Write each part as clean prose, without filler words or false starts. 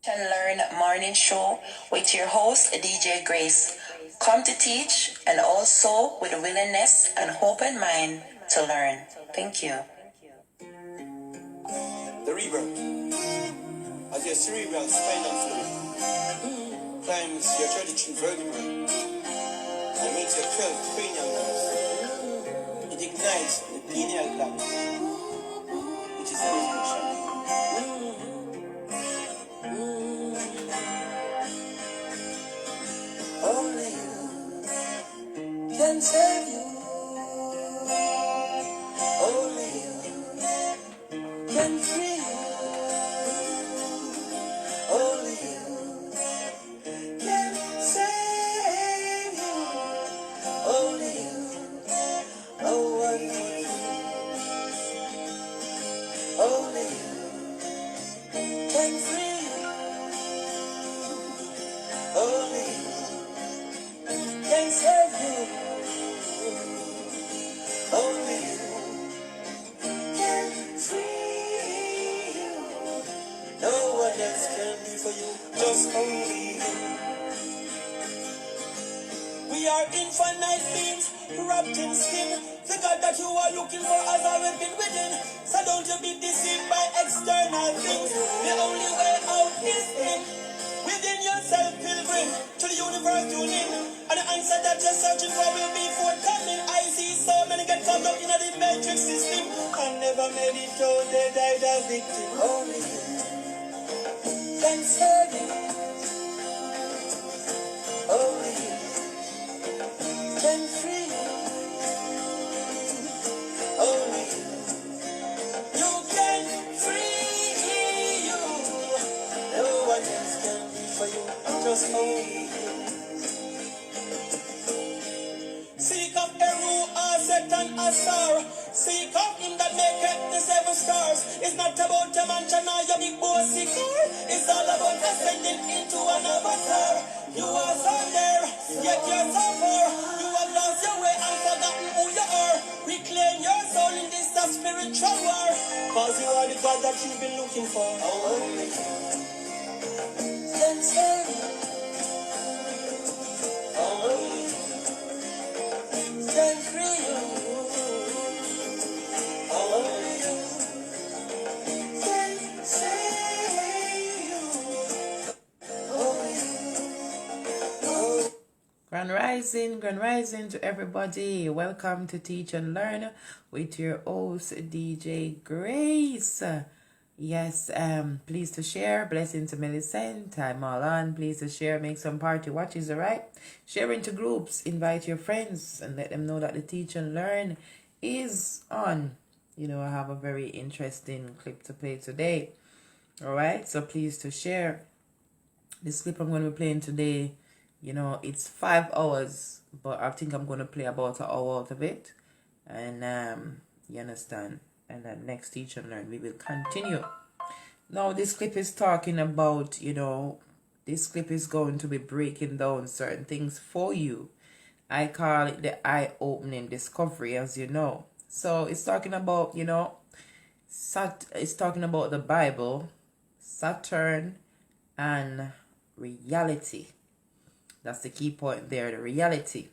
and Learn morning show with your host, DJ Grace. Come to teach and also with a willingness and open mind to learn. Thank you. The reverb, as your cerebral spinal fluid climbs your 33 vertebrae and meets your 12 cranial nerves, it ignites the pineal gland, which is the musical channel. Only you can save you. Only you can free you. Only you can save you. Only you, no one but you. Only you can free you. Only you can save you. Only you can free you. No one else can be for you, just only you. We are infinite beings, wrapped in skin. The God that you are looking for has always been within. So don't you be deceived by external things. The only way out is in. Within yourself, pilgrim, to the universe tune in. And the answer that you're searching for will be forthcoming. I see so many get caught up in the matrix system and never made it out, they died a victim. Only you can save you. Only you can free you. Only you can free you. No one else can be for you, just only you. Seek up Eru, Aset and Asar. Seek up him that maketh the seven stars. It's not about a mansion or your big bossy car. It's all about ascending into an avatar. You are so there, yet you're so far. You have lost your way and forgotten who you are. Reclaim your soul in this spiritual war. Cause you are the God that you've been looking for. Only you can save you. Only you can free you. Only you can save you. Only you. Grand Rising to everybody. Welcome to Teach and Learn with your host DJ Grace. Yes, please to share. Blessing to Millicent. I'm all on. Please to share. Make some party watches, alright? Share into groups. Invite your friends and let them know that the Teach and Learn is on. You know, I have a very interesting clip to play today. Alright, so please to share. This clip I'm going to be playing today, you know, it's 5 hours, but I think I'm going to play about an hour out of it. And you understand? And then next Teach and Learn, we will continue. Now, this clip is talking about, you know, this clip is going to be breaking down certain things for you. I call it the eye-opening discovery, as you know. So it's talking about, you know, it's talking about the Bible, Saturn, and reality. That's the key point there, the reality.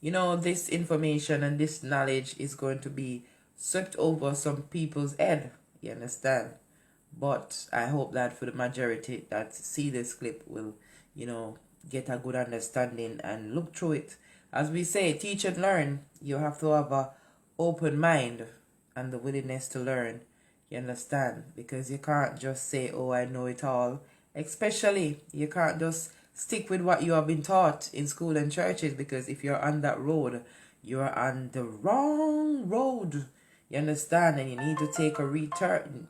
You know, this information and this knowledge is going to be swept over some people's head, you understand? But I hope that for the majority that see this clip will, you know, get a good understanding and look through it. As we say, teach and learn. You have to have a open mind and the willingness to learn, you understand? Because you can't just say, oh, I know it all. Especially, you can't just stick with what you have been taught in school and churches, because if you're on that road, you're on the wrong road. You understand? And you need to take a return.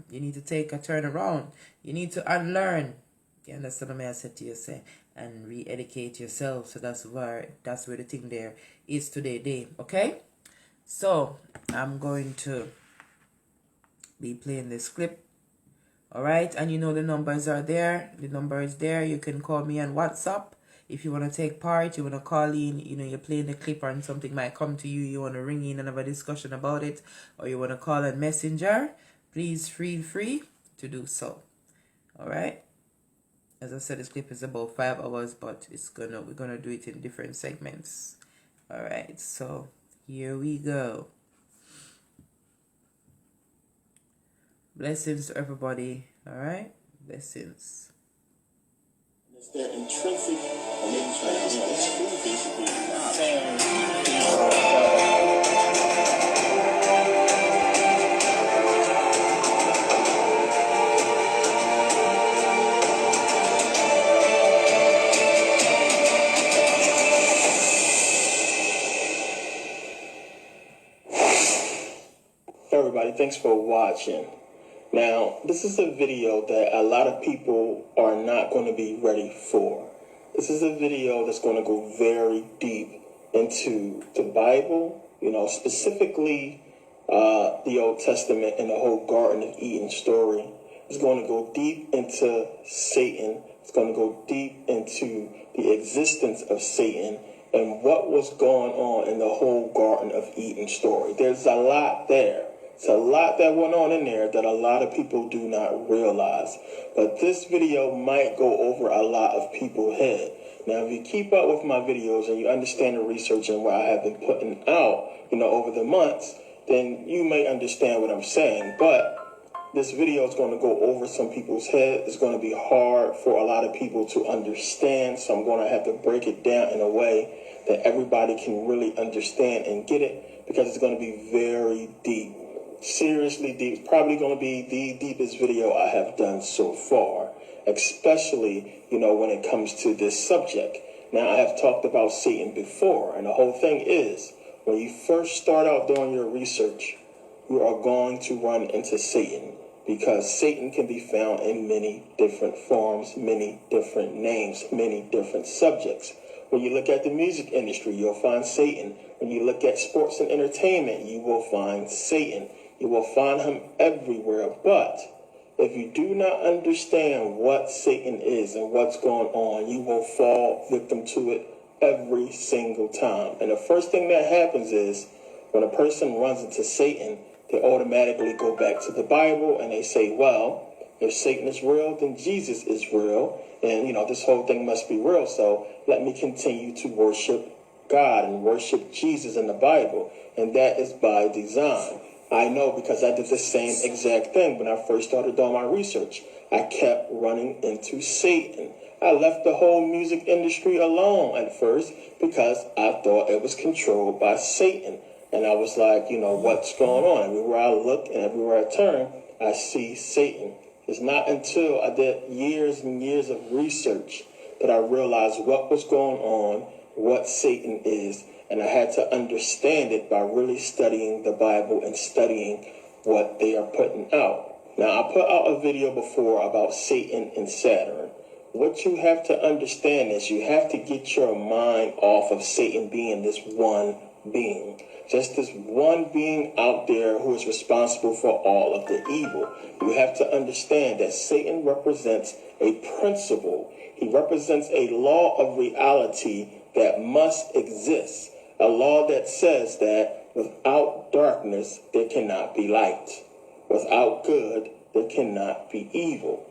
You need to take a turn around. You need to unlearn. You understand what I said to you, say, and re-educate yourself. So that's where the thing there is today. Okay? So I'm going to be playing this clip. Alright, and you know the numbers are there. The number is there. You can call me on WhatsApp if you want to take part. You want to call in, you know, you're playing the clip and something might come to you. You want to ring in and have a discussion about it. Or you want to call on Messenger. Please feel free to do so. All right. As I said, this clip is about 5 hours, but we're gonna do it in different segments. All right. So here we go. Blessings to everybody. All right. Blessings. It's their intrinsic nature. It's food basically. Everybody, thanks for watching. Now, this is a video that a lot of people are not going to be ready for. This is a video that's going to go very deep into the Bible, specifically the Old Testament and the whole Garden of Eden story. It's going to go deep into Satan. It's going to go deep into the existence of Satan and what was going on in the whole Garden of Eden story. There's a lot there. It's a lot that went on in there that a lot of people do not realize. But this video might go over a lot of people's head. Now, if you keep up with my videos and you understand the research and what I have been putting out, over the months, then you may understand what I'm saying. But this video is going to go over some people's head. It's going to be hard for a lot of people to understand. So I'm going to have to break it down in a way that everybody can really understand and get it, because it's going to be very deep. Seriously deep. It's probably going to be the deepest video I have done so far, especially, when it comes to this subject. Now, I have talked about Satan before, and the whole thing is, when you first start out doing your research, you are going to run into Satan, because Satan can be found in many different forms, many different names, many different subjects. When you look at the music industry, you'll find Satan. When you look at sports and entertainment, you will find Satan. You will find him everywhere. But if you do not understand what Satan is and what's going on, you will fall victim to it every single time. And the first thing that happens is, when a person runs into Satan, they automatically go back to the Bible and they say, well, if Satan is real, then Jesus is real. And, this whole thing must be real. So let me continue to worship God and worship Jesus in the Bible. And that is by design. I know, because I did the same exact thing when I first started doing my research. I kept running into Satan. I left the whole music industry alone at first because I thought it was controlled by Satan. And I was like, what's going on? Everywhere I look and everywhere I turn, I see Satan. It's not until I did years and years of research that I realized what was going on, what Satan is. And I had to understand it by really studying the Bible and studying what they are putting out. Now, I put out a video before about Satan and Saturn. What you have to understand is you have to get your mind off of Satan being this one being. Just this one being out there who is responsible for all of the evil. You have to understand that Satan represents a principle. He represents a law of reality that must exist. A law that says that without darkness, there cannot be light. Without good, there cannot be evil.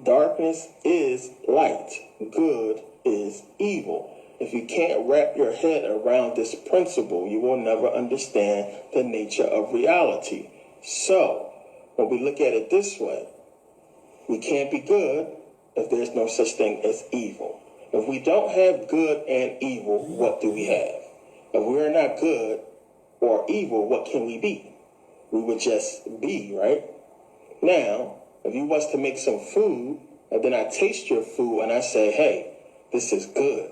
Darkness is light. Good is evil. If you can't wrap your head around this principle, you will never understand the nature of reality. So, when we look at it this way, we can't be good if there's no such thing as evil. If we don't have good and evil, what do we have? If we're not good or evil, what can we be? We would just be, right? Now, if you was to make some food, and then I taste your food and I say, hey, this is good,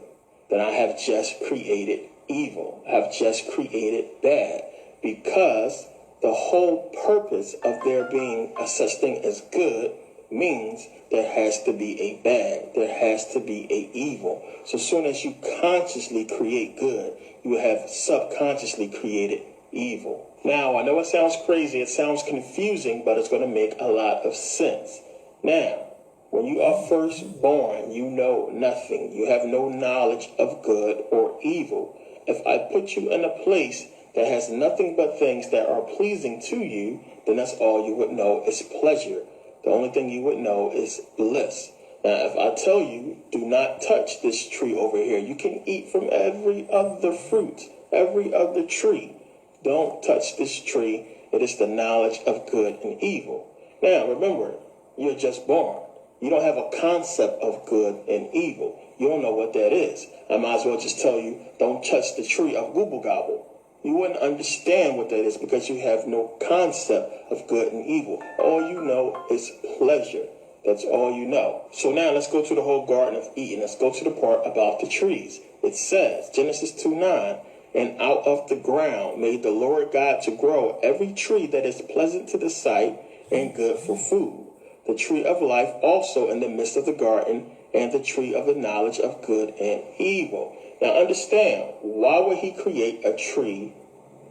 then I have just created evil. I have just created bad. Because the whole purpose of there being a such thing as good means there has to be a bad. There has to be a evil. So as soon as you consciously create good, you have subconsciously created evil. Now, I know it sounds crazy, it sounds confusing, but it's going to make a lot of sense. Now, when you are first born, you know nothing. You have no knowledge of good or evil. If I put you in a place that has nothing but things that are pleasing to you, then that's all you would know is pleasure. The only thing you would know is bliss. Now, if I tell you, do not touch this tree over here, you can eat from every other fruit, every other tree. Don't touch this tree. It is the knowledge of good and evil. Now, remember, you're just born. You don't have a concept of good and evil. You don't know what that is. I might as well just tell you, don't touch the tree of Google Gobble. You wouldn't understand what that is because you have no concept of good and evil. All you know is pleasure. That's all you know. So now let's go to the whole Garden of Eden. Let's go to the part about the trees. It says, Genesis 2:9, and out of the ground made the Lord God to grow every tree that is pleasant to the sight and good for food. The tree of life also in the midst of the garden, and the tree of the knowledge of good and evil. Now understand, why would he create a tree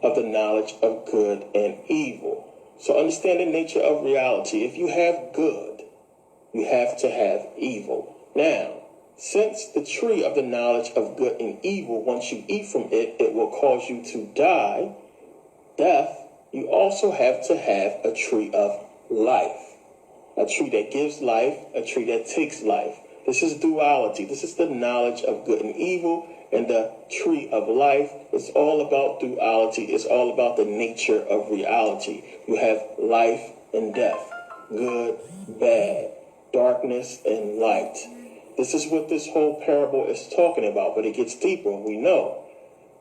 of the knowledge of good and evil? So understand the nature of reality. If you have good, you have to have evil. Now, since the tree of the knowledge of good and evil, once you eat from it, it will cause you to die, death, you also have to have a tree of life. A tree that gives life, a tree that takes life. This is duality. This is the knowledge of good and evil. And the tree of life is all about duality. It's all about the nature of reality. You have life and death, good, bad, darkness and light. This is what this whole parable is talking about, but it gets deeper. We know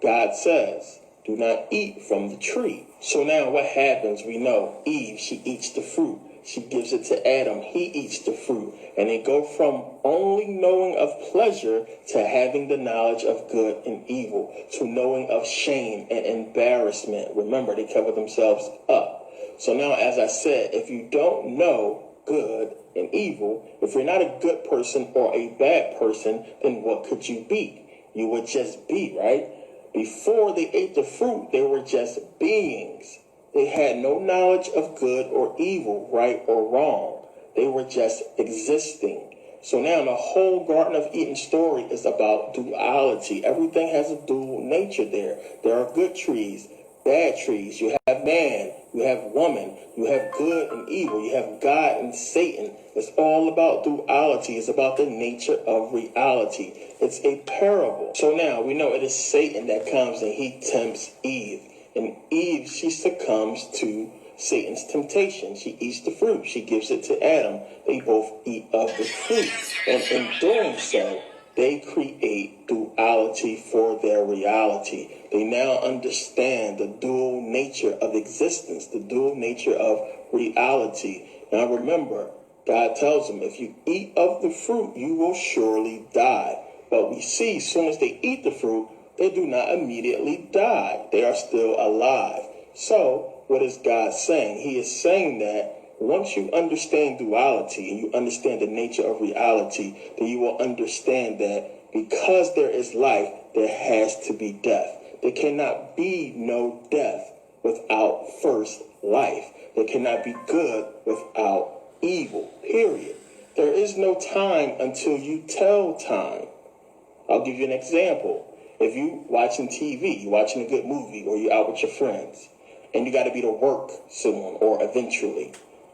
God says, do not eat from the tree. So now what happens? We know Eve, she eats the fruit. She gives it to Adam. He eats the fruit. And they go from only knowing of pleasure to having the knowledge of good and evil, to knowing of shame and embarrassment. Remember, they cover themselves up. So now, as I said, if you don't know good and evil, if you're not a good person or a bad person, then what could you be? You would just be, right? Before they ate the fruit, they were just beings. They had no knowledge of good or evil, right or wrong. They were just existing. So now the whole Garden of Eden story is about duality. Everything has a dual nature there. There are good trees, bad trees. You have man, you have woman, you have good and evil, you have God and Satan. It's all about duality. It's about the nature of reality. It's a parable. So now we know it is Satan that comes and he tempts Eve. And Eve, she succumbs to Satan's temptation. She eats the fruit. She gives it to Adam. They both eat of the fruit. And in doing so, they create duality for their reality. They now understand the dual nature of existence, the dual nature of reality. Now remember, God tells them, if you eat of the fruit, you will surely die. But we see, as soon as they eat the fruit, they do not immediately die. They are still alive. So, what is God saying? He is saying that once you understand duality and you understand the nature of reality, then you will understand that because there is life, there has to be death. There cannot be no death without first life. There cannot be good without evil, period. There is no time until you tell time. I'll give you an example. If you watching TV, you're watching a good movie, or you're out with your friends, and you got to be to work soon or eventually,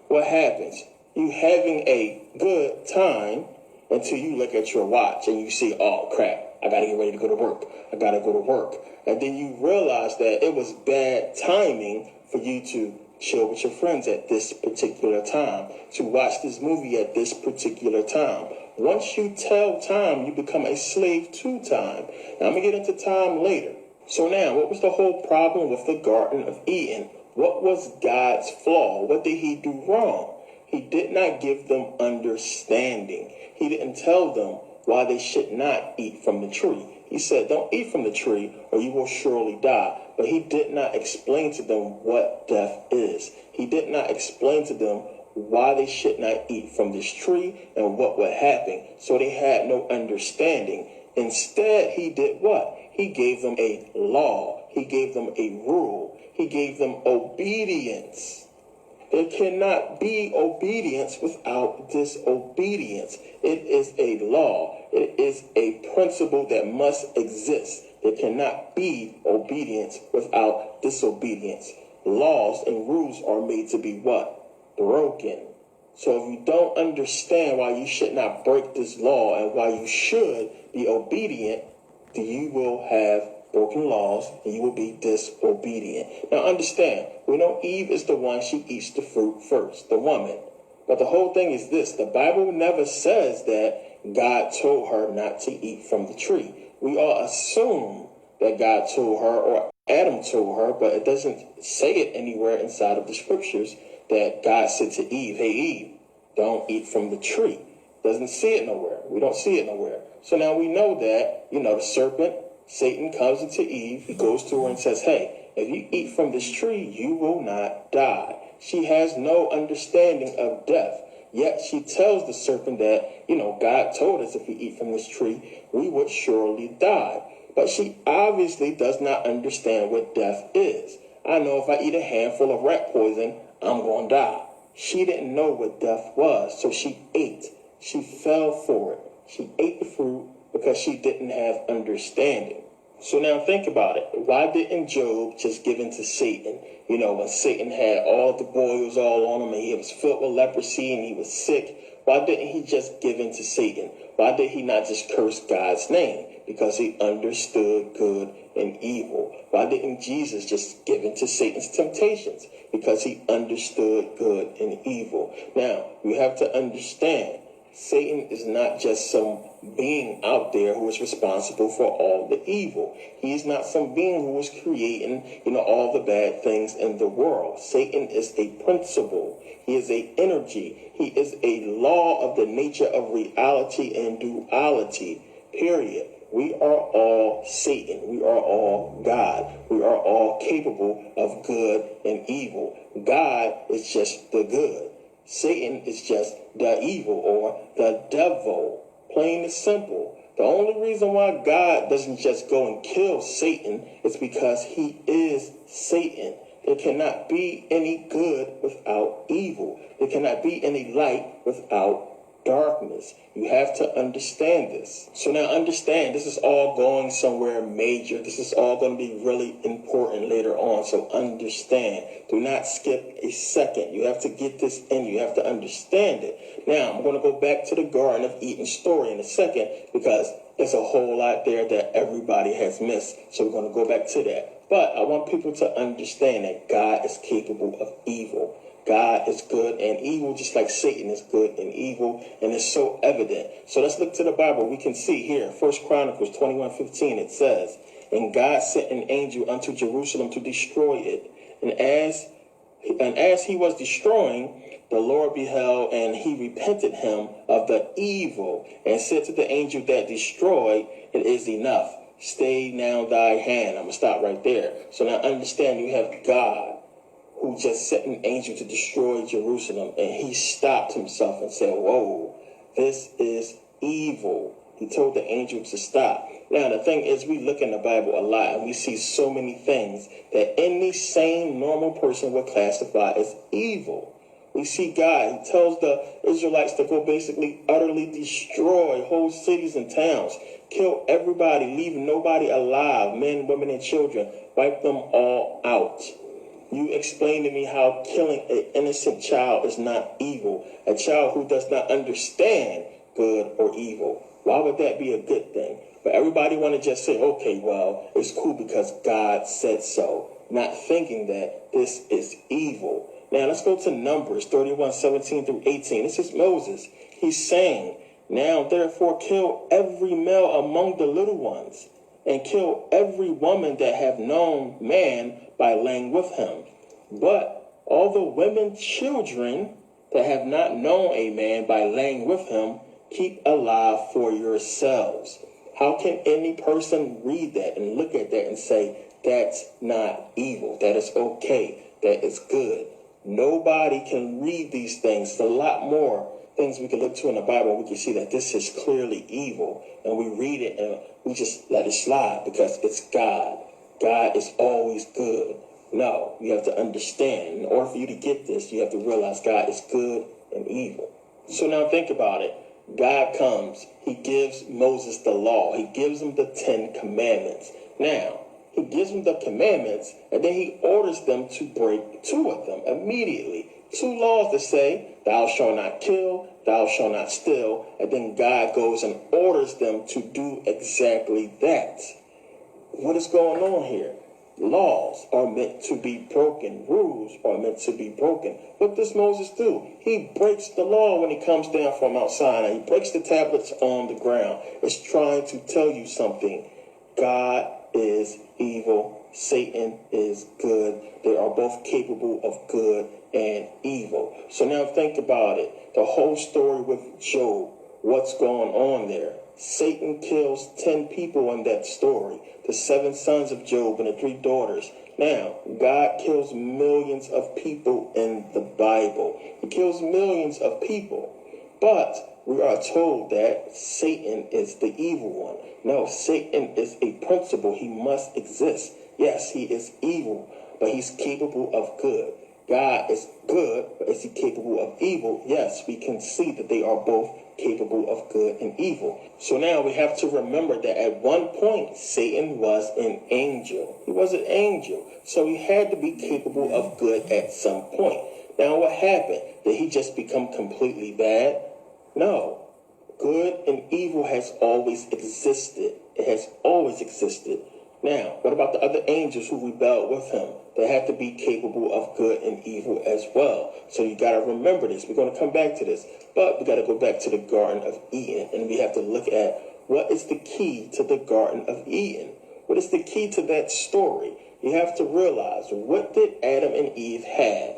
what happens? You having a good time until you look at your watch and you see, oh crap, I got to get ready to go to work. I got to go to work. And then you realize that it was bad timing for you to chill with your friends at this particular time, to watch this movie at this particular time. Once you tell time, you become a slave to time. Now, I'm going to get into time later. So now, what was the whole problem with the Garden of Eden? What was God's flaw? What did he do wrong? He did not give them understanding. He didn't tell them why they should not eat from the tree. He said, don't eat from the tree or you will surely die. But he did not explain to them what death is. He did not explain to them why they should not eat from this tree and what would happen. So they had no understanding. Instead, he did what? He gave them a law. He gave them a rule. He gave them obedience. There cannot be obedience without disobedience. It is a law. It is a principle that must exist. There cannot be obedience without disobedience. Laws and rules are made to be what? Broken. So if you don't understand why you should not break this law and why you should be obedient, then you will have broken laws and you will be disobedient. Now understand, we know Eve is the one, she eats the fruit first, the woman. But the whole thing is this, the Bible never says that God told her not to eat from the tree. We all assume that God told her or Adam told her, but it doesn't say it anywhere inside of the scriptures that God said to Eve, hey Eve, don't eat from the tree. Doesn't see it nowhere. We don't see it nowhere. So now we know that, the serpent, Satan comes into Eve, he goes to her and says, hey, if you eat from this tree, you will not die. She has no understanding of death. Yet she tells the serpent that, God told us if we eat from this tree, we would surely die. But she obviously does not understand what death is. I know if I eat a handful of rat poison, I'm going to die. She didn't know what death was, so she ate. She fell for it. She ate the fruit because she didn't have understanding. So now think about it. Why didn't Job just give in to Satan? When Satan had all the boils all on him and he was filled with leprosy and he was sick, why didn't he just give in to Satan? Why did he not just curse God's name? Because he understood good and evil. Why didn't Jesus just give in to Satan's temptations? Because he understood good and evil. Now, you have to understand, Satan is not just some being out there who is responsible for all the evil. He is not some being who is creating, all the bad things in the world. Satan is a principle. He is a energy. He is a law of the nature of reality and duality, period. We are all Satan. We are all God. We are all capable of good and evil. God is just the good. Satan is just the evil or the devil. Plain and simple. The only reason why God doesn't just go and kill Satan is because he is Satan. There cannot be any good without evil. There cannot be any light without darkness. You have to understand this. So now understand, this is all going somewhere major. This is all going to be really important later on. So understand. Do not skip a second. You have to get this in. You have to understand it. Now, I'm going to go back to the Garden of Eden story in a second because there's a whole lot there that everybody has missed. So we're going to go back to that. But I want people to understand that God is capable of evil. God is good and evil, just like Satan is good and evil, and it's so evident. So let's look to the Bible. We can see here, 1 Chronicles 21:15, it says, and God sent an angel unto Jerusalem to destroy it. And as he was destroying, the Lord beheld, and he repented him of the evil, and said to the angel that destroyed, it is enough. Stay now thy hand. I'm going to stop right there. So now understand, you have God who just sent an angel to destroy Jerusalem, and he stopped himself and said, whoa, this is evil. He told the angel to stop. Now, the thing is, we look in the Bible a lot, and we see so many things that any sane, normal person would classify as evil. We see God, he tells the Israelites to go basically utterly destroy whole cities and towns, kill everybody, leave nobody alive, men, women, and children, wipe them all out. You explain to me how killing an innocent child is not evil, a child who does not understand good or evil. Why would that be a good thing? But everybody want to just say, okay, well, it's cool because God said so, not thinking that this is evil. Now let's go to Numbers 31:17-18. This is Moses. He's saying, now therefore kill every male among the little ones, and kill every woman that have known man by laying with him. But all the women children that have not known a man by laying with him, keep alive for yourselves. How can any person read that and look at that and say, that's not evil, that is okay, that is good? Nobody can read these things. There's a lot more things we can look to in the Bible. We can see that this is clearly evil, and we read it and we just let it slide because it's God. God is always good. No, you have to understand. In order for you to get this, you have to realize God is good and evil. So now think about it. God comes. He gives Moses the law. He gives him the 10 commandments. Now, he gives them the commandments, and then he orders them to break 2 of them immediately. 2 laws that say, thou shalt not kill, thou shalt not steal, and then God goes and orders them to do exactly that. What is going on here? Laws are meant to be broken. Rules are meant to be broken. What does Moses do? He breaks the law when he comes down from Mount Sinai. He breaks the tablets on the ground. It's trying to tell you something. God is evil. Satan is good. They are both capable of good and evil. So now think about it. The whole story with Job. What's going on there? Satan kills 10 people in that story. The 7 sons of Job and the 3 daughters. Now, God kills millions of people in the Bible. He kills millions of people. But we are told that Satan is the evil one. No, Satan is a principle. He must exist. Yes, he is evil, but he's capable of good. God is good, but is he capable of evil? Yes, we can see that they are both capable of good and evil. So now we have to remember that at one point, Satan was an angel. He was an angel. So he had to be capable of good at some point. Now what happened? Did he just become completely bad? No. Good and evil has always existed. It has always existed. Now, what about the other angels who rebelled with him? They have to be capable of good and evil as well. So you got to remember this. We're going to come back to this. But we got to go back to the Garden of Eden. And we have to look at what is the key to the Garden of Eden. What is the key to that story? You have to realize, what did Adam and Eve have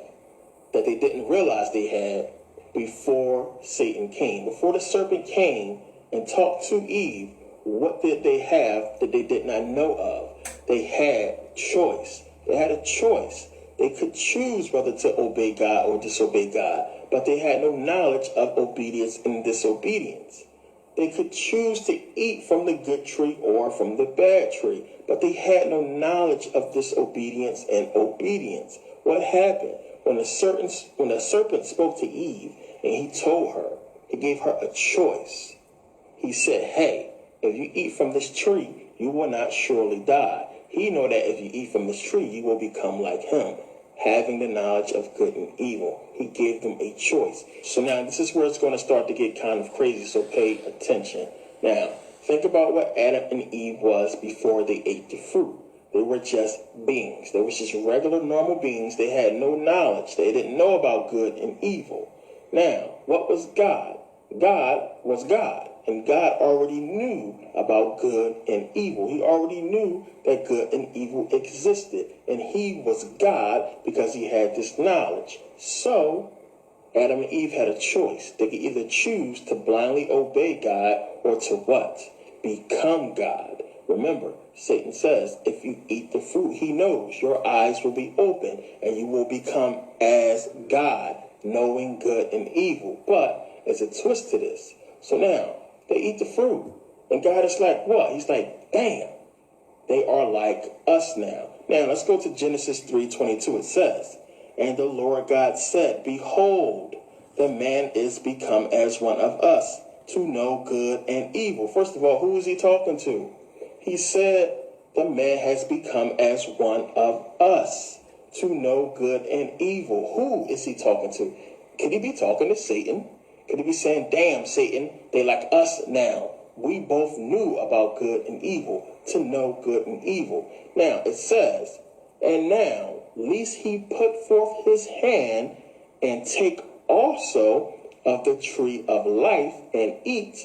that they didn't realize they had before Satan came? Before the serpent came and talked to Eve, what did they have that they did not know of? They had choice. They had a choice. They could choose whether to obey God or disobey God, but they had no knowledge of obedience and disobedience. They could choose to eat from the good tree or from the bad tree, but they had no knowledge of disobedience and obedience. What happened? When the serpent spoke to Eve and he told her, he gave her a choice. He said, hey, if you eat from this tree, you will not surely die. He know that if you eat from this tree, you will become like him, having the knowledge of good and evil. He gave them a choice. So now this is where it's going to start to get kind of crazy, so pay attention. Now, think about what Adam and Eve was before they ate the fruit. They were just beings. They were just regular, normal beings. They had no knowledge. They didn't know about good and evil. Now, what was God? God was God. And God already knew about good and evil. He already knew that good and evil existed. And he was God because he had this knowledge. So, Adam and Eve had a choice. They could either choose to blindly obey God or to what? Become God. Remember, Satan says, if you eat the fruit, he knows your eyes will be open and you will become as God, knowing good and evil. But there's a twist to this. So now, they eat the fruit. And God is like, what? He's like, damn, they are like us now. Now, let's go to Genesis 3:22. It says, and the Lord God said, behold, the man is become as one of us, to know good and evil. First of all, who is he talking to? He said, the man has become as one of us, to know good and evil. Who is he talking to? Could he be talking to Satan? Could he be saying, damn, Satan, they like us now. We both knew about good and evil, to know good and evil. Now, it says, and now, lest he put forth his hand and take also of the tree of life and eat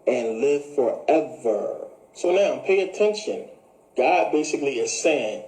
and live forever. So now, pay attention. God basically is saying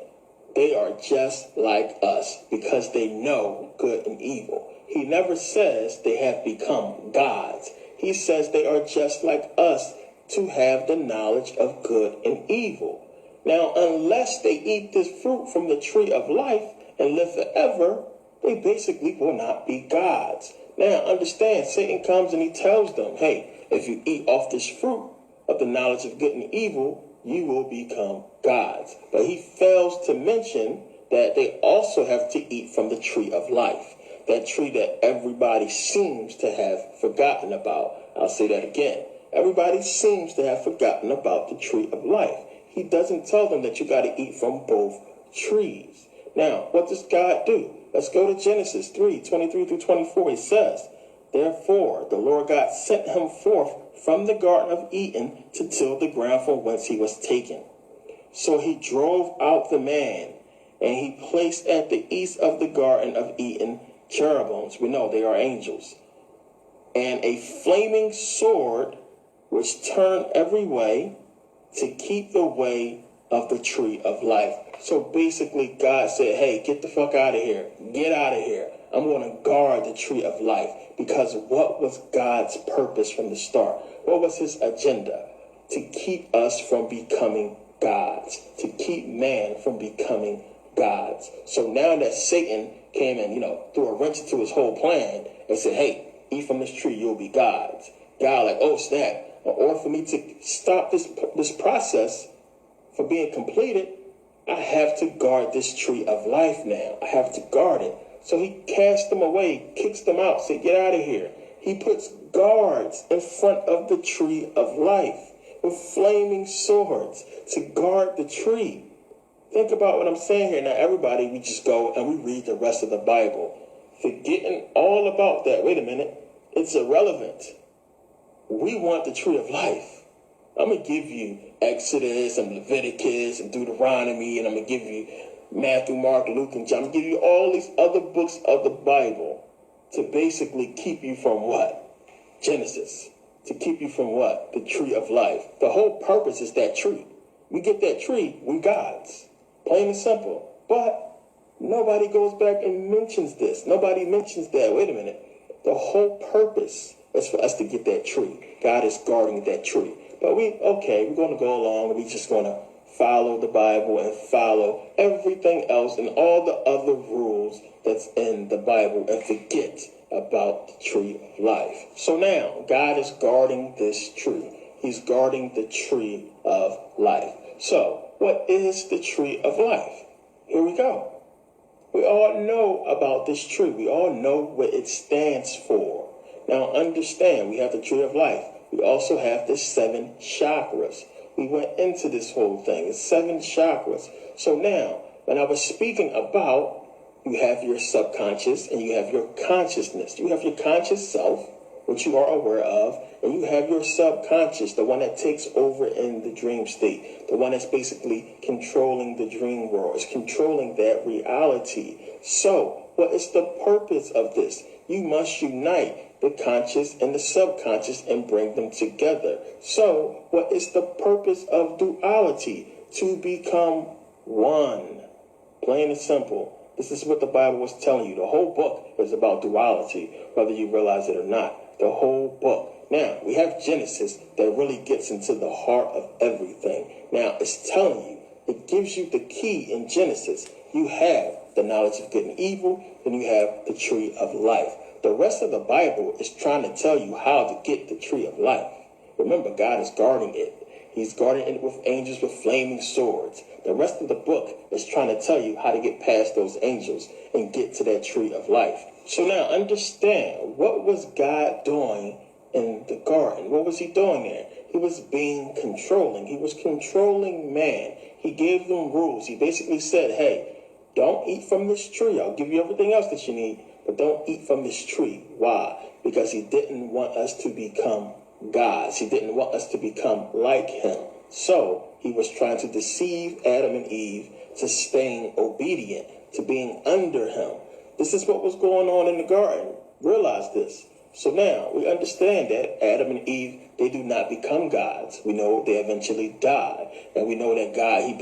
they are just like us because they know good and evil. He never says they have become gods. He says they are just like us to have the knowledge of good and evil. Now, unless they eat this fruit from the tree of life and live forever, they basically will not be gods. Now, understand, Satan comes and he tells them, hey, if you eat off this fruit of the knowledge of good and evil, you will become gods. But he fails to mention that they also have to eat from the tree of life. That tree that everybody seems to have forgotten about. I'll say that again. Everybody seems to have forgotten about the tree of life. He doesn't tell them that you got to eat from both trees. Now, what does God do? Let's go to Genesis 3:23 through 24. It says, therefore, the Lord God sent him forth from the Garden of Eden to till the ground from whence he was taken. So he drove out the man, and he placed at the east of the Garden of Eden cherubims. We know they are angels. And a flaming sword which turned every way to keep the way of the tree of life. So basically, God said, hey, get the fuck out of here. Get out of here. I'm going to guard the tree of life. Because what was God's purpose from the start? What was his agenda? To keep us from becoming gods. To keep man from becoming gods. So now that Satan came and, threw a wrench into his whole plan and said, hey, eat from this tree, you'll be gods. God like, oh, snap. In order for me to stop this process from being completed, I have to guard this tree of life now. I have to guard it. So he cast them away, kicks them out, said, get out of here. He puts guards in front of the tree of life with flaming swords to guard the tree. Think about what I'm saying here. Now, everybody, we just go and we read the rest of the Bible, forgetting all about that. Wait a minute. It's irrelevant. We want the tree of life. I'm going to give you Exodus and Leviticus and Deuteronomy, and I'm going to give you Matthew, Mark, Luke, and John. I'm going to give you all these other books of the Bible to basically keep you from what? Genesis. To keep you from what? The tree of life. The whole purpose is that tree. We get that tree, we gods. Plain and simple. But nobody goes back and mentions this. Nobody mentions that. Wait a minute. The whole purpose is for us to get that tree. God is guarding that tree. But we're going to go along and we're just going to follow the Bible and follow everything else and all the other rules that's in the Bible and forget about the tree of life. So now, God is guarding this tree. He's guarding the tree of life. So, what is the tree of life? Here we go. We all know about this tree. We all know what it stands for. Now, understand, we have the tree of life. We also have the 7 chakras. We went into this whole thing. It's 7 chakras. So now, when I was speaking about, you have your subconscious and you have your consciousness. You have your conscious self, which you are aware of, and you have your subconscious, the one that takes over in the dream state, the one that's basically controlling the dream world, is controlling that reality. So, what is the purpose of this? You must unite the conscious and the subconscious and bring them together. So, what is the purpose of duality? To become one. Plain and simple. This is what the Bible was telling you. The whole book is about duality, whether you realize it or not. The whole book. Now, we have Genesis that really gets into the heart of everything. Now, it's telling you, it gives you the key in Genesis. You have the knowledge of good and evil, and you have the tree of life. The rest of the Bible is trying to tell you how to get the tree of life. Remember, God is guarding it. He's guarding it with angels with flaming swords. The rest of the book is trying to tell you how to get past those angels and get to that tree of life. So now understand, what was God doing in the garden? What was he doing there? He was being controlling. He was controlling man. He gave them rules. He basically said, hey, don't eat from this tree. I'll give you everything else that you need, but don't eat from this tree. Why? Because he didn't want us to become gods. He didn't want us to become like him. So he was trying to deceive Adam and Eve to staying obedient, to being under him. This is what was going on in the garden. Realize this. So now we understand that Adam and Eve, they do not become gods. We know they eventually die. And we know that God, he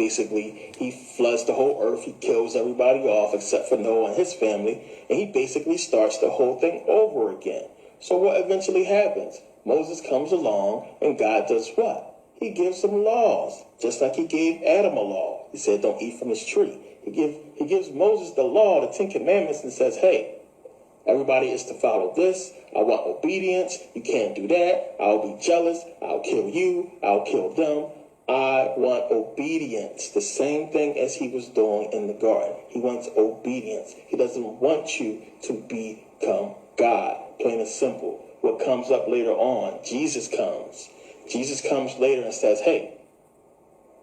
floods the whole earth. He kills everybody off except for Noah and his family. And he basically starts the whole thing over again. So what eventually happens? Moses comes along and God does what? He gives them laws, just like he gave Adam a law. He said, don't eat from this tree. He gives Moses the law, the 10 Commandments, and says, hey, everybody is to follow this. I want obedience. You can't do that. I'll be jealous. I'll kill you. I'll kill them. I want obedience. The same thing as he was doing in the garden. He wants obedience. He doesn't want you to become God. Plain and simple. What comes up later on, Jesus comes. Jesus comes later and says, hey,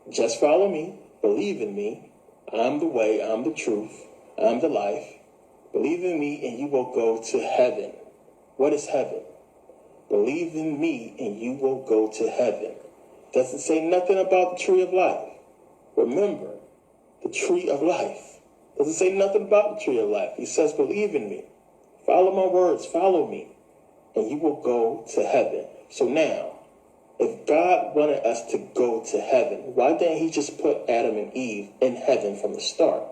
just follow me. Believe in me. I'm the way. I'm the truth. I'm the life. Believe in me and you will go to heaven. What is heaven? Believe in me and you will go to heaven. Doesn't say nothing about the tree of life. Remember, the tree of life. Doesn't say nothing about the tree of life. He says, believe in me. Follow my words. Follow me. And you will go to heaven. So now, if God wanted us to go to heaven, why didn't he just put Adam and Eve in heaven from the start?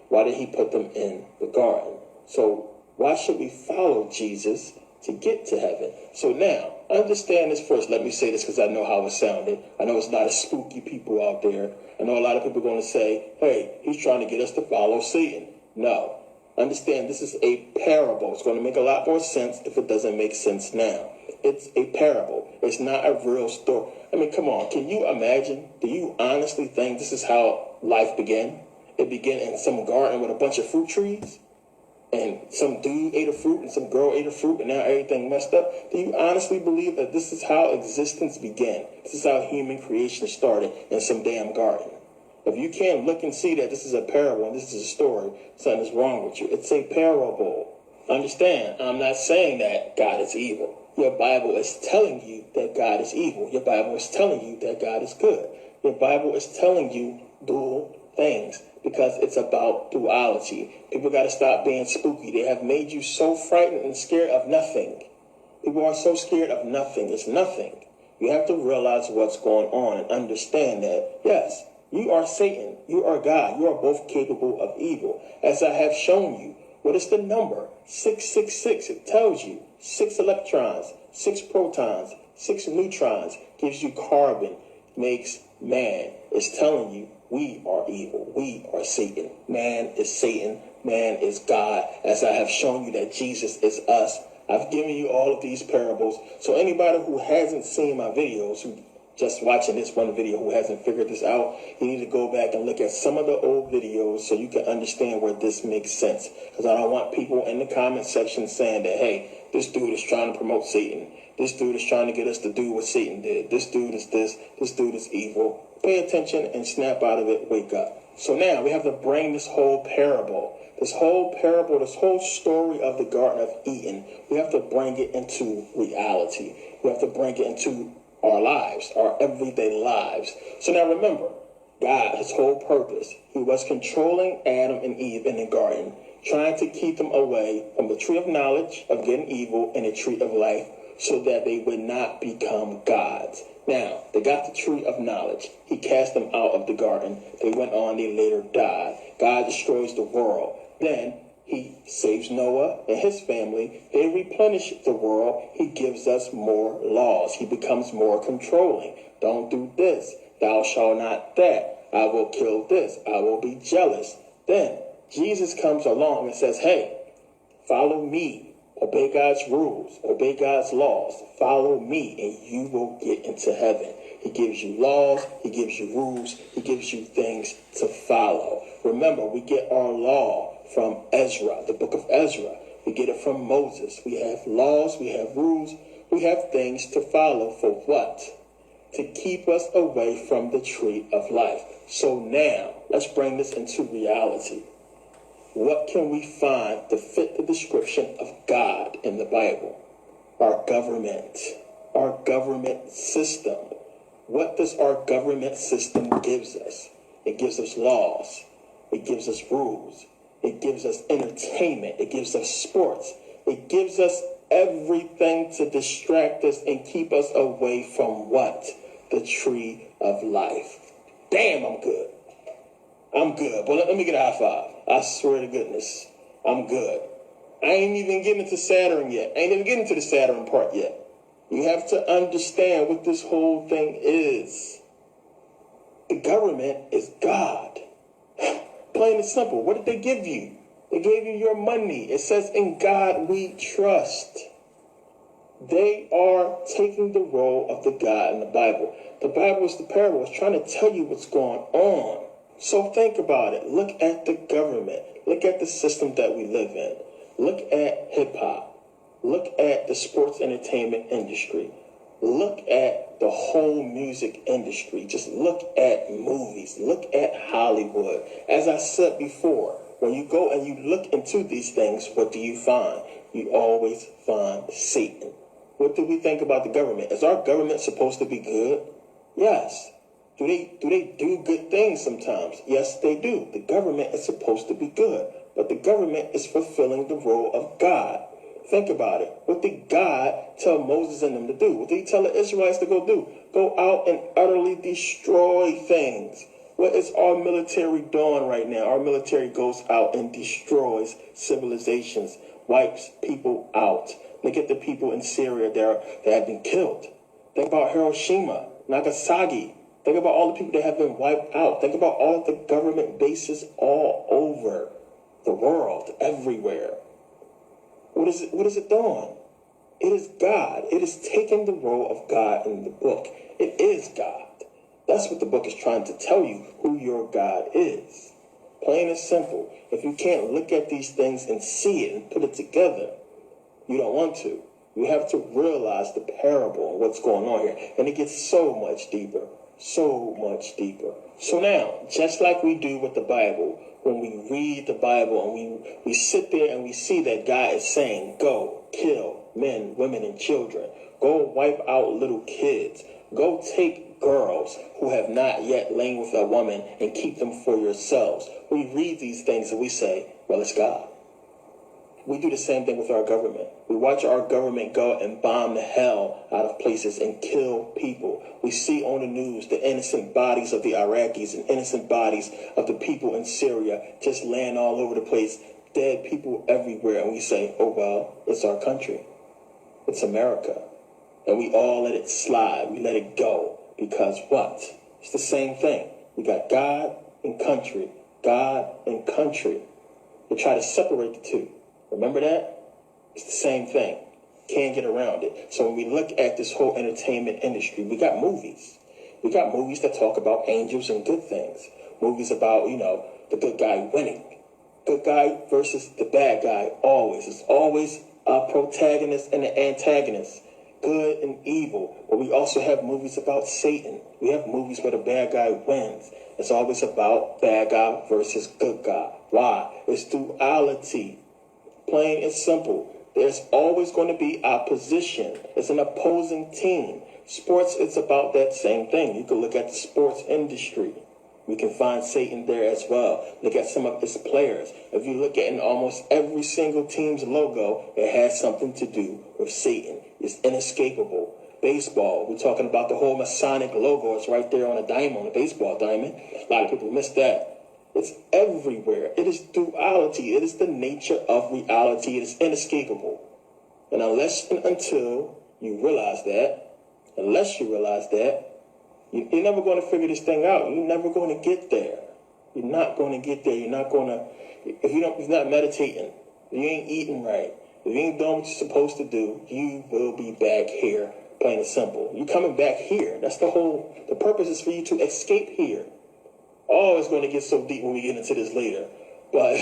Why did he put them in the garden? So why should we follow Jesus to get to heaven? So now, understand this first. Let me say this because I know how it sounded. I know it's a lot of spooky people out there. I know a lot of people are going to say, hey, he's trying to get us to follow Satan. No. Understand, this is a parable. It's going to make a lot more sense if it doesn't make sense now. It's a parable. It's not a real story. I mean, come on. Can you imagine? Do you honestly think this is how life began? It began in some garden with a bunch of fruit trees? And some dude ate a fruit and some girl ate a fruit and now everything messed up? Do you honestly believe that this is how existence began? This is how human creation started in some damn garden? If you can't look and see that this is a parable and this is a story, something is wrong with you. It's a parable. Understand, I'm not saying that God is evil. Your Bible is telling you that God is evil. Your Bible is telling you that God is good. Your Bible is telling you dual things because it's about duality. People got to stop being spooky. They have made you so frightened and scared of nothing. People are so scared of nothing. It's nothing. You have to realize what's going on and understand that, yes, you are Satan. You are God. You are both capable of evil. As I have shown you, what is the number? 666. It tells you 6 electrons, 6 protons, 6 neutrons, gives you carbon, makes man. It's telling you we are evil. We are Satan. Man is Satan. Man is God. As I have shown you that Jesus is us. I've given you all of these parables. So anybody who hasn't seen my videos, who just watching this one video, who hasn't figured this out, you need to go back and look at some of the old videos so you can understand where this makes sense. Because I don't want people in the comment section saying that, hey, this dude is trying to promote Satan. This dude is trying to get us to do what Satan did. This dude is this. This dude is evil. Pay attention and snap out of it. Wake up. So now we have to bring this whole parable, this whole story of the Garden of Eden, we have to bring it into reality. We have to bring it into our lives, our everyday lives. So now remember, God, his whole purpose, he was controlling Adam and Eve in the garden, trying to keep them away from the tree of knowledge of good and evil and the tree of life so that they would not become gods. Now, they got the tree of knowledge. He cast them out of the garden. They went on, they later died. God destroys the world. Then he saves Noah and his family. They replenish the world. He gives us more laws. He becomes more controlling. Don't do this. Thou shalt not that. I will kill this. I will be jealous. Then Jesus comes along and says, hey, follow me. Obey God's rules. Obey God's laws. Follow me and you will get into heaven. He gives you laws. He gives you rules. He gives you things to follow. Remember, we get our law from Ezra, the book of Ezra. We get it from Moses. We have laws. We have rules. We have things to follow for what? To keep us away from the tree of life. So now, let's bring this into reality. What can we find to fit the description of God in the Bible? Our government system. What does our government system gives us? It gives us laws. It gives us rules. It gives us entertainment. It gives us sports. It gives us everything to distract us and keep us away from what? The tree of life. Damn, I'm good. I'm good. But let me get a high five. I swear to goodness, I'm good. I ain't even getting into Saturn yet. I ain't even getting to the Saturn part yet. You have to understand what this whole thing is. The government is God. Plain and simple. What did they give you? They gave you your money. It says, in God we trust. They are taking the role of the God in the Bible. The Bible is the parable. It's trying to tell you what's going on. So think about it. Look at the government. Look at the system that we live in. Look at hip-hop. Look at the sports entertainment industry. Look at the whole music industry. Just look at movies. Look at Hollywood. As I said before, when you go and you look into these things, what do you find? You always find Satan. What do we think about the government? Is our government supposed to be good? Yes. Do they do good things sometimes? Yes, they do. The government is supposed to be good, but the government is fulfilling the role of God. Think about it. What did God tell Moses and them to do? What did he tell the Israelites to go do? Go out and utterly destroy things. What is our military doing right now? Our military goes out and destroys civilizations, wipes people out. Look at the people in Syria that have been killed. Think about Hiroshima, Nagasaki. Think about all the people that have been wiped out. Think about all of the government bases all over the world, everywhere. What is it doing? It is God. It is taking the role of God in the book. It is God. That's what the book is trying to tell you, who your God is. Plain and simple. If you can't look at these things and see it and put it together, you don't want to. You have to realize the parable and what's going on here. And it gets so much deeper. So much deeper. So now, just like we do with the Bible, when we read the Bible and we sit there and we see that God is saying, go kill men, women, and children. Go wipe out little kids. Go take girls who have not yet lain with a woman and keep them for yourselves. We read these things and we say, well, it's God. We do the same thing with our government. We watch our government go and bomb the hell out of places and kill people. We see on the news the innocent bodies of the Iraqis and innocent bodies of the people in Syria just laying all over the place, dead people everywhere. And we say, oh, well, it's our country. It's America. And we all let it slide. We let it go. Because what? It's the same thing. We got God and country. God and country. They try to separate the two. Remember that? It's the same thing. Can't get around it. So when we look at this whole entertainment industry, we got movies. We got movies that talk about angels and good things. Movies about, the good guy winning. Good guy versus the bad guy, always. It's always a protagonist and an antagonist. Good and evil. But we also have movies about Satan. We have movies where the bad guy wins. It's always about bad guy versus good guy. Why? It's duality. Plain and simple. There's always going to be opposition. It's an opposing team. Sports, it's about that same thing. You can look at the sports industry. We can find Satan there as well. Look at some of its players. If you look at in almost every single team's logo, it has something to do with Satan. It's inescapable. Baseball, we're talking about the whole Masonic logo. It's right there on a diamond, on a baseball diamond. A lot of people miss that. It's everywhere. It is duality. It is the nature of reality. It is inescapable. And unless and until you realize that, you're never going to figure this thing out. You're never going to get there. You're not going to get there. You're not going to, if you're not meditating, if you ain't eating right, if you ain't doing what you're supposed to do, you will be back here, plain and simple. You're coming back here. That's the purpose is for you to escape here. Oh, it's going to get so deep when we get into this later. But,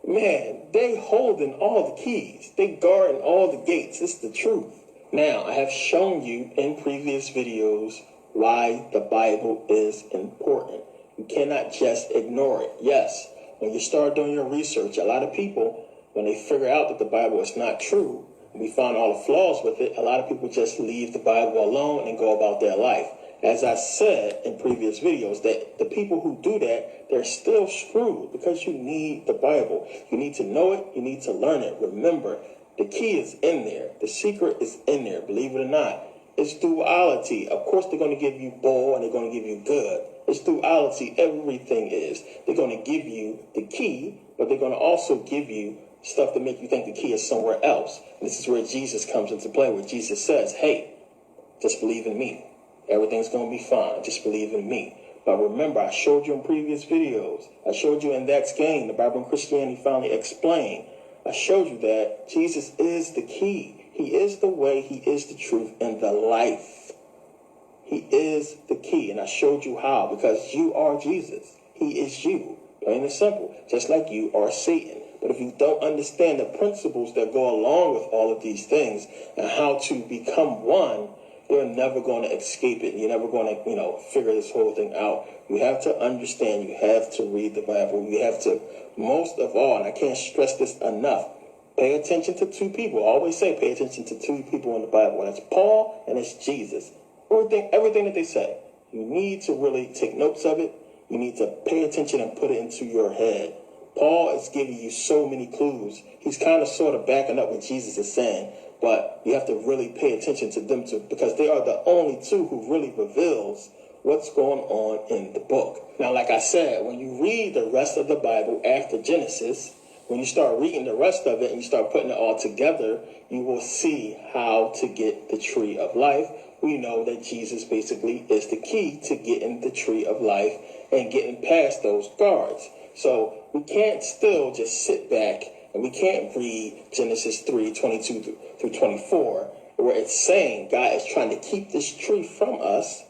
man, they holding all the keys. They guarding all the gates. It's the truth. Now, I have shown you in previous videos why the Bible is important. You cannot just ignore it. Yes, when you start doing your research, a lot of people, when they figure out that the Bible is not true, and we find all the flaws with it, a lot of people just leave the Bible alone and go about their life. As I said in previous videos, that the people who do that, they're still screwed because you need the Bible. You need to know it. You need to learn it. Remember, the key is in there. The secret is in there, believe it or not. It's duality. Of course, they're going to give you bull and they're going to give you good. It's duality. Everything is. They're going to give you the key, but they're going to also give you stuff to make you think the key is somewhere else. And this is where Jesus comes into play, where Jesus says, hey, just believe in me. Everything's going to be fine. Just believe in me. But remember, I showed you in previous videos. I showed you in That's Game, the Bible and Christianity Finally Explained. I showed you that Jesus is the key. He is the way, he is the truth, and the life. He is the key. And I showed you how, because you are Jesus. He is you. Plain and simple. Just like you are Satan. But if you don't understand the principles that go along with all of these things and how to become one, you're never going to escape it. You're never going to, figure this whole thing out. You have to understand. You have to read the Bible. You have to, most of all, and I can't stress this enough, pay attention to two people. I always say pay attention to two people in the Bible. And that's Paul and it's Jesus. Everything that they say. You need to really take notes of it. You need to pay attention and put it into your head. Paul is giving you so many clues. He's kind of sort of backing up what Jesus is saying. But you have to really pay attention to them too, because they are the only two who really reveals what's going on in the book. Now, like I said, when you read the rest of the Bible after Genesis, when you start reading the rest of it and you start putting it all together, you will see how to get the tree of life. We know that Jesus basically is the key to getting the tree of life and getting past those guards. So we can't still just sit back and we can't read Genesis 3:22 through 24, where it's saying God is trying to keep this tree from us.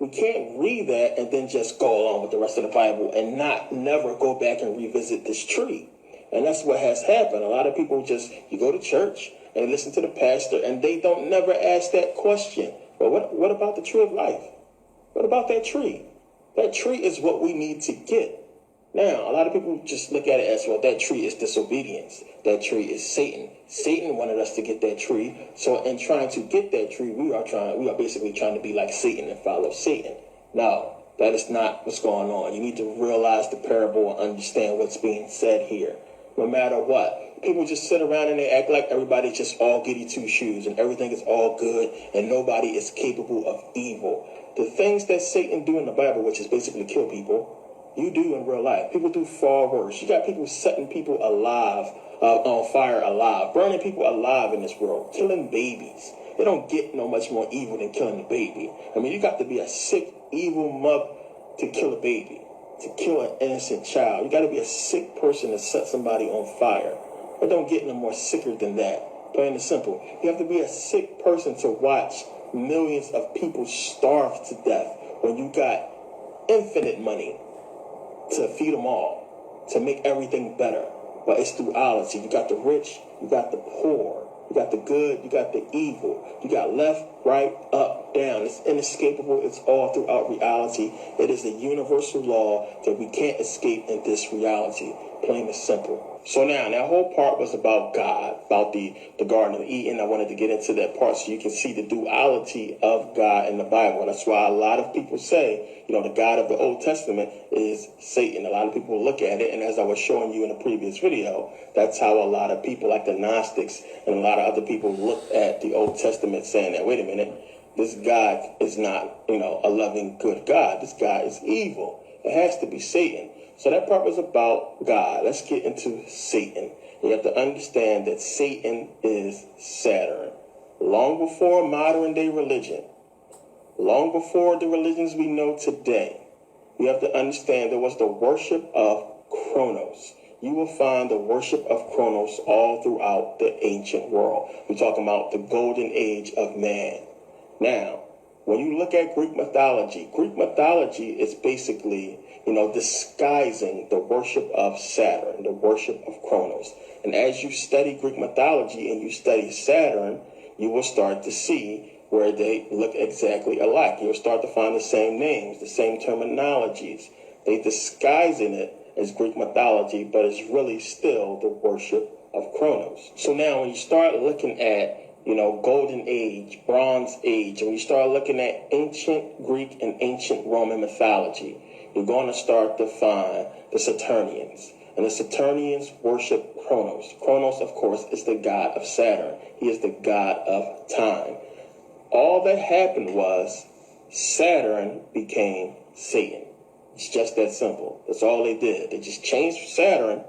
We can't read that and then just go along with the rest of the Bible and never go back and revisit this tree. And that's what has happened. A lot of people you go to church and listen to the pastor and they don't never ask that question. Well, what about the tree of life? What about that tree? That tree is what we need to get. Now, a lot of people just look at it as, well, that tree is disobedience. That tree is Satan. Satan wanted us to get that tree. So in trying to get that tree, we are basically trying to be like Satan and follow Satan. No, that is not what's going on. You need to realize the parable and understand what's being said here. No matter what. People just sit around and they act like everybody's just all goody two shoes and everything is all good and nobody is capable of evil. The things that Satan do in the Bible, which is basically kill people, you do in real life. People do far worse. You got people setting people alive, on fire alive, burning people alive in this world, killing babies. They don't get no much more evil than killing a baby. I mean, you got to be a sick, evil mother to kill a baby, to kill an innocent child. You got to be a sick person to set somebody on fire. It don't get no more sicker than that. Plain and simple. You have to be a sick person to watch millions of people starve to death when you got infinite money to feed them all, to make everything better. But it's duality. You got the rich, you got the poor, you got the good, you got the evil. You got left, right, up, down. It's inescapable. It's all throughout reality. It is a universal law that we can't escape in this reality. Plain and simple. So now, that whole part was about God, about the Garden of Eden. I wanted to get into that part so you can see the duality of God in the Bible. And that's why a lot of people say, the God of the Old Testament is Satan. A lot of people look at it, and as I was showing you in a previous video, that's how a lot of people, like the Gnostics and a lot of other people, look at the Old Testament saying that, wait a minute, this God is not, a loving, good God. This God is evil. It has to be Satan. So that part was about God. Let's get into Satan. You have to understand that Satan is Saturn. Long before modern day religion, long before the religions we know today, you have to understand there was the worship of Kronos. You will find the worship of Kronos all throughout the ancient world. We're talking about the golden age of man. Now, when you look at Greek mythology is basically, disguising the worship of Saturn, the worship of Kronos. And as you study Greek mythology and you study Saturn, you will start to see where they look exactly alike. You'll start to find the same names, the same terminologies. They disguising it as Greek mythology, but it's really still the worship of Kronos. So now when you start looking at Golden Age, Bronze Age, and when you start looking at ancient Greek and ancient Roman mythology, you're going to start to find the Saturnians. And the Saturnians worship Kronos. Kronos, of course, is the god of Saturn. He is the god of time. All that happened was Saturn became Satan. It's just that simple. That's all they did. They just changed Saturn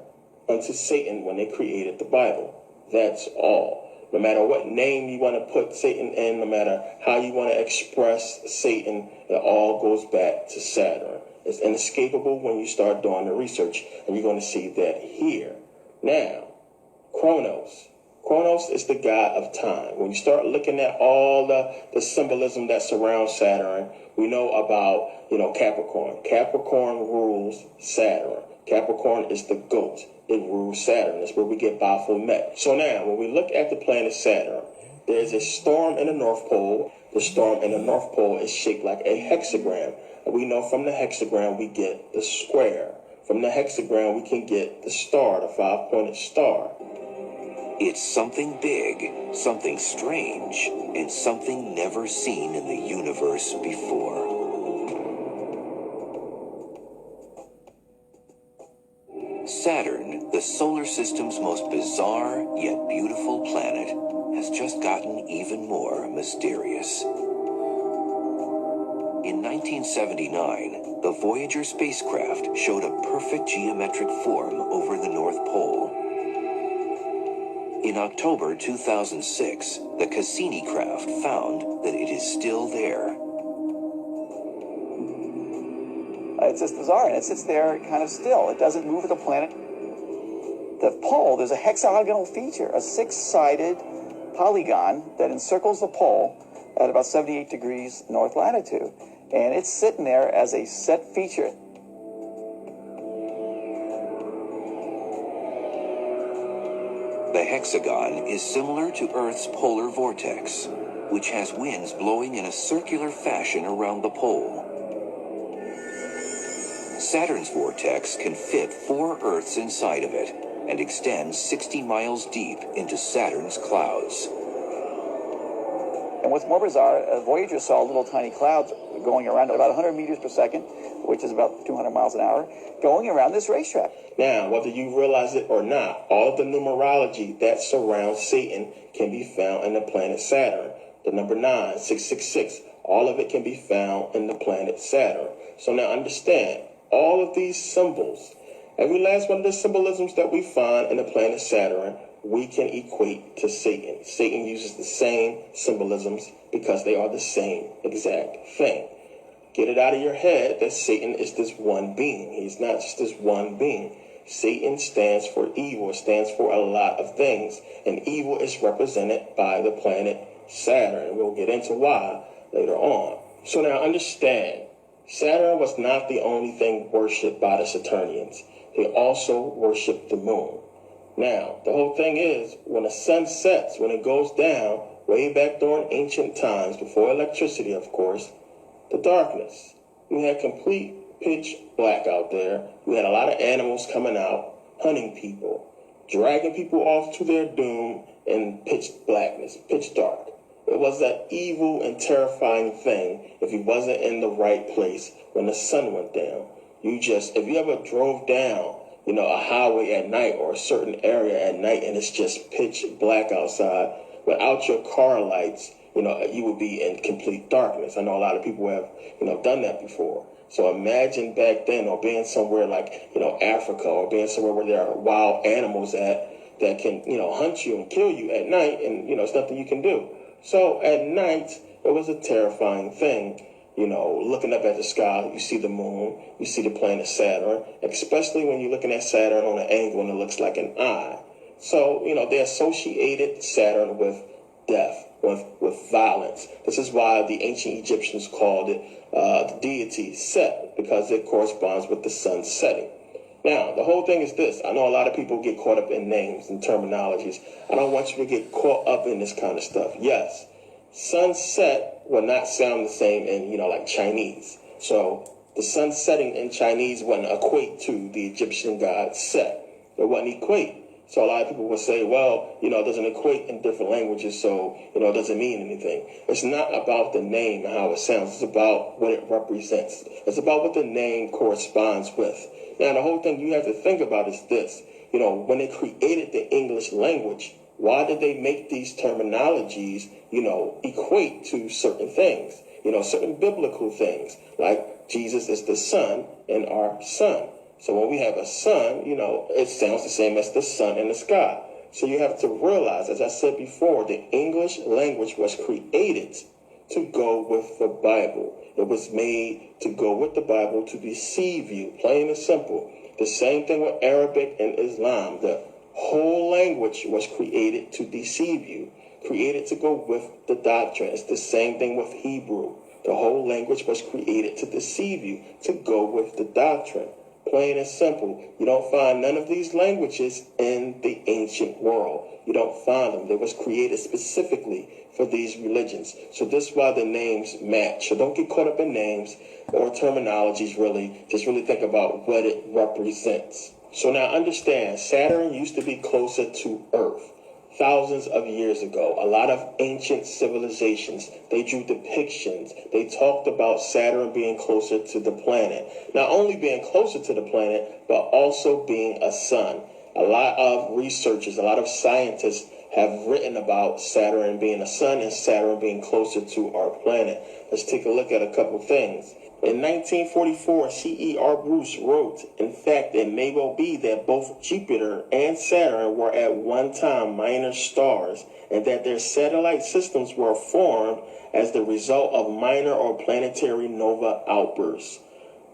unto Satan when they created the Bible. That's all. No matter what name you want to put Satan in, no matter how you want to express Satan, it all goes back to Saturn. It's inescapable when you start doing the research, and you're going to see that here. Now, Kronos. Kronos is the god of time. When you start looking at all the symbolism that surrounds Saturn, we know about, Capricorn. Capricorn rules Saturn. Capricorn is the goat. It rules Saturn. That's where we get Baphomet. So now, when we look at the planet Saturn, there's a storm in the North Pole. The storm in the North Pole is shaped like a hexagram. And we know from the hexagram we get the square. From the hexagram we can get the star, the 5-pointed star. It's something big, something strange, and something never seen in the universe before. Saturn, the solar system's most bizarre yet beautiful planet, has just gotten even more mysterious. In 1979, the Voyager spacecraft showed a perfect geometric form over the North Pole. In October 2006, the Cassini craft found that it is still there. It's just bizarre, and it sits there kind of still. It doesn't move with the planet. The pole, there's a hexagonal feature, a 6-sided polygon that encircles the pole at about 78 degrees north latitude. And it's sitting there as a set feature. The hexagon is similar to Earth's polar vortex, which has winds blowing in a circular fashion around the pole. Saturn's vortex can fit 4 Earths inside of it and extends 60 miles deep into Saturn's clouds. And what's more bizarre, Voyager saw little tiny clouds going around at about 100 meters per second, which is about 200 miles an hour, going around this racetrack. Now, whether you realize it or not, all of the numerology that surrounds Satan can be found in the planet Saturn. The number 9, 666, all of it can be found in the planet Saturn. So now understand, all of these symbols, every last one of the symbolisms that we find in the planet Saturn, we can equate to Satan. Satan uses the same symbolisms because they are the same exact thing. Get it out of your head that Satan is this one being. He's not just this one being. Satan stands for evil. It stands for a lot of things. And evil is represented by the planet Saturn. We'll get into why later on. So now understand, Saturn was not the only thing worshipped by the Saturnians. They also worshipped the moon. Now, the whole thing is, when the sun sets, when it goes down, way back during ancient times, before electricity, of course, the darkness. You had complete pitch black out there. You had a lot of animals coming out, hunting people, dragging people off to their doom in pitch blackness, pitch dark. It was an evil and terrifying thing if you wasn't in the right place when the sun went down. If you ever drove down, a highway at night or a certain area at night and it's just pitch black outside, without your car lights, you would be in complete darkness. I know a lot of people have, done that before. So imagine back then, or being somewhere like, Africa, or being somewhere where there are wild animals that can, hunt you and kill you at night, and, it's nothing you can do. So at night, it was a terrifying thing. Looking up at the sky, you see the moon, you see the planet Saturn, especially when you're looking at Saturn on an angle and it looks like an eye. So, they associated Saturn with death, with violence. This is why the ancient Egyptians called it the deity Set, because it corresponds with the sun's setting. Now, the whole thing is this. I know a lot of people get caught up in names and terminologies. I don't want you to get caught up in this kind of stuff. Yes, sunset will not sound the same in, like Chinese. So the sun setting in Chinese wouldn't equate to the Egyptian god Set. It wouldn't equate. So a lot of people will say, well, it doesn't equate in different languages, so, it doesn't mean anything. It's not about the name and how it sounds. It's about what it represents. It's about what the name corresponds with. Now, the whole thing you have to think about is this. When they created the English language, why did they make these terminologies, equate to certain things? Certain biblical things, like Jesus is the sun and our sun. So when we have a sun, it sounds the same as the sun in the sky. So you have to realize, as I said before, the English language was created to go with the Bible. It was made to go with the Bible to deceive you, plain and simple. The same thing with Arabic and Islam. The whole language was created to deceive you, created to go with the doctrine. It's the same thing with Hebrew. The whole language was created to deceive you, to go with the doctrine. Plain and simple. You don't find none of these languages in the ancient world. You don't find them. They was created specifically for these religions. So this is why the names match. So don't get caught up in names or terminologies, really. Just really think about what it represents. So now understand, Saturn used to be closer to Earth. Thousands of years ago, a lot of ancient civilizations, they drew depictions. They talked about Saturn being closer to the planet. Not only being closer to the planet, but also being a sun. A lot of researchers, a lot of scientists have written about Saturn being a sun and Saturn being closer to our planet. Let's take a look at a couple things. In 1944, C.E.R. Bruce wrote, in fact, it may well be that both Jupiter and Saturn were at one time minor stars, and that their satellite systems were formed as the result of minor or planetary nova outbursts.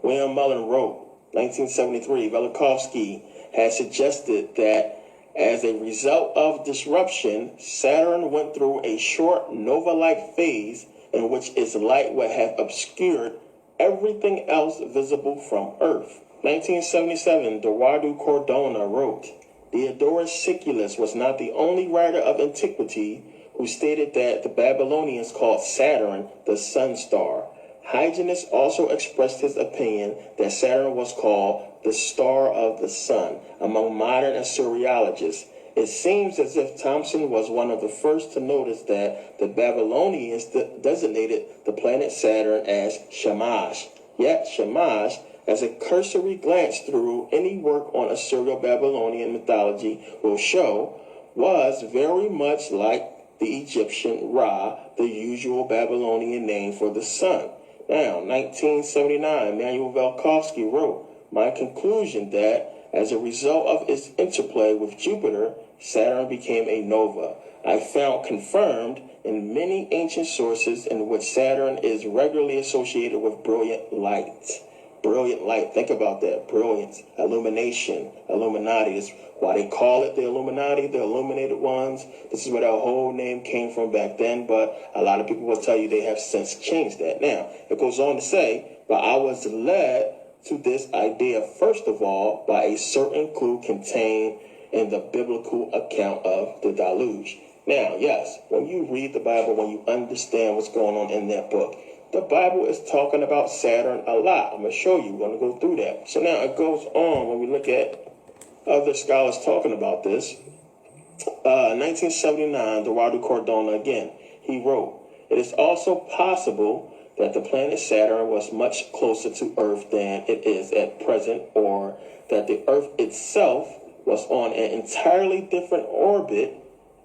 William Mullen wrote, 1973, Velikovsky had suggested that as a result of disruption, Saturn went through a short nova-like phase in which its light would have obscured everything else visible from Earth. 1977, Eduardo Cardona wrote, Diodorus Siculus was not the only writer of antiquity who stated that the Babylonians called Saturn the sun star. Hyginus also expressed his opinion that Saturn was called the star of the sun among modern Assyriologists. It seems as if Thompson was one of the first to notice that the Babylonians designated the planet Saturn as Shamash. Yet Shamash, as a cursory glance through any work on Assyrio-Babylonian mythology will show, was very much like the Egyptian Ra, the usual Babylonian name for the sun. Now, 1979, Manuel Velikovsky wrote, my conclusion that as a result of its interplay with Jupiter, Saturn became a nova. I found confirmed in many ancient sources in which Saturn is regularly associated with brilliant light. Brilliant light. Think about that. Brilliance, illumination, Illuminati. That's why they call it the Illuminati, the illuminated ones. This is where that whole name came from back then, but a lot of people will tell you they have since changed that. Now, it goes on to say, but I was led to this idea, first of all, by a certain clue contained in the biblical account of the deluge. Now, yes, when you read the Bible, when you understand what's going on in that book, the Bible is talking about Saturn a lot. I'm going to show you. We're going to go through that. So now it goes on when we look at other scholars talking about this. 1979, Eduardo Cardona again, he wrote, it is also possible that the planet Saturn was much closer to Earth than it is at present, or that the Earth itself was on an entirely different orbit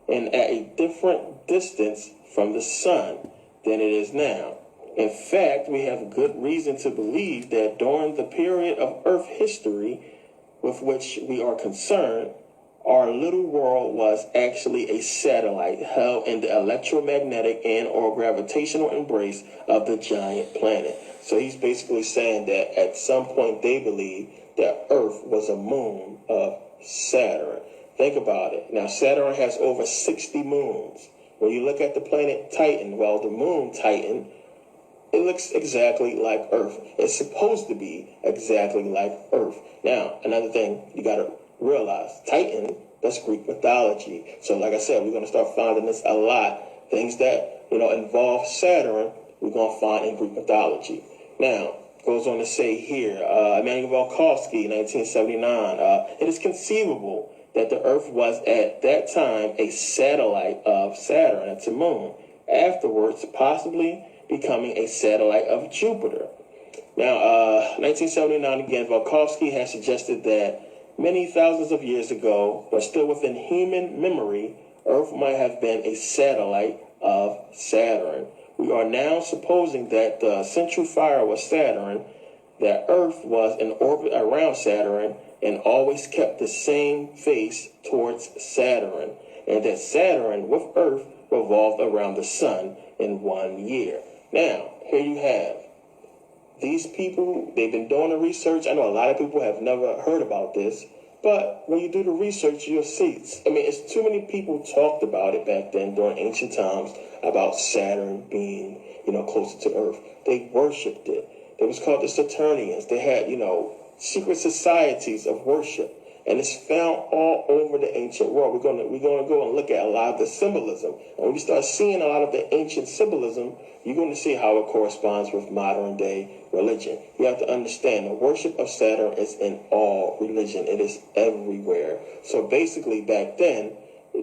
and at a different distance from the sun than it is now. In fact, we have good reason to believe that during the period of Earth history with which we are concerned, our little world was actually a satellite held in the electromagnetic and or gravitational embrace of the giant planet. So he's basically saying that at some point they believe that Earth was a moon of Saturn. Think about it. Now, Saturn has over 60 moons. When you look at the planet Titan, well, the moon Titan, it looks exactly like Earth. It's supposed to be exactly like Earth. Now, another thing you got to realize, Titan, that's Greek mythology. So like I said, we're going to start finding this a lot. Things that, involve Saturn, we're going to find in Greek mythology. Now, goes on to say here, Emanuel Velikovsky, 1979, it is conceivable that the Earth was at that time a satellite of Saturn, it's a moon, afterwards possibly becoming a satellite of Jupiter. Now, 1979 again, Velikovsky has suggested that many thousands of years ago, but still within human memory, Earth might have been a satellite of Saturn. We are now supposing that the central fire was Saturn, that Earth was in orbit around Saturn and always kept the same face towards Saturn, and that Saturn with Earth revolved around the sun in 1 year. Now, here you have these people, they've been doing the research. I know a lot of people have never heard about this, but when you do the research, you'll see. It's too many people talked about it back then during ancient times about Saturn being, closer to Earth. They worshipped it. It was called the Saturnians. They had, secret societies of worship. And it's found all over the ancient world. We're gonna go and look at a lot of the symbolism. And when you start seeing a lot of the ancient symbolism, you're going to see how it corresponds with modern day religion. You have to understand the worship of Saturn is in all religion. It is everywhere. So basically back then,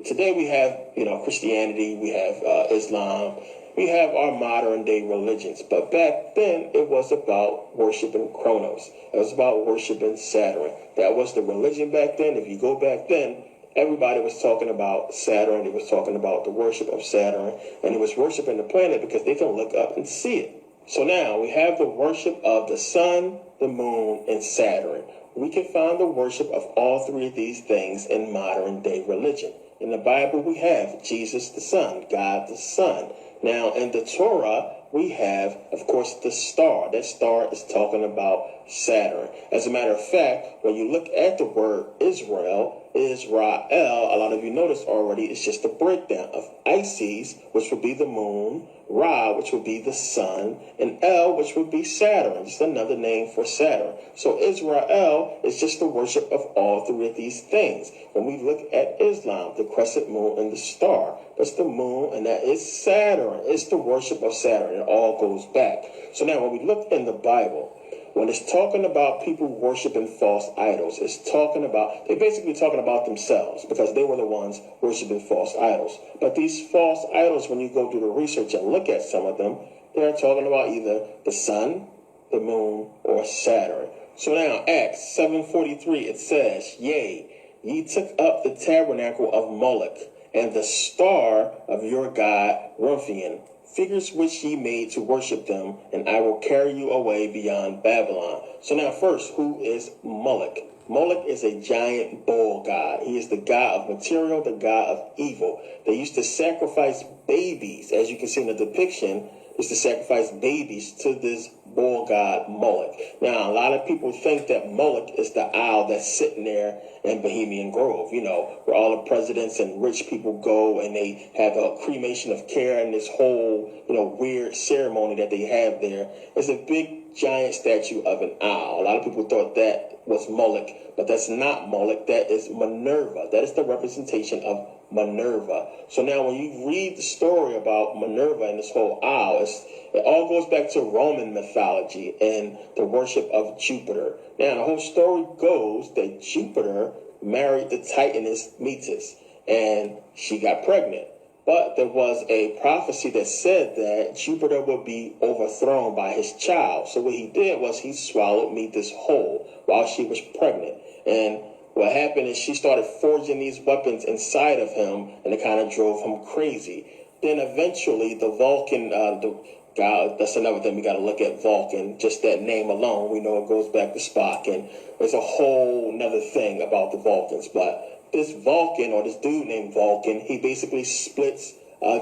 today we have, Christianity, we have Islam, we have our modern day religions. But back then, it was about worshiping Kronos. It was about worshiping Saturn. That was the religion back then. If you go back then, everybody was talking about Saturn. They was talking about the worship of Saturn. And it was worshiping the planet because they can look up and see it. So now we have the worship of the sun, the moon, and Saturn. We can find the worship of all three of these things in modern day religion. In the Bible, we have Jesus the Son, God the Son. Now, in the Torah, we have, of course, the star. That star is talking about Saturn. As a matter of fact, when you look at the word Israel, a lot of you noticed already, it's just a breakdown of Isis, which would be the moon, Ra, which would be the sun, and El, which would be Saturn, just another name for Saturn. So Israel is just the worship of all three of these things. When we look at Islam, the crescent moon and the star, that's the moon, and that is Saturn. It's the worship of Saturn. It all goes back. So now when we look in the Bible, when it's talking about people worshiping false idols, they're basically talking about themselves because they were the ones worshiping false idols. But these false idols, when you go do the research and look at some of them, they're talking about either the sun, the moon, or Saturn. So now, Acts 7:43, it says, "Yea, ye took up the tabernacle of Moloch, and the star of your god Rumphian, figures which ye made to worship them, and I will carry you away beyond Babylon." So now first, who is Moloch? Moloch is a giant bull god. He is the god of material, the god of evil. They used to sacrifice babies, as you can see in the depiction, is to sacrifice babies to this bull god Moloch. Now, a lot of people think that Moloch is the owl that's sitting there in Bohemian Grove, where all the presidents and rich people go and they have a cremation of care and this whole, weird ceremony that they have there. It's a big, giant statue of an owl. A lot of people thought that was Moloch, but that's not Moloch. That is Minerva. That is the representation of Minerva. So now when you read the story about Minerva and this whole owl, it all goes back to Roman mythology and the worship of Jupiter. Now the whole story goes that Jupiter married the Titaness Metis and she got pregnant. But there was a prophecy that said that Jupiter would be overthrown by his child. So what he did was he swallowed Metis whole while she was pregnant. And what happened is she started forging these weapons inside of him, and it kind of drove him crazy. Then eventually the Vulcan, that's another thing we got to look at, Vulcan. Just that name alone, we know it goes back to Spock, and there's a whole nother thing about the Vulcans. But this Vulcan, or this dude named Vulcan, he basically splits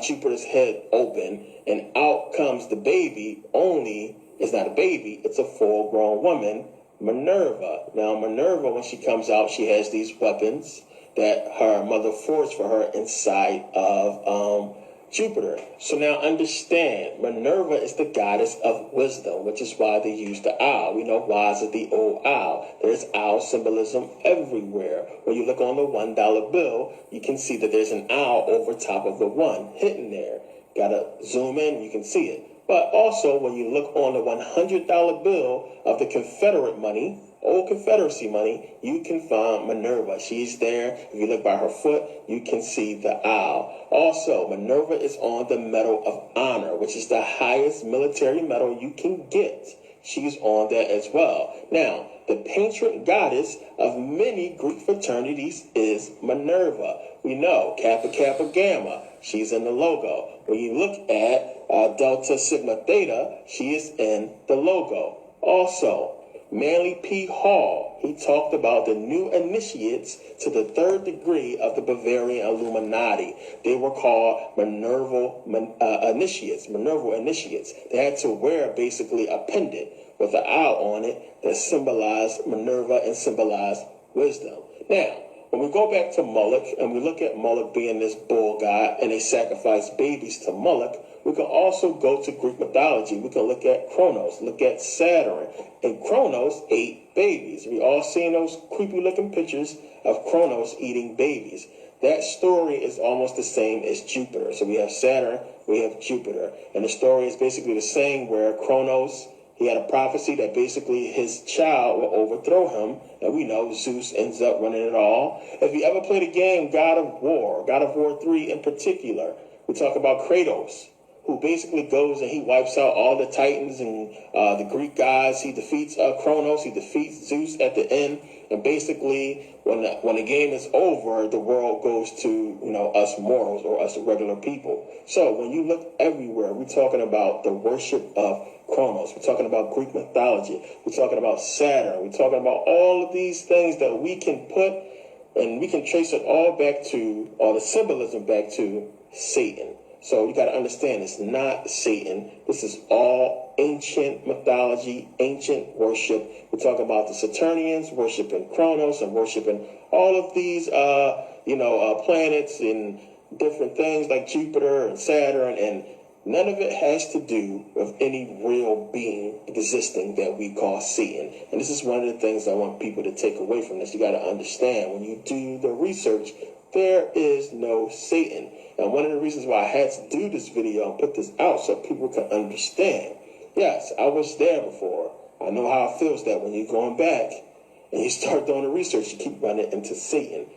Jupiter's head open, and out comes the baby. Only it's not a baby, it's a full-grown woman, Minerva. Now, Minerva, when she comes out, she has these weapons that her mother forged for her inside of Jupiter. So now understand, Minerva is the goddess of wisdom, which is why they use the owl. We know why is it the old owl. There's owl symbolism everywhere. When you look on the $1 bill, you can see that there's an owl over top of the one hidden there. Gotta zoom in, you can see it. But also, when you look on the $100 bill of the Confederate money, old Confederacy money, you can find Minerva. She's there. If you look by her foot, you can see the owl. Also, Minerva is on the Medal of Honor, which is the highest military medal you can get. She's on that as well. Now, the patron goddess of many Greek fraternities is Minerva. We know Kappa Kappa Gamma. She's in the logo. When you look at Delta Sigma Theta, she is in the logo. Also, Manly P. Hall, he talked about the new initiates to the third degree of the Bavarian Illuminati. They were called Minerval initiates. They had to wear basically a pendant with an owl on it that symbolized Minerva and symbolized wisdom. Now, when we go back to Moloch and we look at Moloch being this bull god and they sacrifice babies to Moloch, we can also go to Greek mythology. We can look at Kronos, look at Saturn. And Kronos ate babies. We all seen those creepy looking pictures of Kronos eating babies. That story is almost the same as Jupiter. So we have Saturn, we have Jupiter. And the story is basically the same where Kronos, he had a prophecy that basically his child will overthrow him. And we know Zeus ends up running it all. If you ever played a game, God of War 3 in particular, we talk about Kratos, who basically goes and he wipes out all the Titans and the Greek gods. He defeats Kronos, he defeats Zeus at the end. And basically, when the game is over, the world goes to, us mortals or us regular people. So when you look everywhere, we're talking about the worship of Kronos. We're talking about Greek mythology. We're talking about Saturn. We're talking about all of these things that we can put, and we can trace it all back to, or the symbolism back to, Satan. So you got to understand, it's not Satan. This is all ancient mythology, ancient worship. We're talking about the Saturnians worshiping Kronos and worshiping all of these, planets and different things like Jupiter and Saturn, and none of it has to do with any real being existing that we call Satan. And this is one of the things I want people to take away from this. You got to understand, when you do the research, there is no Satan. And one of the reasons why I had to do this video and put this out so people can understand. Yes, I was there before. I know how it feels that when you're going back and you start doing the research, you keep running into Satan.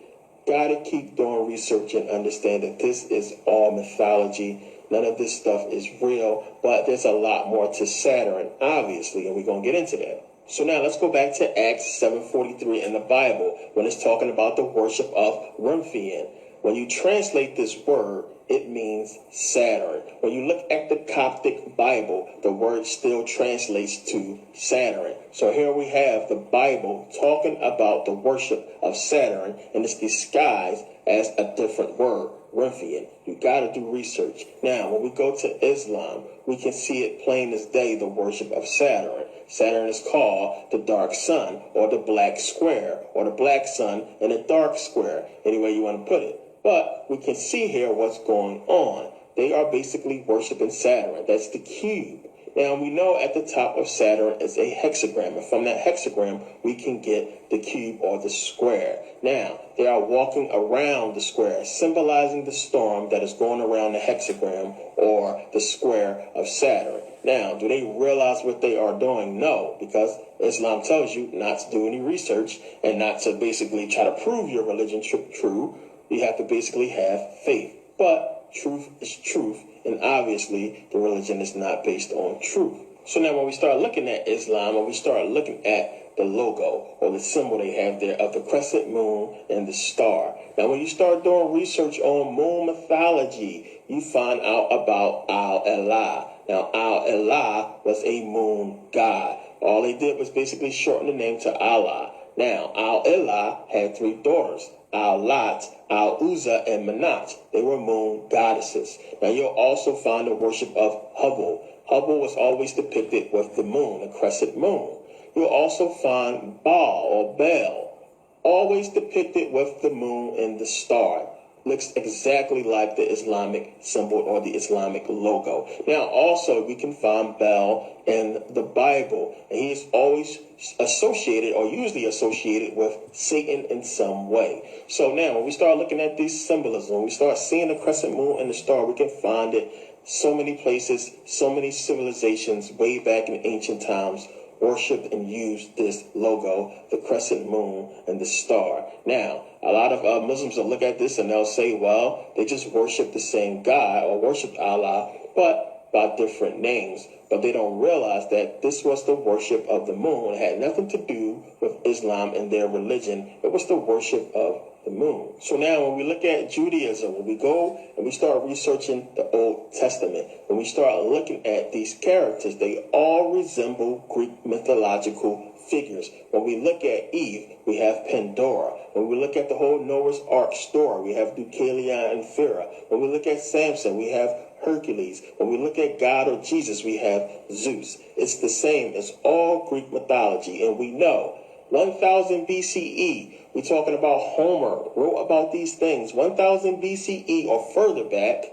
Gotta keep doing research and understand that this is all mythology. None of this stuff is real, but there's a lot more to Saturn, obviously, and we're going to get into that. So now let's go back to Acts 7:43 in the Bible when it's talking about the worship of Remphian. When you translate this word, it means Saturn. When you look at the Coptic Bible, the word still translates to Saturn. So here we have the Bible talking about the worship of Saturn, and it's disguised as a different word, Remphian. You got to do research. Now, when we go to Islam, we can see it plain as day, the worship of Saturn. Saturn is called the dark sun, or the black square, or the black sun and the dark square, any way you want to put it. But we can see here what's going on. They are basically worshiping Saturn. That's the cube. Now, we know at the top of Saturn is a hexagram. And from that hexagram, we can get the cube or the square. Now, they are walking around the square, symbolizing the storm that is going around the hexagram or the square of Saturn. Now, do they realize what they are doing? No, because Islam tells you not to do any research and not to basically try to prove your religion true. You have to basically have faith. But truth is truth, and obviously the religion is not based on truth. So now when we start looking at Islam, when we start looking at the logo or the symbol they have there of the crescent moon and the star. Now when you start doing research on moon mythology, you find out about Al-Elah. Now Al-Elah was a moon god. All they did was basically shorten the name to Allah. Now Al-Elah had 3 daughters, Al-Lat, Al-Uzza, and Manat. They were moon goddesses. Now you'll also find the worship of Hubble. Hubble was always depicted with the moon, the crescent moon. You'll also find Baal or Baal, always depicted with the moon and the star. Looks exactly like the Islamic symbol or the Islamic logo. Now also we can find Baal in the Bible, and he is always associated or usually associated with Satan in some way. So now when we start looking at these symbolism, when we start seeing the crescent moon and the star, we can find it so many places, so many civilizations way back in ancient times worshipped and used this logo, the crescent moon and the star. Now, a lot of Muslims will look at this and they'll say, well, they just worship the same God or worship Allah, but by different names. But they don't realize that this was the worship of the moon. It had nothing to do with Islam and their religion. It was the worship of the moon. So now when we look at Judaism, when we go and we start researching the Old Testament, when we start looking at these characters, they all resemble Greek mythological figures. When we look at Eve, we have Pandora. When we look at the whole Noah's Ark story, we have Deucalion and Pharaoh. When we look at Samson, we have Hercules. When we look at God or Jesus, we have Zeus. It's the same as all Greek mythology, and we know 1000 BCE, we're talking about Homer wrote about these things 1000 BCE or further back,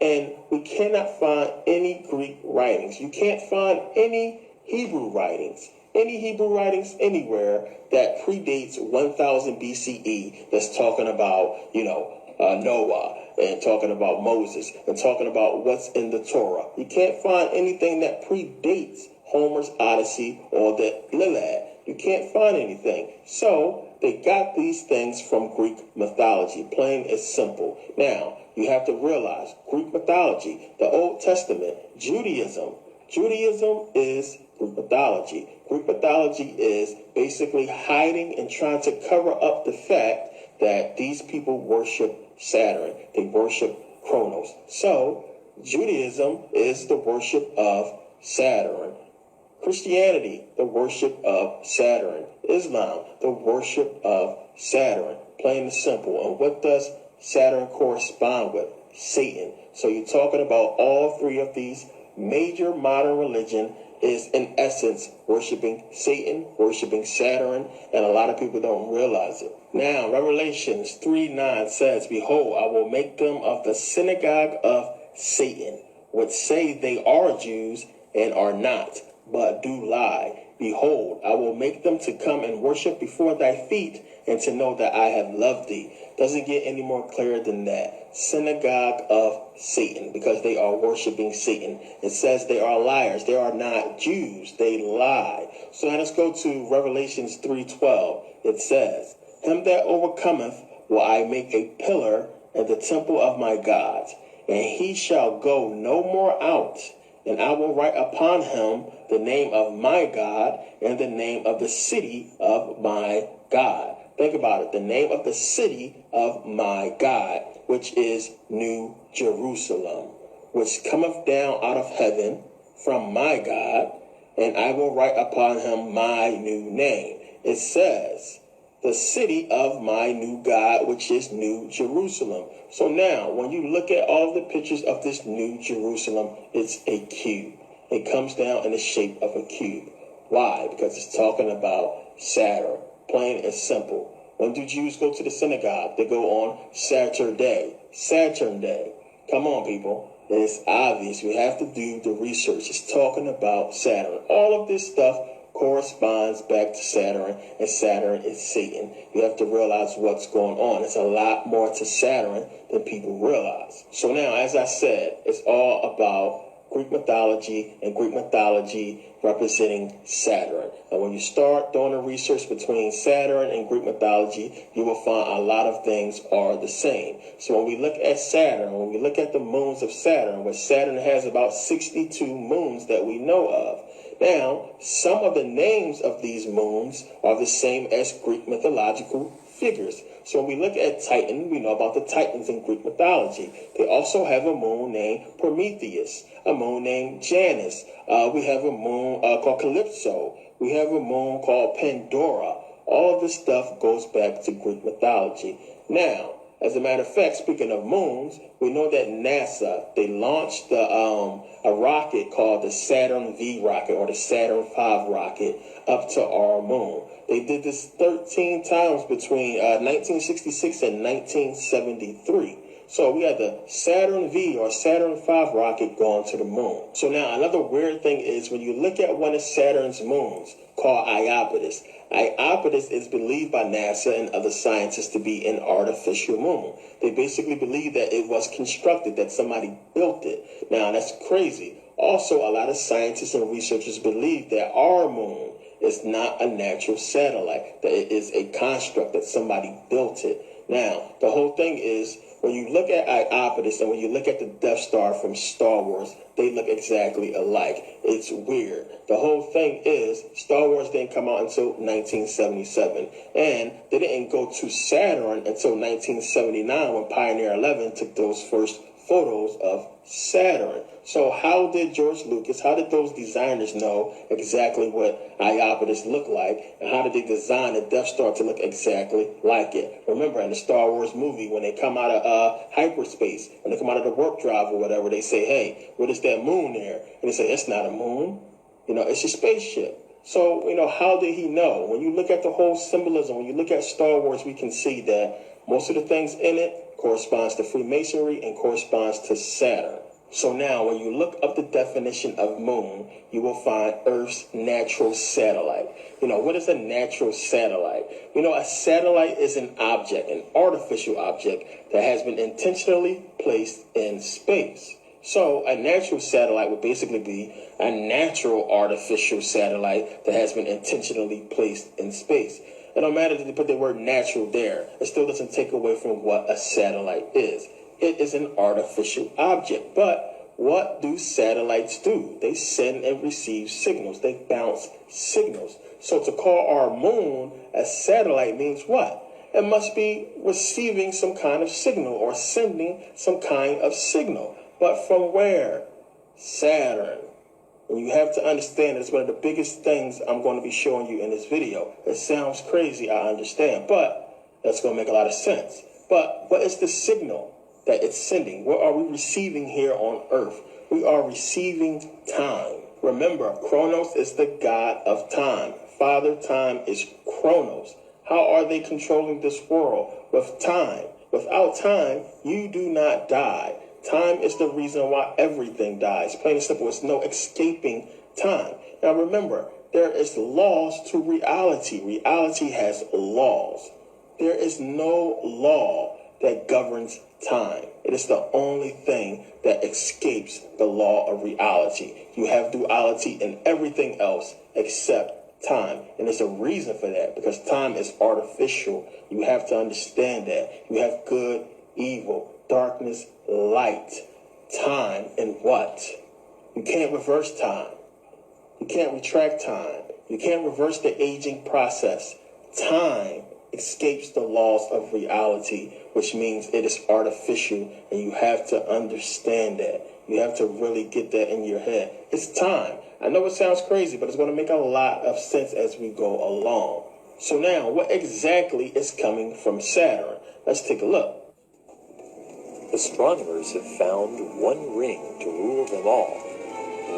and we cannot find any Greek writings. You can't find any Hebrew writings anywhere that predates 1000 BCE that's talking about, Noah and talking about Moses and talking about what's in the Torah. You can't find anything that predates Homer's Odyssey or the Iliad. You can't find anything. So they got these things from Greek mythology, plain and simple. Now, you have to realize Greek mythology, the Old Testament, Judaism is Greek mythology. Greek mythology is basically hiding and trying to cover up the fact that these people worship Saturn. They worship Kronos. So, Judaism is the worship of Saturn. Christianity, the worship of Saturn. Islam, the worship of Saturn. Plain and simple. And what does Saturn correspond with? Satan. So you're talking about all three of these major modern religion is in essence worshiping Satan, worshiping Saturn, and a lot of people don't realize it. Now, Revelations 3:9 says, "Behold, I will make them of the synagogue of Satan, which say they are Jews and are not, but do lie. Behold, I will make them to come and worship before thy feet, and to know that I have loved thee." Doesn't get any more clear than that. Synagogue of Satan, because they are worshiping Satan. It says they are liars. They are not Jews. They lie. So now let's go to Revelations 3:12. It says, "Him that overcometh will I make a pillar in the temple of my God, and he shall go no more out. And I will write upon him the name of my God and the name of the city of my God." Think about it. The name of the city of my God, which is New Jerusalem, which cometh down out of heaven from my God, and I will write upon him my new name. It says, the city of my new God, which is New Jerusalem. So now, when you look at all the pictures of this New Jerusalem, it's a cube. It comes down in the shape of a cube. Why? Because it's talking about Saturn. Plain and simple. When do Jews go to the synagogue? They go on Saturday. Saturn Day. Come on, people. It's obvious. We have to do the research. It's talking about Saturn. All of this stuff corresponds back to Saturn, and Saturn is Satan. You have to realize what's going on. It's a lot more to Saturn than people realize. So now, as I said, it's all about Greek mythology, and Greek mythology representing Saturn. And when you start doing the research between Saturn and Greek mythology, you will find a lot of things are the same. So when we look at Saturn, when we look at the moons of Saturn, which Saturn has about 62 moons that we know of. Now, some of the names of these moons are the same as Greek mythological figures. So when we look at Titan, we know about the Titans in Greek mythology. They also have a moon named Prometheus, a moon named Janus. We have a moon called Calypso. We have a moon called Pandora. All of this stuff goes back to Greek mythology. Now, as a matter of fact, speaking of moons, we know that NASA, they launched a rocket called the Saturn V rocket or the Saturn V rocket up to our moon. They did this 13 times between 1966 and 1973. So we had the Saturn V or Saturn V rocket going to the moon. So now another weird thing is when you look at one of Saturn's moons called Iapetus. Iapetus is believed by NASA and other scientists to be an artificial moon. They basically believe that it was constructed, that somebody built it. Now that's crazy. Also, a lot of scientists and researchers believe that our moon is not a natural satellite, that it is a construct, that somebody built it. Now, the whole thing is, when you look at Iapetus and when you look at the Death Star from Star Wars, they look exactly alike. It's weird. The whole thing is, Star Wars didn't come out until 1977. And they didn't go to Saturn until 1979 when Pioneer 11 took those first photos of Saturn. So how did George Lucas, how did those designers know exactly what Iapetus looked like? And how did they design the Death Star to look exactly like it? Remember in the Star Wars movie, when they come out of hyperspace, when they come out of the warp drive or whatever, they say, hey, what is that moon there? And they say, it's not a moon. You know, it's a spaceship. So, how did he know? When you look at the whole symbolism, when you look at Star Wars, we can see that most of the things in it corresponds to Freemasonry and corresponds to Saturn. So now, when you look up the definition of moon, you will find Earth's natural satellite. What is a natural satellite? A satellite is an object, an artificial object that has been intentionally placed in space. So a natural satellite would basically be a natural artificial satellite that has been intentionally placed in space. It don't matter that they put the word natural there. It still doesn't take away from what a satellite is. It is an artificial object. But what do satellites do? They send and receive signals. They bounce signals. So to call our moon a satellite means what? It must be receiving some kind of signal or sending some kind of signal. But from where? Saturn. And you have to understand it's one of the biggest things I'm going to be showing you in this video. It sounds crazy, I understand, but that's going to make a lot of sense. But what is the signal that it's sending? What are we receiving here on Earth? We are receiving time. Remember, Kronos is the god of time. Father Time is Kronos. How are they controlling this world? With time. Without time, you do not die. Time is the reason why everything dies. Plain and simple, it's no escaping time. Now remember, there is laws to reality. Reality has laws. There is no law that governs time. It is the only thing that escapes the law of reality. You have duality in everything else except time. And there's a reason for that, because time is artificial. You have to understand that. You have good, evil, darkness, light. Time and what? You can't reverse time. You can't retract time. You can't reverse the aging process. Time escapes the laws of reality, which means it is artificial, and you have to understand that. You have to really get that in your head. It's time. I know it sounds crazy, but it's going to make a lot of sense as we go along. So now, what exactly is coming from Saturn? Let's take a look. Astronomers have found one ring to rule them all,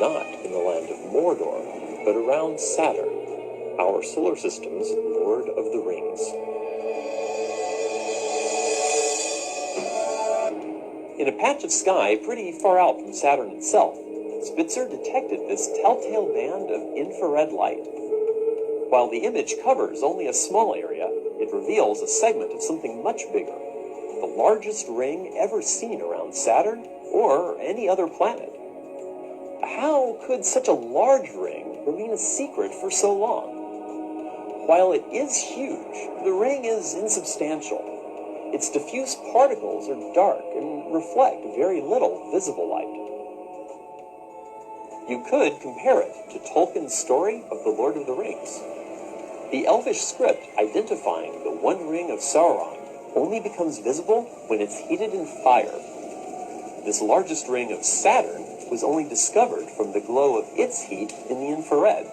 not in the land of Mordor, but around Saturn, our solar system's Lord of the Rings. In a patch of sky pretty far out from Saturn itself, Spitzer detected this telltale band of infrared light. While the image covers only a small area, it reveals a segment of something much bigger. The largest ring ever seen around Saturn or any other planet. How could such a large ring remain a secret for so long? While it is huge, the ring is insubstantial. Its diffuse particles are dark and reflect very little visible light. You could compare it to Tolkien's story of the Lord of the Rings. The Elvish script identifying the One Ring of Sauron only becomes visible when it's heated in fire. This largest ring of Saturn was only discovered from the glow of its heat in the infrared.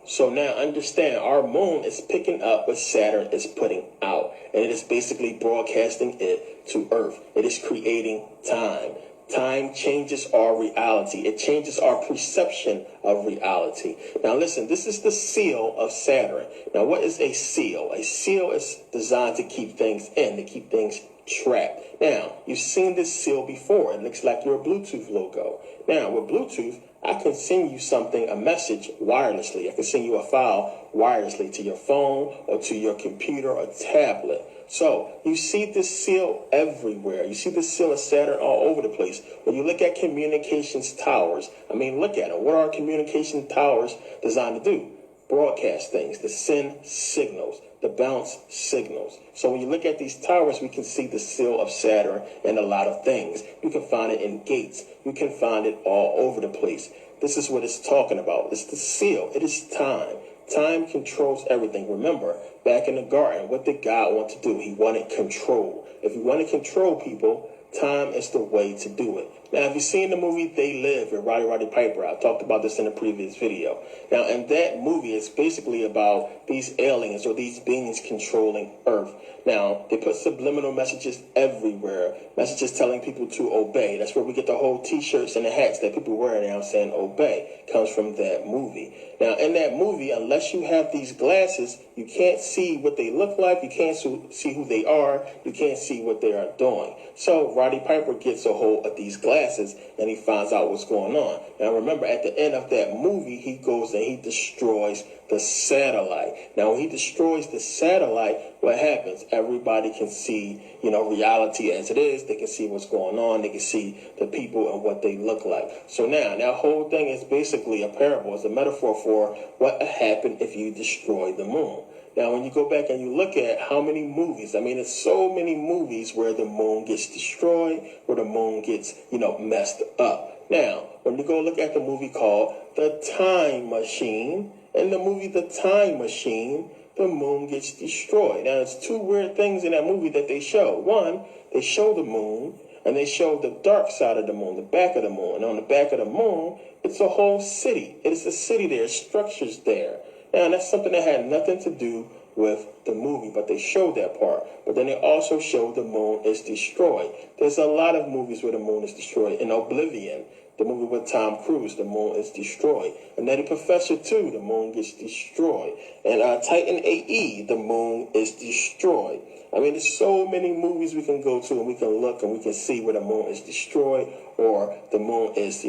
So now understand, our moon is picking up what Saturn is putting out, and it is basically broadcasting it to Earth. It is creating time. Time changes our reality. It changes our perception of reality. Now listen, this is the seal of Saturn. Now what is a seal? A seal is designed to keep things in, to keep things trapped. Now, you've seen this seal before. It looks like your Bluetooth logo. Now, with Bluetooth, I can send you something, a message wirelessly. I can send you a file wirelessly to your phone or to your computer or tablet. So you see this seal everywhere. You see this seal of Saturn all over the place. When you look at communications towers, look at them. What are communication towers designed to do? Broadcast things, to send signals, to bounce signals. So when you look at these towers, we can see the seal of Saturn in a lot of things. You can find it in gates. You can find it all over the place. This is what it's talking about. It's the seal. It is time. Time controls everything. Remember, back in the garden, what did God want to do? He wanted control. If he wanted to control people, Time is the way to do it. Now, have you seen the movie They Live with Roddy Piper? I talked about this in a previous video. Now, in that movie, it's basically about these aliens or these beings controlling Earth. Now, they put subliminal messages everywhere, messages telling people to obey. That's where we get the whole t-shirts and the hats that people wear now saying obey. Comes from that movie. Now, in that movie, unless you have these glasses, you can't see what they look like, you can't see who they are, you can't see what they are doing. So Roddy Piper gets a hold of these glasses and he finds out what's going on. Now remember, at the end of that movie, he goes and he destroys the satellite. Now when he destroys the satellite, what happens? Everybody can see, reality as it is. They can see what's going on. They can see the people and what they look like. So now, that whole thing is basically a parable. It's a metaphor for what happened if you destroy the moon. Now, when you go back and you look at how many movies, it's so many movies where the moon gets destroyed, where the moon gets, messed up. Now, when you go look at the movie called The Time Machine, in the movie The Time Machine, the moon gets destroyed. Now, there's two weird things in that movie that they show. One, they show the moon, and they show the dark side of the moon, the back of the moon. And on the back of the moon, it's a whole city. It's a city there, structures there. Now, that's something that had nothing to do with the movie, but they showed that part. But then they also showed the moon is destroyed. There's a lot of movies where the moon is destroyed. In Oblivion, the movie with Tom Cruise, the moon is destroyed. And then the Professor 2, the moon gets destroyed. And Titan AE, the moon is destroyed. There's so many movies we can go to and we can look and we can see where the moon is destroyed or the moon is,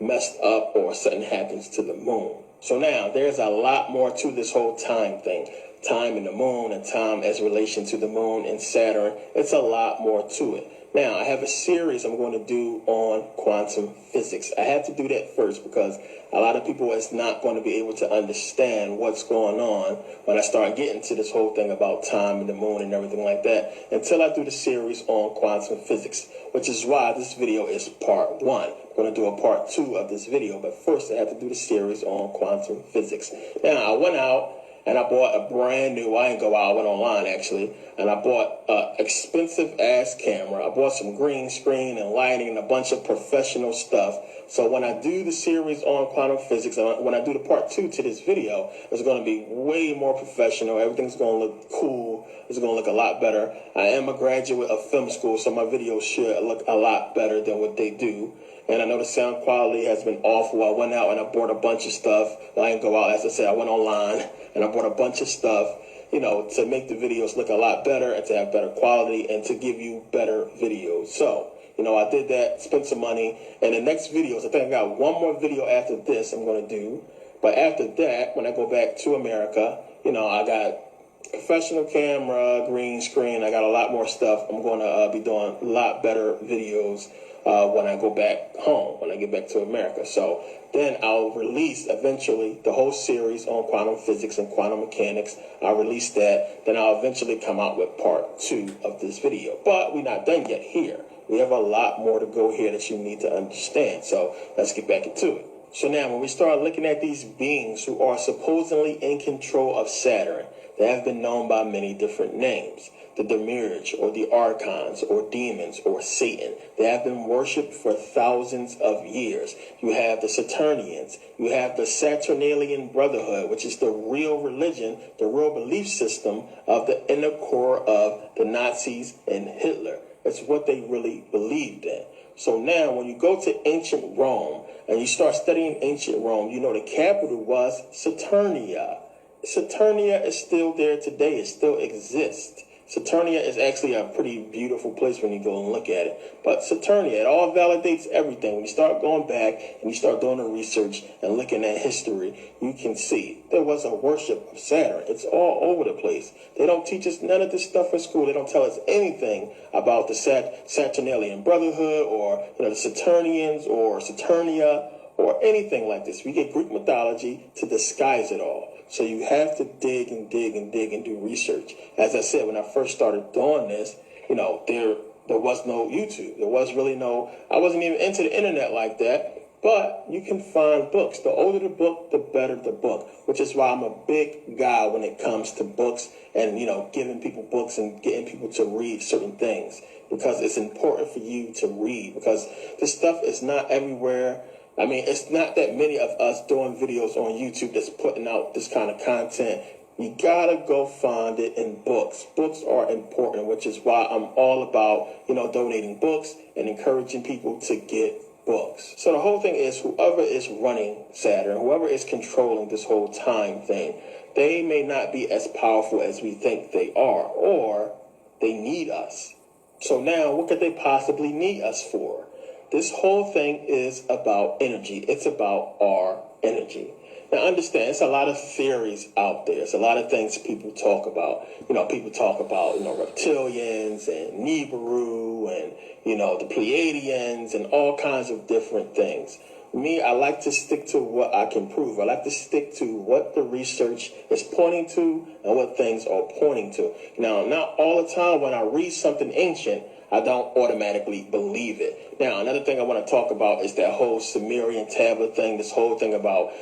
messed up or something happens to the moon. So now there's a lot more to this whole time thing. Time and the moon and time as relation to the moon and Saturn. It's a lot more to it. Now, I have a series I'm going to do on quantum physics. I have to do that first because a lot of people is not going to be able to understand what's going on when I start getting to this whole thing about time and the moon and everything like that until I do the series on quantum physics, which is why this video is part 1. I'm going to do a part 2 of this video, but first I have to do the series on quantum physics. Now, I went out and I bought a brand new, I went online actually, and I bought an expensive ass camera. I bought some green screen and lighting and a bunch of professional stuff. So when I do the series on quantum physics, when I do the part 2 to this video, it's going to be way more professional. Everything's going to look cool. It's going to look a lot better. I am a graduate of film school, so my videos should look a lot better than what they do. And I know the sound quality has been awful. I went out and I bought a bunch of stuff. I didn't go out, as I said, I went online and I bought a bunch of stuff, to make the videos look a lot better and to have better quality and to give you better videos. So, I did that, spent some money. And the next videos, I think I got one more video after this I'm going to do. But after that, when I go back to America, I got professional camera, green screen. I got a lot more stuff. I'm going to be doing a lot better videos when I go back home, when I get back to America. So then I'll release eventually the whole series on quantum physics and quantum mechanics. I'll release that. Then I'll eventually come out with part 2 of this video. But we're not done yet here. We have a lot more to go here that you need to understand. So let's get back into it. So now when we start looking at these beings who are supposedly in control of Saturn, they have been known by many different names. The Demiurge, or the Archons, or demons, or Satan. They have been worshipped for thousands of years. You have the Saturnians. You have the Saturnalian Brotherhood, which is the real religion, the real belief system of the inner core of the Nazis and Hitler. It's what they really believed in. So now when you go to ancient Rome and you start studying ancient Rome, the capital was Saturnia. Saturnia is still there today. It still exists. Saturnia is actually a pretty beautiful place when you go and look at it. But Saturnia, it all validates everything. When you start going back and you start doing the research and looking at history, you can see there was a worship of Saturn. It's all over the place. They don't teach us none of this stuff in school. They don't tell us anything about the Saturnalian Brotherhood or the Saturnians or Saturnia or anything like this. We get Greek mythology to disguise it all. So you have to dig and dig and dig and do research. As I said, when I first started doing this, there was no YouTube. There was really I wasn't even into the internet like that. But you can find books. The older the book, the better the book, which is why I'm a big guy when it comes to books and, giving people books and getting people to read certain things, because it's important for you to read, because this stuff is not everywhere. I mean, it's not that many of us doing videos on YouTube that's putting out this kind of content. You gotta go find it in books. Books are important, which is why I'm all about, donating books and encouraging people to get books. So the whole thing is, whoever is running Saturn, whoever is controlling this whole time thing, they may not be as powerful as we think they are, or they need us. So now, what could they possibly need us for? This whole thing is about energy. It's about our energy. Now, understand, it's a lot of theories out there. It's a lot of things people talk about. People talk about, reptilians and Nibiru and, the Pleiadians and all kinds of different things. Me, I like to stick to what I can prove. I like to stick to what the research is pointing to and what things are pointing to. Now, not all the time when I read something ancient, I don't automatically believe it. Now, another thing I want to talk about is that whole Sumerian tablet thing, this whole thing about,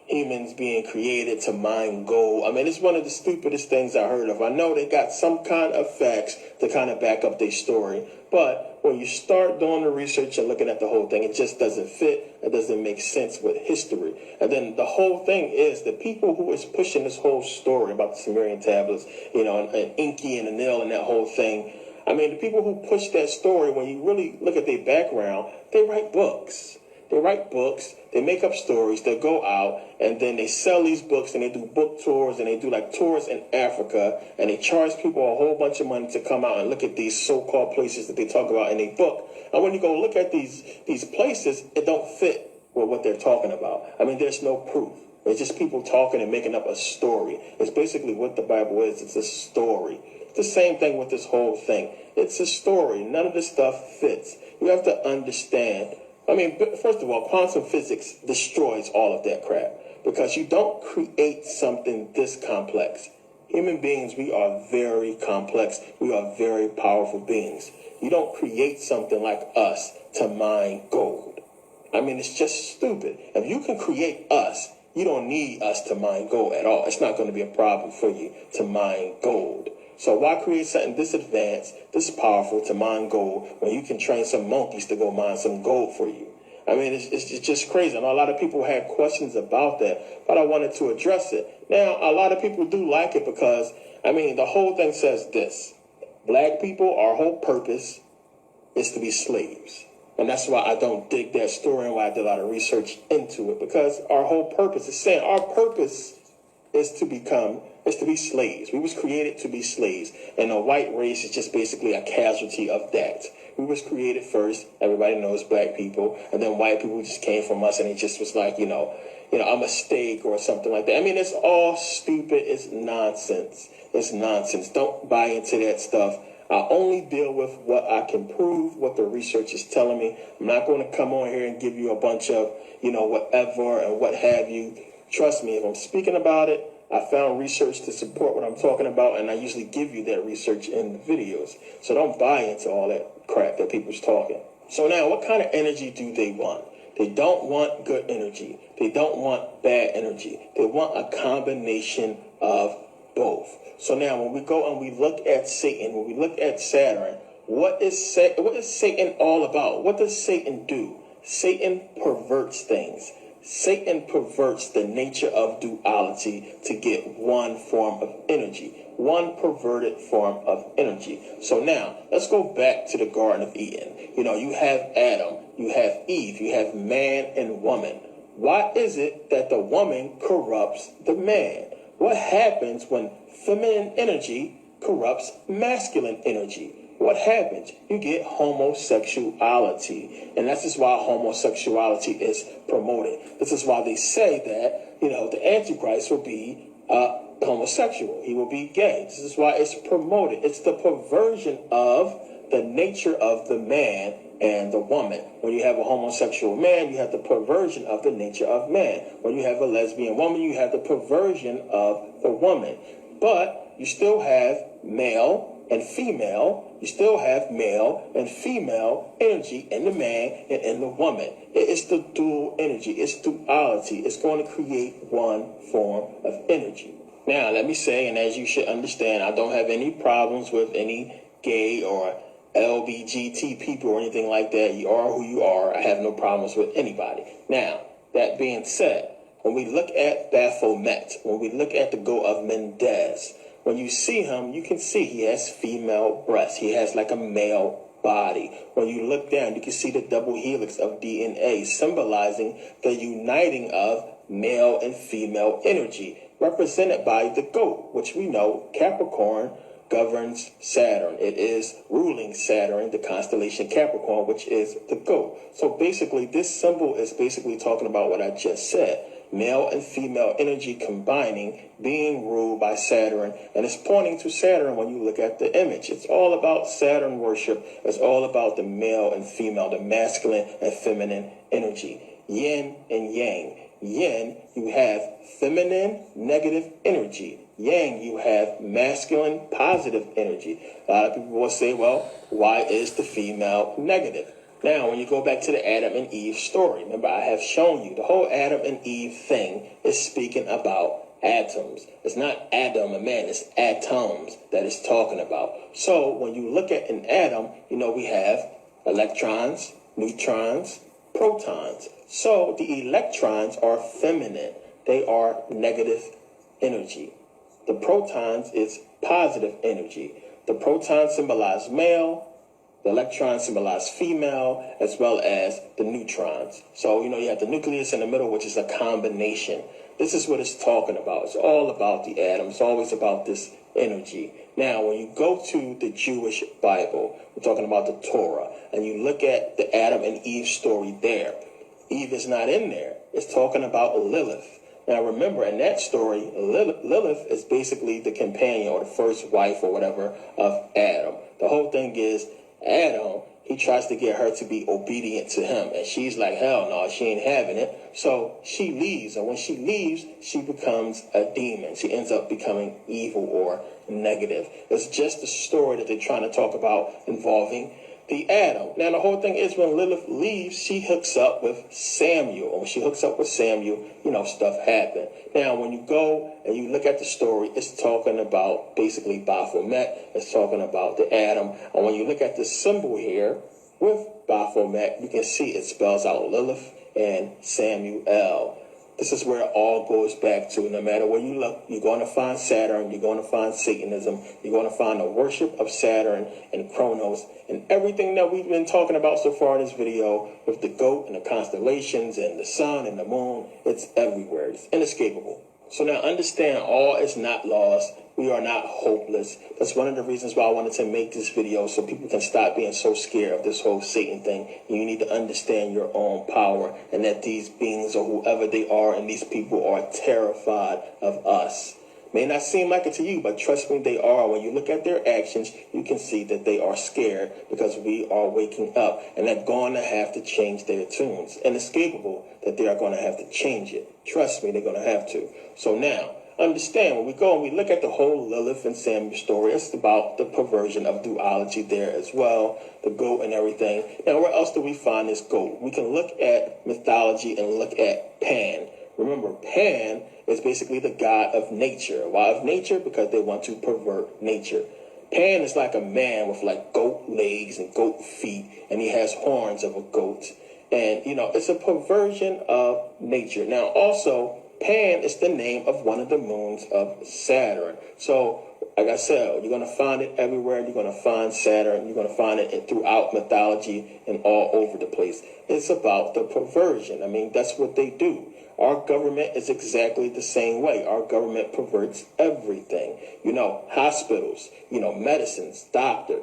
humans being created to mine gold. I mean, it's one of the stupidest things I heard of. I know they got some kind of facts to kind of back up their story, but when you start doing the research and looking at the whole thing, it just doesn't fit. It doesn't make sense with history. And then the whole thing is the people who is pushing this whole story about the Sumerian tablets, and Enki and Enlil and that whole thing. I mean, the people who push that story, when you really look at their background, they write books. They make up stories, they go out, and then they sell these books, and they do book tours, and they do like tours in Africa, and they charge people a whole bunch of money to come out and look at these so-called places that they talk about in their book. And when you go look at these places, it don't fit with what they're talking about. I mean, there's no proof. It's just people talking and making up a story. It's basically what the Bible is. It's a story. It's the same thing with this whole thing. It's a story. None of this stuff fits. You have to understand. I mean, first of all, quantum physics destroys all of that crap, because you don't create something this complex. Human beings, we are very complex. We are very powerful beings. You don't create something like us to mine gold. I mean, it's just stupid. If you can create us, you don't need us to mine gold at all. It's not going to be a problem for you to mine gold. So why create something this advanced, this powerful to mine gold when you can train some monkeys to go mine some gold for you? I mean, it's just crazy. I know a lot of people had questions about that, but I wanted to address it. Now, a lot of people do like it because, I mean, the whole thing says this. Black people, our whole purpose is to be slaves. And that's why I don't dig that story and why I did a lot of research into it, because our whole purpose is saying our purpose is to be slaves. We was created to be slaves, and the white race is just basically a casualty of that. We was created first. Everybody knows black people, and then white people just came from us, and it just was like, a mistake or something like that. I mean, it's all stupid. It's nonsense. It's nonsense. Don't buy into that stuff. I only deal with what I can prove, what the research is telling me. I'm not going to come on here and give you a bunch of, whatever and what have you. Trust me, if I'm speaking about it, I found research to support what I'm talking about, and I usually give you that research in the videos. So don't buy into all that crap that people's talking. So now, what kind of energy do they want? They don't want good energy. They don't want bad energy. They want a combination of both. So now, when we go and we look at Satan, when we look at Saturn, what is Satan all about? What does Satan do? Satan perverts things. Satan perverts the nature of duality to get one form of energy, one perverted form of energy. So now, let's go back to the Garden of Eden. You have Adam, you have Eve, you have man and woman. Why is it that the woman corrupts the man? What happens when feminine energy corrupts masculine energy? What happens? You get homosexuality. And that's just why homosexuality is promoted. This is why they say that, the Antichrist will be homosexual. He will be gay. This is why it's promoted. It's the perversion of the nature of the man and the woman. When you have a homosexual man, you have the perversion of the nature of man. When you have a lesbian woman, you have the perversion of the woman. But you still have male and female, you still have male and female energy in the man and in the woman. It's the dual energy. It's duality. It's going to create one form of energy. Now, let me say, and as you should understand, I don't have any problems with any gay or LBGT people or anything like that. You are who you are. I have no problems with anybody. Now, that being said, when we look at Baphomet, when we look at the goat of Mendez, when you see him, you can see he has female breasts. He has like a male body. When you look down, you can see the double helix of DNA, symbolizing the uniting of male and female energy, represented by the goat, which we know Capricorn governs Saturn. It is ruling Saturn, the constellation Capricorn, which is the goat. So basically, this symbol is basically talking about what I just said. Male and female energy combining, being ruled by Saturn, and it's pointing to Saturn when you look at the image. It's all about Saturn worship. It's all about the male and female, the masculine and feminine energy, yin and yang. Yin, you have feminine negative energy. Yang, you have masculine positive energy. A lot of people will say, well, why is the female negative? Now, when you go back to the Adam and Eve story, remember I have shown you the whole Adam and Eve thing is speaking about atoms. It's not Adam, a man, it's atoms that it's talking about. So when you look at an atom, you know we have electrons, neutrons, protons. So the electrons are feminine. They are negative energy. The protons is positive energy. The protons symbolize male. The electrons symbolize female, as well as the neutrons. So, you have the nucleus in the middle, which is a combination. This is what it's talking about. It's all about the atom. It's always about this energy. Now, when you go to the Jewish Bible, we're talking about the Torah, and you look at the Adam and Eve story there, Eve is not in there. It's talking about Lilith. Now, remember, in that story, Lilith is basically the companion or the first wife or whatever of Adam. The whole thing is Adam, he tries to get her to be obedient to him. And she's like, hell no, she ain't having it. So she leaves. And when she leaves, she becomes a demon. She ends up becoming evil or negative. It's just a story that they're trying to talk about involving the Adam. Now, the whole thing is when Lilith leaves, she hooks up with Samuel. And when she hooks up with Samuel, stuff happens. Now, when you go and you look at the story, it's talking about basically Baphomet. It's talking about the Adam. And when you look at the symbol here with Baphomet, you can see it spells out Lilith and Samuel. This is where it all goes back to. No matter where you look, you're going to find Saturn, you're going to find Satanism, you're going to find the worship of Saturn and Kronos, and everything that we've been talking about so far in this video with the goat and the constellations and the sun and the moon. It's everywhere. It's inescapable. So now understand, all is not lost. We are not hopeless. That's one of the reasons why I wanted to make this video, so people can stop being so scared of this whole Satan thing. And you need to understand your own power, and that these beings or whoever they are and these people are terrified of us. May not seem like it to you, but trust me, they are. When you look at their actions, you can see that they are scared because we are waking up, and they're going to have to change their tunes. Inescapable that they are going to have to change it. Trust me, they're going to have to. So now, understand, when we go and we look at the whole Lilith and Samuel story, it's about the perversion of duality there as well, the goat and everything. Now, where else do we find this goat? We can look at mythology and look at Pan. Remember, Pan is basically the god of nature. Why of nature? Because they want to pervert nature. Pan is like a man with like goat legs and goat feet, and he has horns of a goat. And, it's a perversion of nature. Now, also, Pan is the name of one of the moons of Saturn. So, like I said, you're going to find it everywhere. You're going to find Saturn. You're going to find it throughout mythology and all over the place. It's about the perversion. I mean, that's what they do. Our government is exactly the same way. Our government perverts everything. Hospitals, medicines, doctor.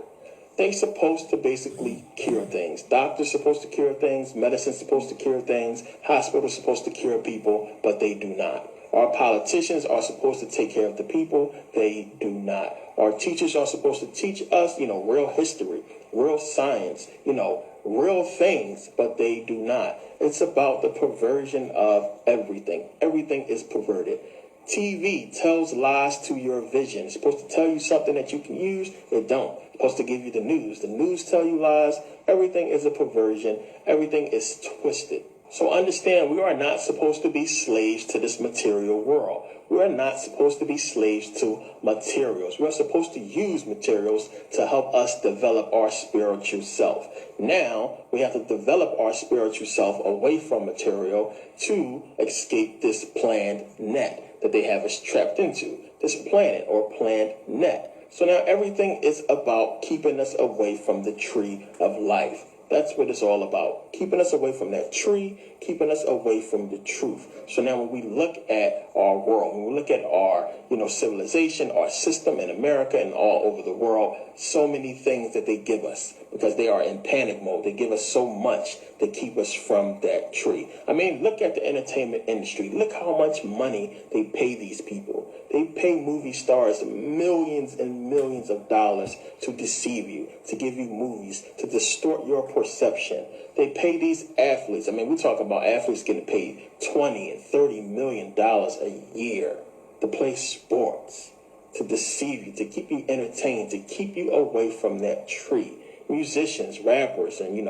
They're supposed to basically cure things. Doctors supposed to cure things. Medicine's supposed to cure things. Hospitals supposed to cure people, but they do not. Our politicians are supposed to take care of the people. They do not. Our teachers are supposed to teach us, real history, real science, real things, but they do not. It's about the perversion of everything. Everything is perverted. TV tells lies to your vision. It's supposed to tell you something that you can use. It don't. It's supposed to give you the news. The news tell you lies. Everything is a perversion. Everything is twisted. So understand, we are not supposed to be slaves to this material world. We are not supposed to be slaves to materials. We are supposed to use materials to help us develop our spiritual self. Now, we have to develop our spiritual self away from material to escape this planned net that they have us trapped into. This planet or planned net. So now everything is about keeping us away from the tree of life. That's what it's all about. Keeping us away from that tree, keeping us away from the truth. So now when we look at our world, when we look at our, civilization, our system in America and all over the world, so many things that they give us because they are in panic mode. They give us so much to keep us from that tree. I mean, look at the entertainment industry. Look how much money they pay these people. They pay movie stars millions and millions of dollars to deceive you, to give you movies, to distort your perception. They pay these athletes. I mean, we talk about athletes getting paid $20 and $30 million a year to play sports, to deceive you, to keep you entertained, to keep you away from that tree. Musicians, rappers, and,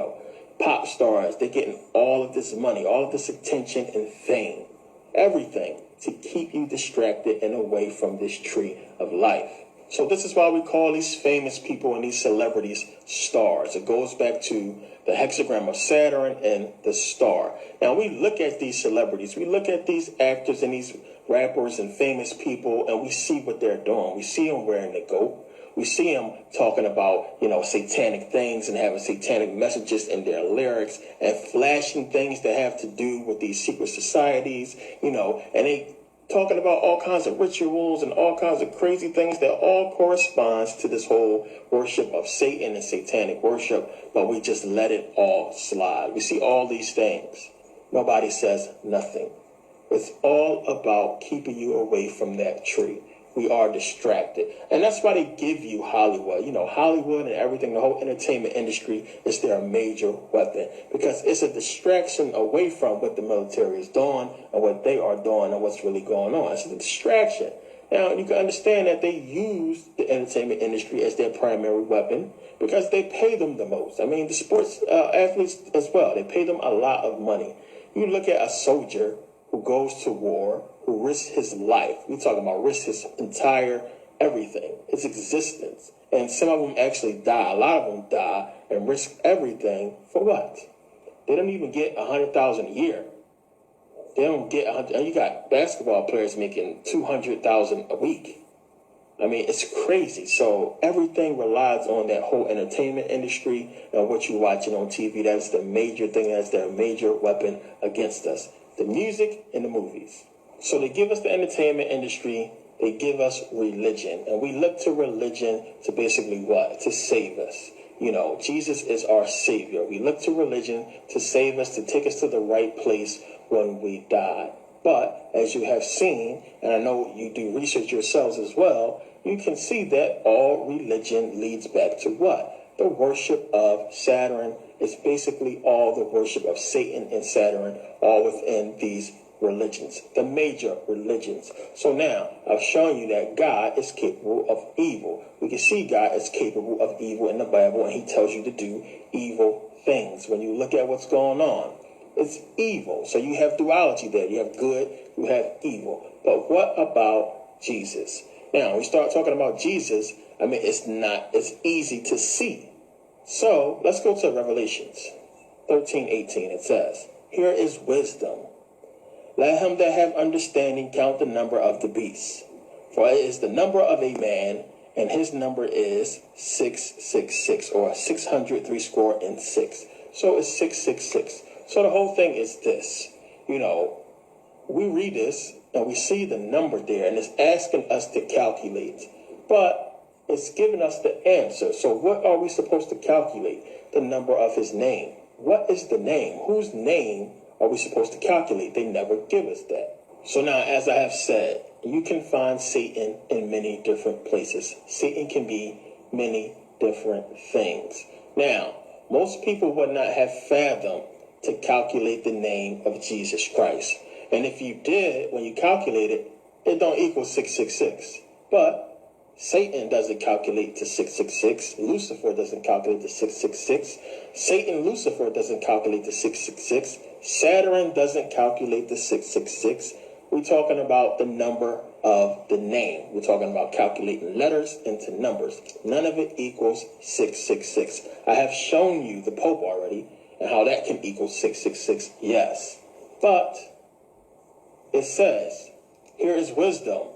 pop stars, they're getting all of this money, all of this attention and fame, everything to keep you distracted and away from this tree of life. So this is why we call these famous people and these celebrities stars. It goes back to the hexagram of Saturn and the star. Now we look at these celebrities, we look at these actors and these rappers and famous people, and we see what they're doing. We see them wearing the goat. We see them talking about, satanic things and having satanic messages in their lyrics and flashing things that have to do with these secret societies, and they talking about all kinds of rituals and all kinds of crazy things that all corresponds to this whole worship of Satan and satanic worship, but we just let it all slide. We see all these things. Nobody says nothing. It's all about keeping you away from that tree. We are distracted. And that's why they give you Hollywood. Hollywood and everything, the whole entertainment industry is their major weapon because it's a distraction away from what the military is doing and what they are doing and what's really going on. It's a distraction. Now, you can understand that they use the entertainment industry as their primary weapon because they pay them the most. I mean, the sports athletes as well, they pay them a lot of money. You look at a soldier who goes to war, who risks his life. We're talking about risk his entire everything, his existence. And some of them actually die. A lot of them die and risk everything for what? They don't even get $100,000 a year. They don't get. You got basketball players making $200,000 a week. I mean, it's crazy. So everything relies on that whole entertainment industry and what you're watching on TV. That's the major thing. That's their major weapon against us. The music and the movies. So they give us the entertainment industry, they give us religion, and we look to religion to basically what? To save us. Jesus is our savior. We look to religion to save us, to take us to the right place when we die. But as you have seen, and I know you do research yourselves as well, you can see that all religion leads back to what? The worship of Saturn. It's basically all the worship of Satan and Saturn, all within these religions, the major religions. So now I've shown you that God is capable of evil. We can see God is capable of evil in the Bible, and he tells you to do evil things. When you look at what's going on, it's evil. So you have duality there. You have good, you have evil. But what about Jesus? Now, when we start talking about Jesus, it's easy to see. So let's go to Revelations 13:18. It says, "Here is wisdom. Let him that have understanding count the number of the beast. For it is the number of a man, and his number is 666, or 600 So it's 666. So the whole thing is this. We read this and we see the number there, and it's asking us to calculate. But it's giving us the answer. So what are we supposed to calculate? The number of his name. What is the name? Whose name are we supposed to calculate? They never give us that. So now, as I have said, you can find Satan in many different places. Satan can be many different things. Now, most people would not have fathomed to calculate the name of Jesus Christ. And if you did, when you calculated, it don't equal 666. But Satan doesn't calculate to 666. Lucifer doesn't calculate to 666. Satan, Lucifer doesn't calculate to 666. Saturn doesn't calculate to 666. We're talking about the number of the name. We're talking about calculating letters into numbers. None of it equals 666. I have shown you the Pope already and how that can equal 666. Yes. But it says, here is wisdom.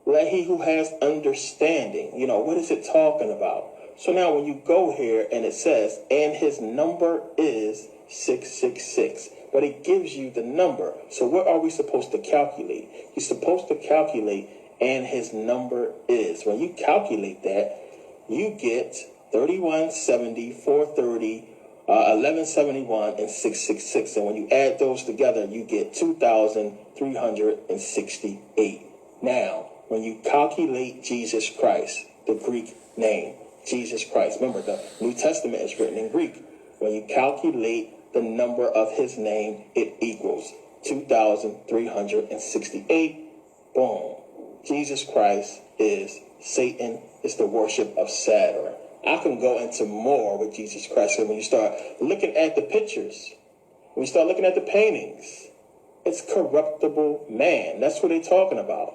Let he who has understanding. What is it talking about? So now when you go here and it says, and his number is 666. But it gives you the number. So what are we supposed to calculate? You're supposed to calculate, and his number is. When you calculate that, you get 3170, 430, 1171, and 666. And when you add those together, you get 2,368. Now, when you calculate Jesus Christ, the Greek name, Jesus Christ. Remember, the New Testament is written in Greek. When you calculate the number of his name, it equals 2,368. Boom. Jesus Christ is Satan. It's the worship of Saturn. I can go into more with Jesus Christ. And when you start looking at the pictures, when you start looking at the paintings, it's corruptible man. That's what they're talking about.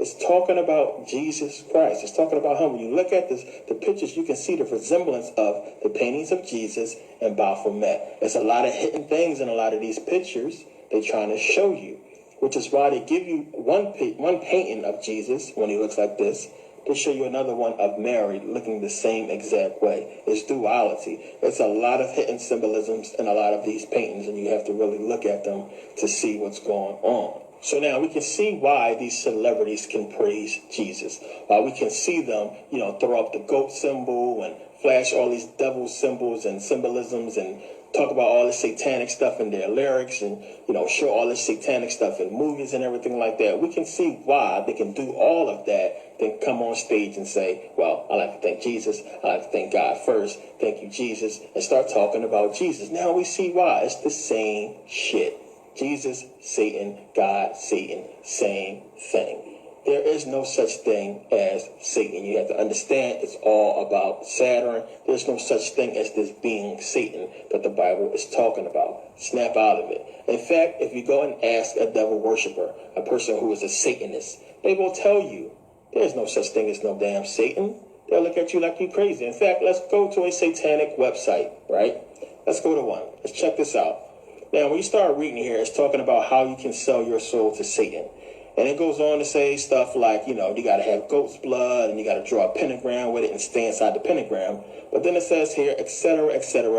It's talking about Jesus Christ. It's talking about him. When you look at the pictures, you can see the resemblance of the paintings of Jesus and Baphomet. There's a lot of hidden things in a lot of these pictures they're trying to show you, which is why they give you one painting of Jesus when he looks like this, to show you another one of Mary looking the same exact way. It's duality. It's a lot of hidden symbolisms in a lot of these paintings, and you have to really look at them to see what's going on. So now we can see why these celebrities can praise Jesus. Why we can see them, throw up the goat symbol and flash all these devil symbols and symbolisms and talk about all this satanic stuff in their lyrics and, show all this satanic stuff in movies and everything like that. We can see why they can do all of that, then come on stage and say, well, I like to thank Jesus. I like to thank God first. Thank you, Jesus. And start talking about Jesus. Now we see why. It's the same shit. Jesus, Satan, God, Satan, same thing. There is no such thing as Satan. You have to understand it's all about Saturn. There's no such thing as this being Satan that the Bible is talking about. Snap out of it. In fact, if you go and ask a devil worshiper, a person who is a Satanist, they will tell you there's no such thing as no damn Satan. They'll look at you like you're crazy. In fact, let's go to a satanic website, right? Let's go to one. Let's check this out. Now, when you start reading here, it's talking about how you can sell your soul to Satan. And it goes on to say stuff like, you got to have goat's blood and you got to draw a pentagram with it and stay inside the pentagram. But then it says here, etc.,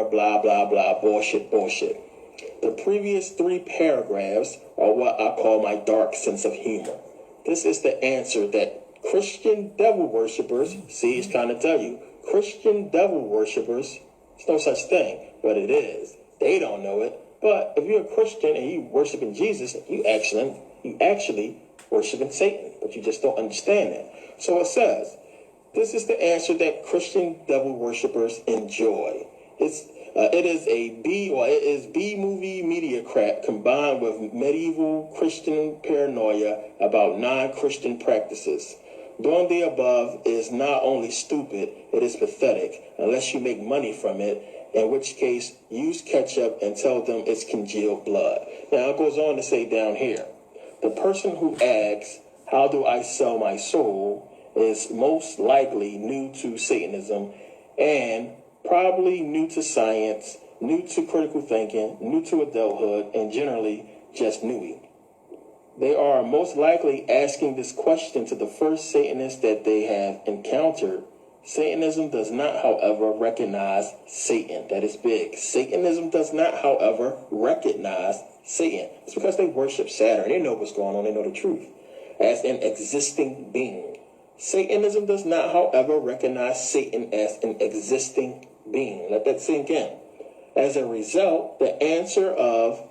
blah, blah, blah, bullshit. The previous 3 paragraphs are what I call my dark sense of humor. This is the answer that Christian devil worshippers, see, it's trying to tell you, Christian devil worshippers, there's no such thing, but it is. They don't know it. But if you're a Christian and you worshiping Jesus, you actually worshiping Satan, but you just don't understand that. So it says, this is the answer that Christian devil worshippers enjoy. It is B-movie media crap combined with medieval Christian paranoia about non-Christian practices. Doing the above is not only stupid, it is pathetic, unless you make money from it, in which case use ketchup and tell them it's congealed blood. Now it goes on to say down here, the person who asks, how do I sell my soul, is most likely new to Satanism and probably new to science, new to critical thinking, new to adulthood, and generally just newy. They are most likely asking this question to the first Satanist that they have encountered. Satanism does not, however, recognize Satan. That is big. Satanism does not, however, recognize Satan. It's because they worship Saturn. They know what's going on. They know the truth. As an existing being. Satanism does not, however, recognize Satan as an existing being. Let that sink in. As a result, the answer of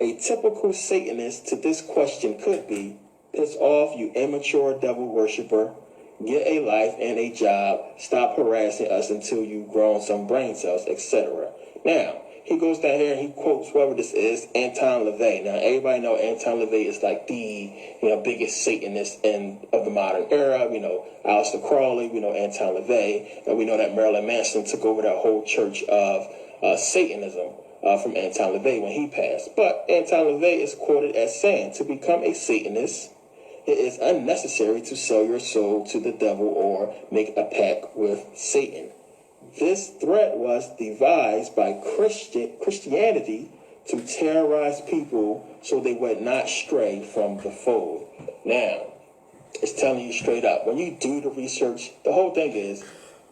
a typical Satanist to this question could be, piss off, you immature devil worshiper. Get a life and a job. Stop harassing us until you've grown some brain cells, etc. Now, he goes down here and he quotes whoever this is, Anton LaVey. Now, everybody know Anton LaVey is like the, biggest Satanist of the modern era. We know Aleister Crowley, we know Anton LaVey, and we know that Marilyn Manson took over that whole church of Satanism from Anton LaVey when he passed. But Anton LaVey is quoted as saying, to become a Satanist, it is unnecessary to sell your soul to the devil or make a pact with Satan. This threat was devised by Christianity to terrorize people so they would not stray from the fold. Now, it's telling you straight up, when you do the research, the whole thing is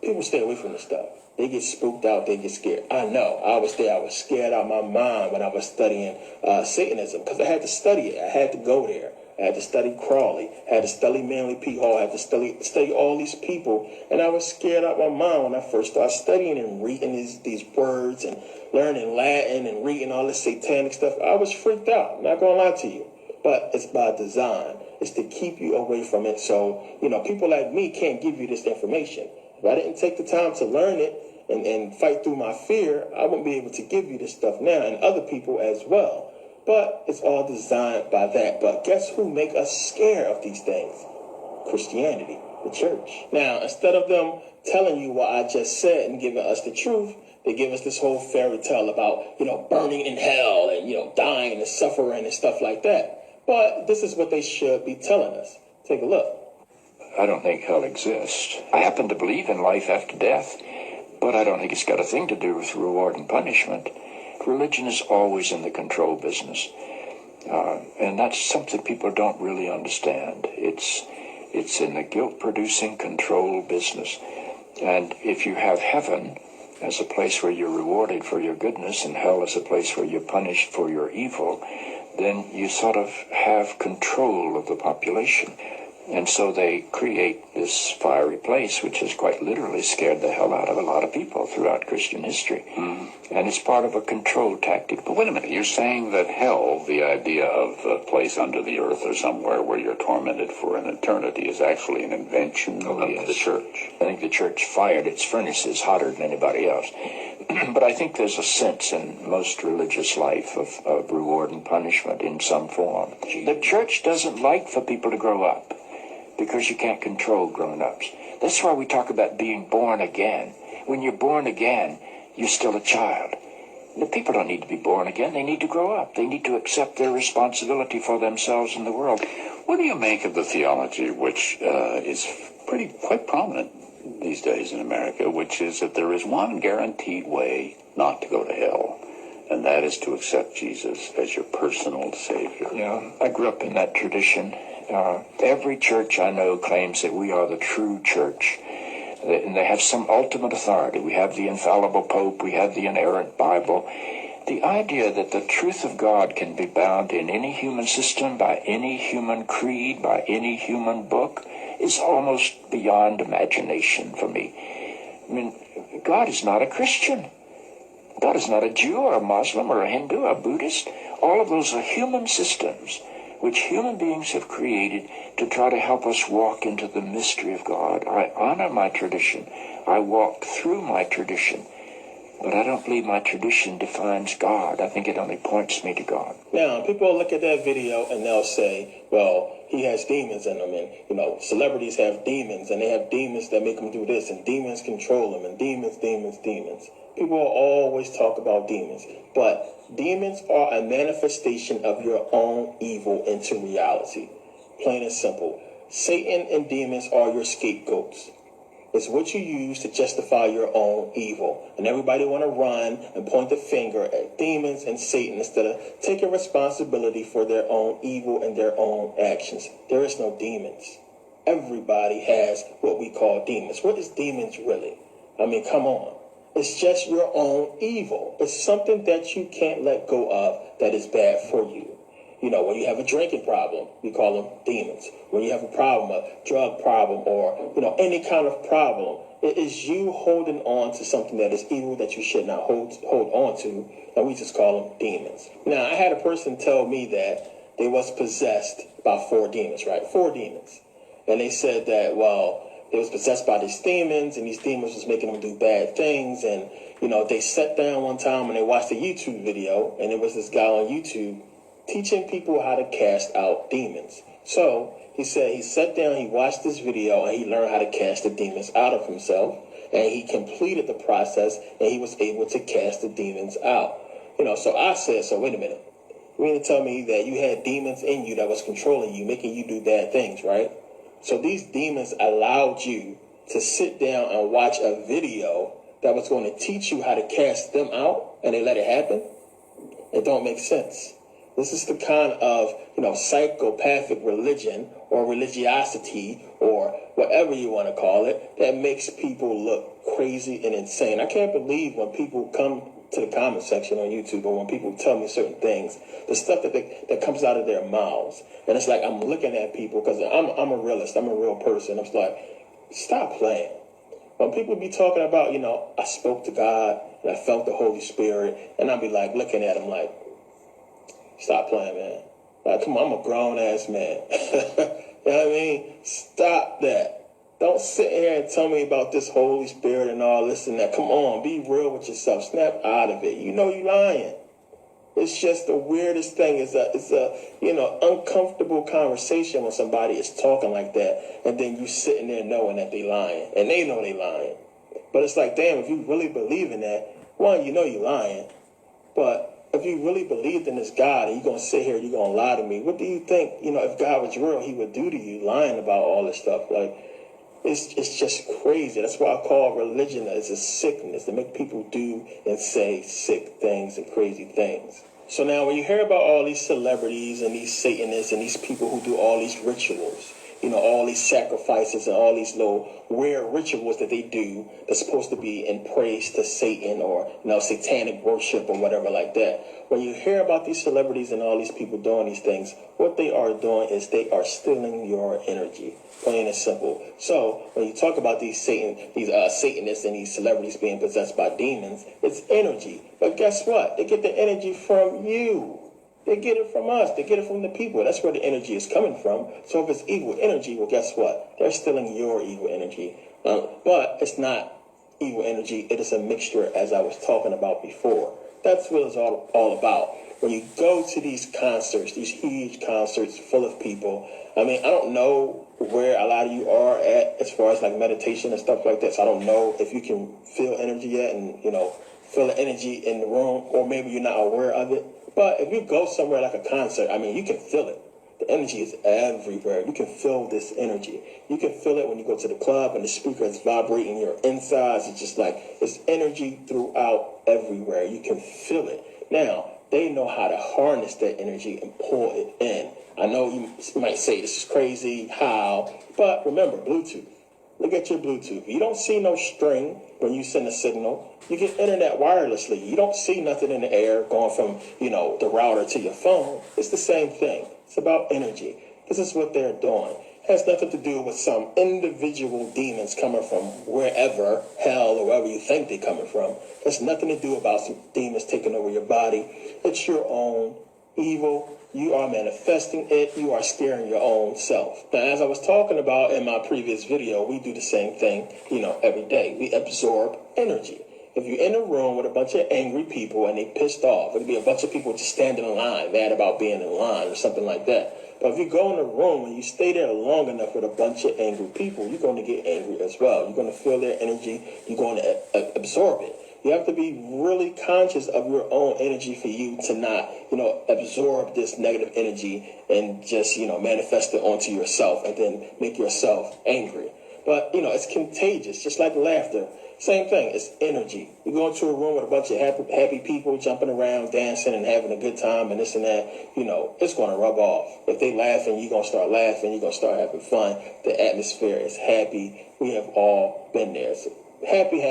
people stay away from this stuff. They get spooked out, they get scared. I know, I was there, I was scared out of my mind when I was studying Satanism, because I had to study it, I had to go there. I had to study Crowley, I had to study Manly P. Hall, I had to study all these people, and I was scared out of my mind when I first started studying and reading these words and learning Latin and reading all this satanic stuff. I was freaked out, I'm not going to lie to you, but it's by design. It's to keep you away from it, so, people like me can't give you this information. If I didn't take the time to learn it and fight through my fear, I wouldn't be able to give you this stuff now, and other people as well. But it's all designed by that. But guess who make us scared of these things? Christianity, the church. Now, instead of them telling you what I just said and giving us the truth, they give us this whole fairy tale about, burning in hell and, dying and suffering and stuff like that. But this is what they should be telling us. Take a look. I don't think hell exists. I happen to believe in life after death, but I don't think it's got a thing to do with reward and punishment. Religion is always in the control business, and that's something people don't really understand. It's in the guilt-producing control business, and if you have heaven as a place where you're rewarded for your goodness and hell as a place where you're punished for your evil, then you sort of have control of the population. And so they create this fiery place, which has quite literally scared the hell out of a lot of people throughout Christian history. And it's part of a control tactic. But wait a minute, you're saying that hell, the idea of a place under the earth or somewhere where you're tormented for an eternity, is actually an invention of the church. I think the church fired its furnaces hotter than anybody else. But I think there's a sense in most religious life of reward and punishment in some form. The church doesn't like for people to grow up, because you can't control grown-ups. That's why we talk about being born again. When you're born again, you're still a child. The people don't need to be born again. They need to grow up. They need to accept their responsibility for themselves and the world. What do you make of the theology, which is quite prominent these days in America, which is that there is one guaranteed way not to go to hell, and that is to accept Jesus as your personal Savior? Yeah, I grew up in that tradition. Every church I know claims that we are the true church, and they have some ultimate authority. We have the infallible Pope, we have the inerrant Bible. The idea that the truth of God can be bound in any human system, by any human creed, by any human book, is almost beyond imagination for me. I mean, God is not a Christian. God is not a Jew or a Muslim or a Hindu or a Buddhist. All of those are human systems which human beings have created to try to help us walk into the mystery of God. I honor my tradition. I walk through my tradition. But I don't believe my tradition defines God. I think it only points me to God. Now, people look at that video and they'll say, well, he has demons in him, and, celebrities have demons, and they have demons that make them do this, and demons control them, and demons. People will always talk about demons, but demons are a manifestation of your own evil into reality. Plain and simple. Satan and demons are your scapegoats. It's what you use to justify your own evil. And everybody want to run and point the finger at demons and Satan instead of taking responsibility for their own evil and their own actions. There is no demons. Everybody has what we call demons. What is demons really? I mean, come on. It's just your own evil. It's something that you can't let go of that is bad for you. When you have a drinking problem, we call them demons. When you have a problem, a drug problem, or, any kind of problem, it is you holding on to something that is evil that you should not hold on to, and we just call them demons. Now, I had a person tell me that they was possessed by 4 demons, right? 4 demons. And they said that, well, they was possessed by these demons, and these demons was making them do bad things. And, you know, they sat down one time and they watched a YouTube video, and it was this guy on YouTube teaching people how to cast out demons. So he said he sat down, he watched this video, and he learned how to cast the demons out of himself. And he completed the process, and he was able to cast the demons out. You know, so I said, so wait a minute. You mean to tell me that you had demons in you that was controlling you, making you do bad things, right? So these demons allowed you to sit down and watch a video that was going to teach you how to cast them out, and they let it happen? It don't make sense. This is the kind of, you know, psychopathic religion or religiosity or whatever you want to call it that makes people look crazy and insane. I can't believe when people come to the comment section on YouTube or when people tell me certain things, the stuff that comes out of their mouths. And it's like I'm looking at people because I'm a realist. I'm a real person. I'm just like, stop playing. When people be talking about, you know, I spoke to God and I felt the Holy Spirit, and I'll be like looking at them like, stop playing, man. Like, come on, I'm a grown-ass man. You know what I mean? Stop that. Don't sit here and tell me about this Holy Spirit and all this and that. Come on, be real with yourself. Snap out of it. You know you lying. It's just the weirdest thing. It's a you know, uncomfortable conversation when somebody is talking like that, and then you sitting there knowing that they lying, and they know they lying. But it's like, damn, if you really believe in that, one, you know you lying, but if you really believed in this God and you're going to sit here, you're going to lie to me, what do you think, you know, if God was real, he would do to you, lying about all this stuff? Like, it's just crazy. That's why I call religion as a sickness, to make people do and say sick things and crazy things. So now when you hear about all these celebrities and these Satanists and these people who do all these rituals, you know, all these sacrifices and all these little weird rituals that they do that's supposed to be in praise to Satan or, you know, satanic worship or whatever like that. When you hear about these celebrities and all these people doing these things, what they are doing is they are stealing your energy, plain and simple. So when you talk about these Satanists and these celebrities being possessed by demons, it's energy. But guess what? They get the energy from you. They get it from us. They get it from the people. That's where the energy is coming from. So if it's evil energy, well, guess what? They're stealing your evil energy. But it's not evil energy. It is a mixture, as I was talking about before. That's what it's all about. When you go to these concerts, these huge concerts full of people, I mean, I don't know where a lot of you are at as far as like meditation and stuff like that. So I don't know if you can feel energy yet and, you know, feel the energy in the room, or maybe you're not aware of it. But if you go somewhere like a concert, I mean, you can feel it. The energy is everywhere. You can feel this energy. You can feel it when you go to the club and the speaker is vibrating your insides. It's just like, it's energy throughout everywhere. You can feel it. Now, they know how to harness that energy and pull it in. I know you might say this is crazy, how? But remember, Bluetooth. Look at your Bluetooth. You don't see no string when you send a signal. You get internet wirelessly. You don't see nothing in the air going from, you know, the router to your phone. It's the same thing. It's about energy. This is what they're doing. It has nothing to do with some individual demons coming from wherever, hell, or wherever you think they're coming from. It has nothing to do about some demons taking over your body. It's your own evil. You are manifesting it. You are scaring your own self. Now, as I was talking about in my previous video, we do the same thing, you know, every day. We absorb energy. If you're in a room with a bunch of angry people and they pissed off, it'll be a bunch of people just standing in line, mad about being in line or something like that. But if you go in a room and you stay there long enough with a bunch of angry people, you're going to get angry as well. You're going to feel their energy. You're going to absorb it. You have to be really conscious of your own energy for you to not, you know, absorb this negative energy and just, you know, manifest it onto yourself and then make yourself angry. But, you know, it's contagious, just like laughter. Same thing, it's energy. You go into a room with a bunch of happy people jumping around, dancing and having a good time and this and that, you know, it's going to rub off. If they laughing, you're going to start laughing, you're going to start having fun. The atmosphere is happy. We have all been there. So happy.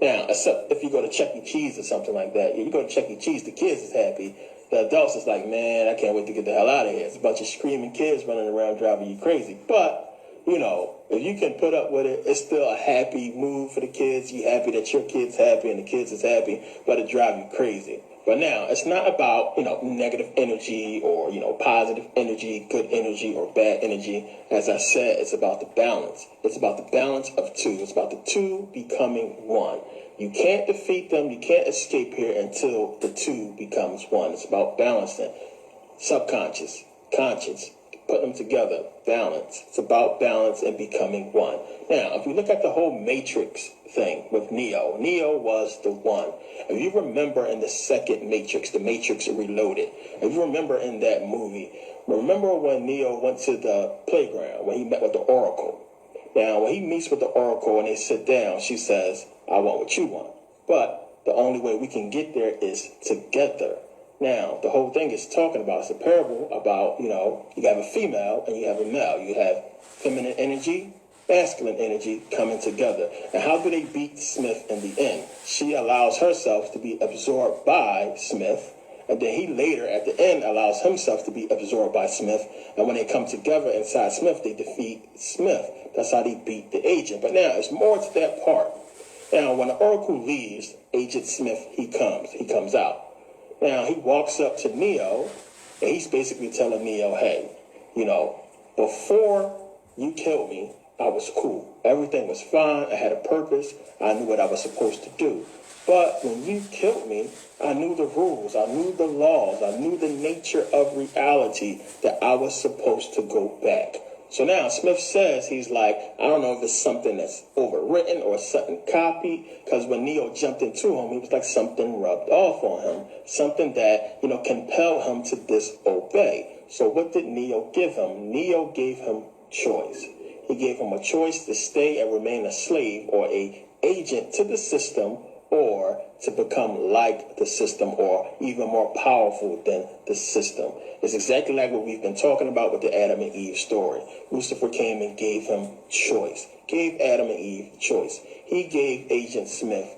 Now, except if you go to Chuck E. Cheese or something like that, you go to Chuck E. Cheese, the kids is happy. The adults is like, man, I can't wait to get the hell out of here. It's a bunch of screaming kids running around driving you crazy. But, you know, if you can put up with it, it's still a happy mood for the kids. You're happy that your kid's happy and the kids is happy, but it drives you crazy. But now, it's not about, negative energy or, positive energy, good energy or bad energy. As I said, it's about the balance. It's about the balance of two. It's about the two becoming one. You can't defeat them. You can't escape here until the two becomes one. It's about balancing. Subconscious, conscious, put them together, balance. It's about balance and becoming one. Now, if we look at the whole Matrix thing with Neo was the one. If you remember in the second Matrix, the Matrix Reloaded, if you remember in that movie, remember when Neo went to the playground, when he met with the Oracle. Now, when he meets with the Oracle and they sit down, she says, I want what you want. But the only way we can get there is together. Now, the whole thing is talking about, it's a parable about, you have a female and you have a male. You have feminine energy, masculine energy coming together. And how do they beat Smith in the end? She allows herself to be absorbed by Smith, and then he later, at the end, allows himself to be absorbed by Smith. And when they come together inside Smith, they defeat Smith. That's how they beat the agent. But now, there's more to that part. Now, when the Oracle leaves, Agent Smith, he comes out. Now, he walks up to Neo, and he's basically telling Neo, hey, before you killed me, I was cool. Everything was fine. I had a purpose. I knew what I was supposed to do. But when you killed me, I knew the rules. I knew the laws. I knew the nature of reality that I was supposed to go back. So now Smith says, he's like, I don't know if it's something that's overwritten or something copied, because when Neo jumped into him, he was like something rubbed off on him, something that, compelled him to disobey. So what did Neo give him? Neo gave him choice. He gave him a choice to stay and remain a slave or a agent to the system, or to become like the system or even more powerful than the system. It's exactly like what we've been talking about with the Adam and Eve story. Lucifer came and gave him choice, gave Adam and Eve choice. He gave Agent Smith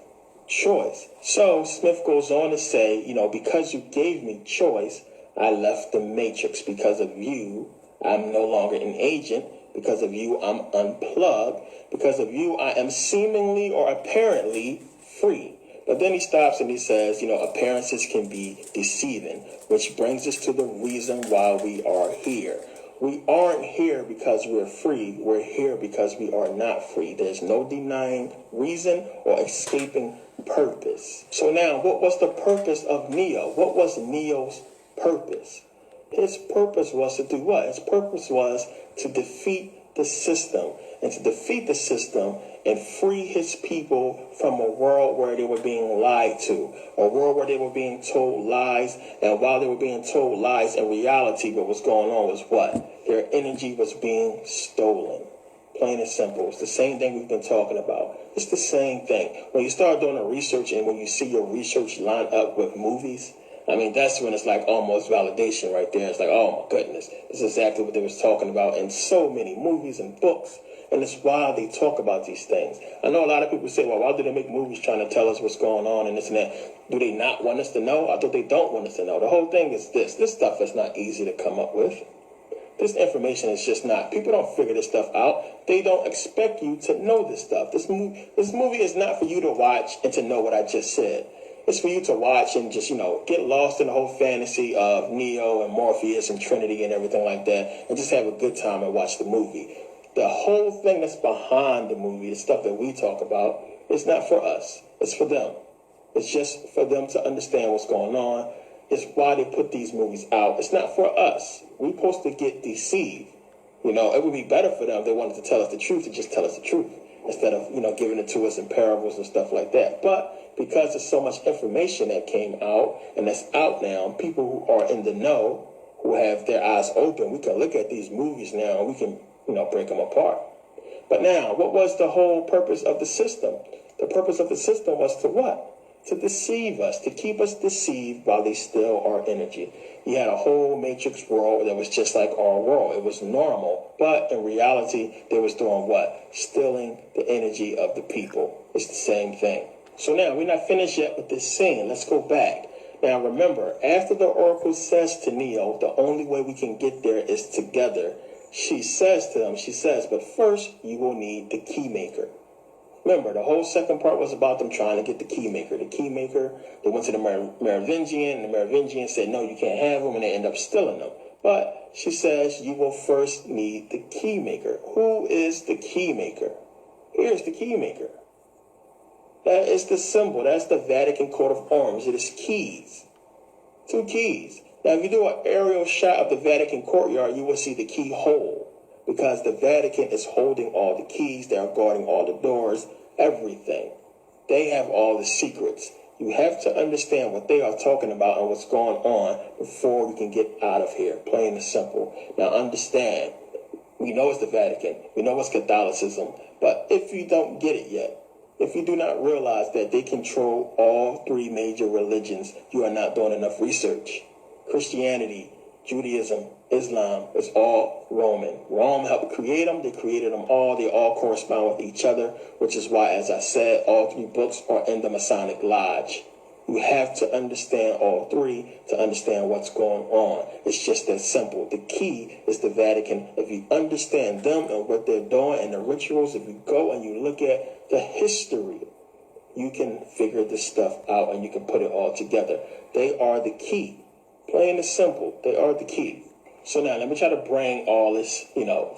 choice. So Smith goes on to say, because you gave me choice, I left the Matrix. Because of you, I'm no longer an agent. Because of you, I'm unplugged. Because of you, I am seemingly or apparently free. But then he stops and he says, appearances can be deceiving, which brings us to the reason why we are here. We aren't here because we're free. We're here because we are not free. There's no denying reason or escaping purpose. So now, what was the purpose of Neo? What was Neo's purpose? His purpose was to do what? His purpose was to defeat the system. And to defeat the system and free his people from a world where they were being lied to, a world where they were being told lies. And while they were being told lies, in reality, what was going on was what? Their energy was being stolen. Plain and simple. It's the same thing we've been talking about. It's the same thing. When you start doing a research and when you see your research line up with movies, that's when it's like almost validation right there. It's like, oh my goodness, this is exactly what they was talking about in so many movies and books. And it's why they talk about these things. I know a lot of people say, well, why do they make movies trying to tell us what's going on and this and that? Do they not want us to know? I thought they don't want us to know. The whole thing is this. This stuff is not easy to come up with. This information is just not. People don't figure this stuff out. They don't expect you to know this stuff. This movie is not for you to watch and to know what I just said. It's for you to watch and just, get lost in the whole fantasy of Neo and Morpheus and Trinity and everything like that, and just have a good time and watch the movie. The whole thing that's behind the movie, the stuff that we talk about, is not for us. It's for them. It's just for them to understand what's going on. It's why they put these movies out. It's not for us. We're supposed to get deceived. It would be better for them if they wanted to tell us the truth to just tell us the truth instead of, giving it to us in parables and stuff like that. But because there's so much information that came out and that's out now, people who are in the know, who have their eyes open, we can look at these movies now and we can, break them apart. But now, what was the whole purpose of the system? The purpose of the system was to what? To deceive us, to keep us deceived while they steal our energy. You had a whole matrix world that was just like our world. It was normal. But in reality, they was doing what? Stealing the energy of the people. It's the same thing. So now, we're not finished yet with this scene. Let's go back. Now remember, after the Oracle says to Neo, the only way we can get there is together, she says to him, but first you will need the key maker. Remember, the whole second part was about them trying to get the key maker. The key maker, they went to the Merovingian, and the Merovingian said, no, you can't have them, and they end up stealing them. But she says you will first need the key maker. Who is the key maker? Here's the key maker. That is the symbol. That's the Vatican coat of arms. It is keys. 2 keys. Now, if you do an aerial shot of the Vatican courtyard, you will see the keyhole, because the Vatican is holding all the keys. They are guarding all the doors, everything. They have all the secrets. You have to understand what they are talking about and what's going on before we can get out of here, plain and simple. Now, understand, we know it's the Vatican. We know it's Catholicism. But if you don't get it yet, if you do not realize that they control all 3 major religions, you are not doing enough research. Christianity, Judaism, Islam, is all Roman. Rome helped create them. They created them all. They all correspond with each other, which is why, as I said, all 3 books are in the Masonic Lodge. You have to understand all 3 to understand what's going on. It's just that simple. The key is the Vatican. If you understand them and what they're doing and the rituals, if you go and you look at the history, you can figure this stuff out and you can put it all together. They are the key. Plain and simple, they are the key. So now let me try to bring all this,